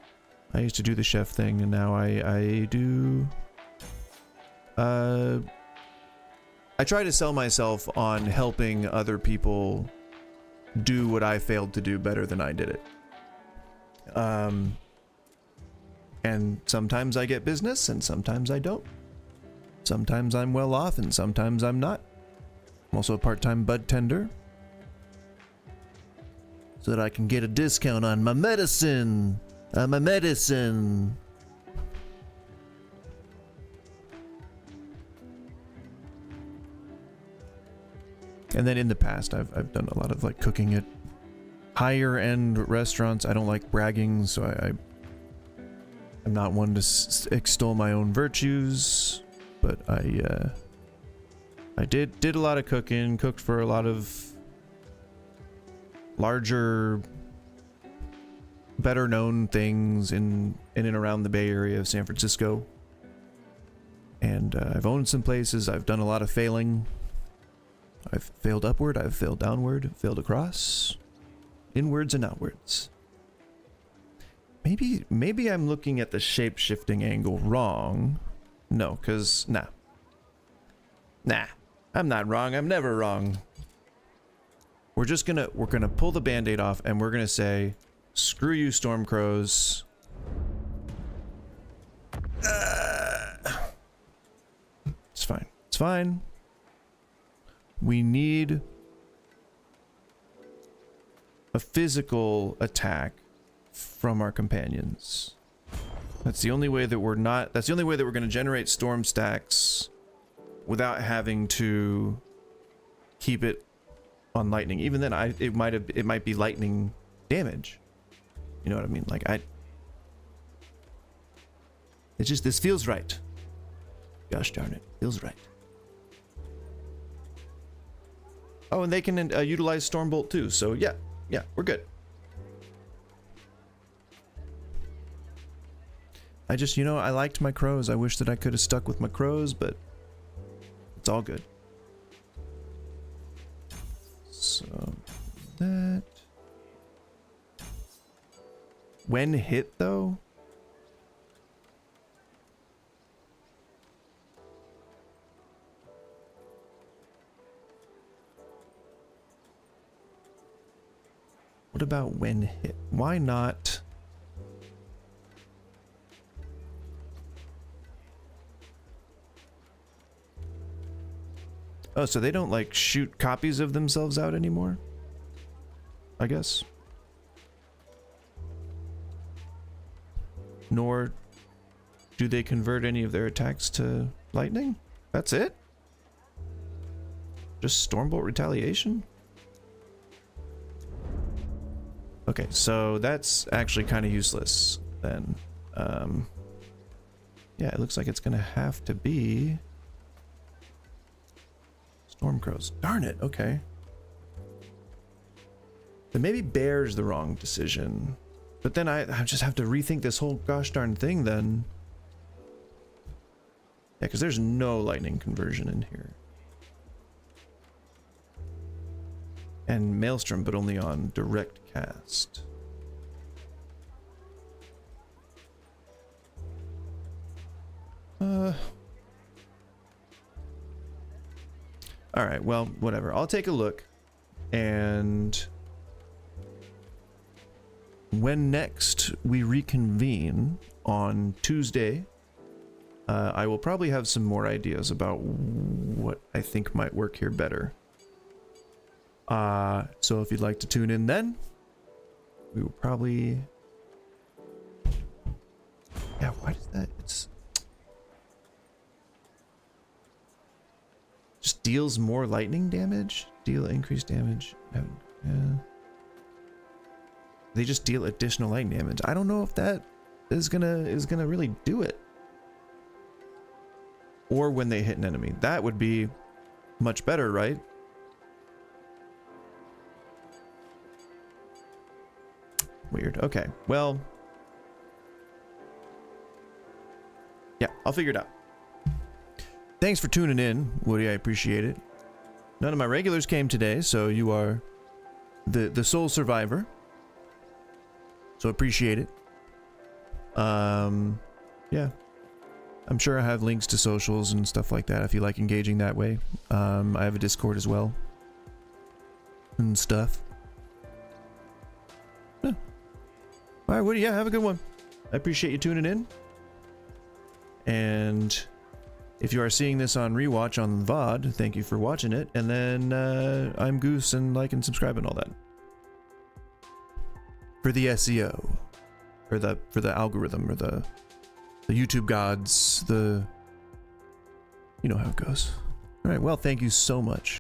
I used to do the chef thing, and now I do... I try to sell myself on helping other people do what I failed to do better than I did it. And sometimes I get business, and sometimes I don't. Sometimes I'm well off, and sometimes I'm not. I'm also a part-time bud tender, so that I can get a discount on my medicine. My medicine. And then in the past, I've done a lot of like cooking at higher end restaurants. I don't like bragging, so I'm not one to extol my own virtues, but I did a lot of cooking, cooked for a lot of larger, better known things in and around the Bay Area of San Francisco. And I've owned some places. I've done a lot of failing. I've failed upward, I've failed downward, failed across, inwards and outwards. Maybe I'm looking at the shape-shifting angle wrong. No, cause nah, I'm not wrong. I'm never wrong. We're gonna pull the band-aid off, and we're gonna say, screw you, Stormcrows. It's fine. It's fine. We need a physical attack from our companions. That's the only way that we're going to generate storm stacks without having to keep it on lightning. Even then, it might be lightning damage. You know what I mean? Like this feels right. Gosh darn it, feels right. Oh, and they can utilize Stormbolt too. So yeah, we're good. I just, I liked my crows. I wish that I could have stuck with my crows, but it's all good. So that. When hit though? What about when hit? Why not? Oh, so they don't like shoot copies of themselves out anymore? I guess. Nor do they convert any of their attacks to lightning? That's it? Just Stormbolt retaliation? Okay, so that's actually kind of useless then. Yeah, it looks like it's gonna have to be Stormcrows. Darn it, okay. Then maybe Bear's the wrong decision. But then I just have to rethink this whole gosh darn thing then. Yeah, because there's no lightning conversion in here. And Maelstrom, but only on direct cast. Alright, well, whatever. I'll take a look. And when next we reconvene on Tuesday, I will probably have some more ideas about what I think might work here better. So if you'd like to tune in then, we will probably... Yeah, why does that... It's... Just deals more lightning damage? Deal increased damage. Yeah. They just deal additional lightning damage. I don't know if that is gonna really do it. or when they hit an enemy. That would be much better, right? Weird. Okay. Well, yeah, I'll figure it out. Thanks for tuning in, Woody. I appreciate it. None of my regulars came today, so you are the sole survivor. So appreciate it. Yeah. I'm sure I have links to socials and stuff like that if you like engaging that way. I have a Discord as well. And stuff. Yeah. Alright, Woody, yeah, have a good one. I appreciate you tuning in. And if you are seeing this on rewatch on VOD, thank you for watching it. And then I'm Goose, and like and subscribe and all that. For the SEO. Or for the algorithm, or the YouTube gods, you know how it goes. Alright, well, thank you so much.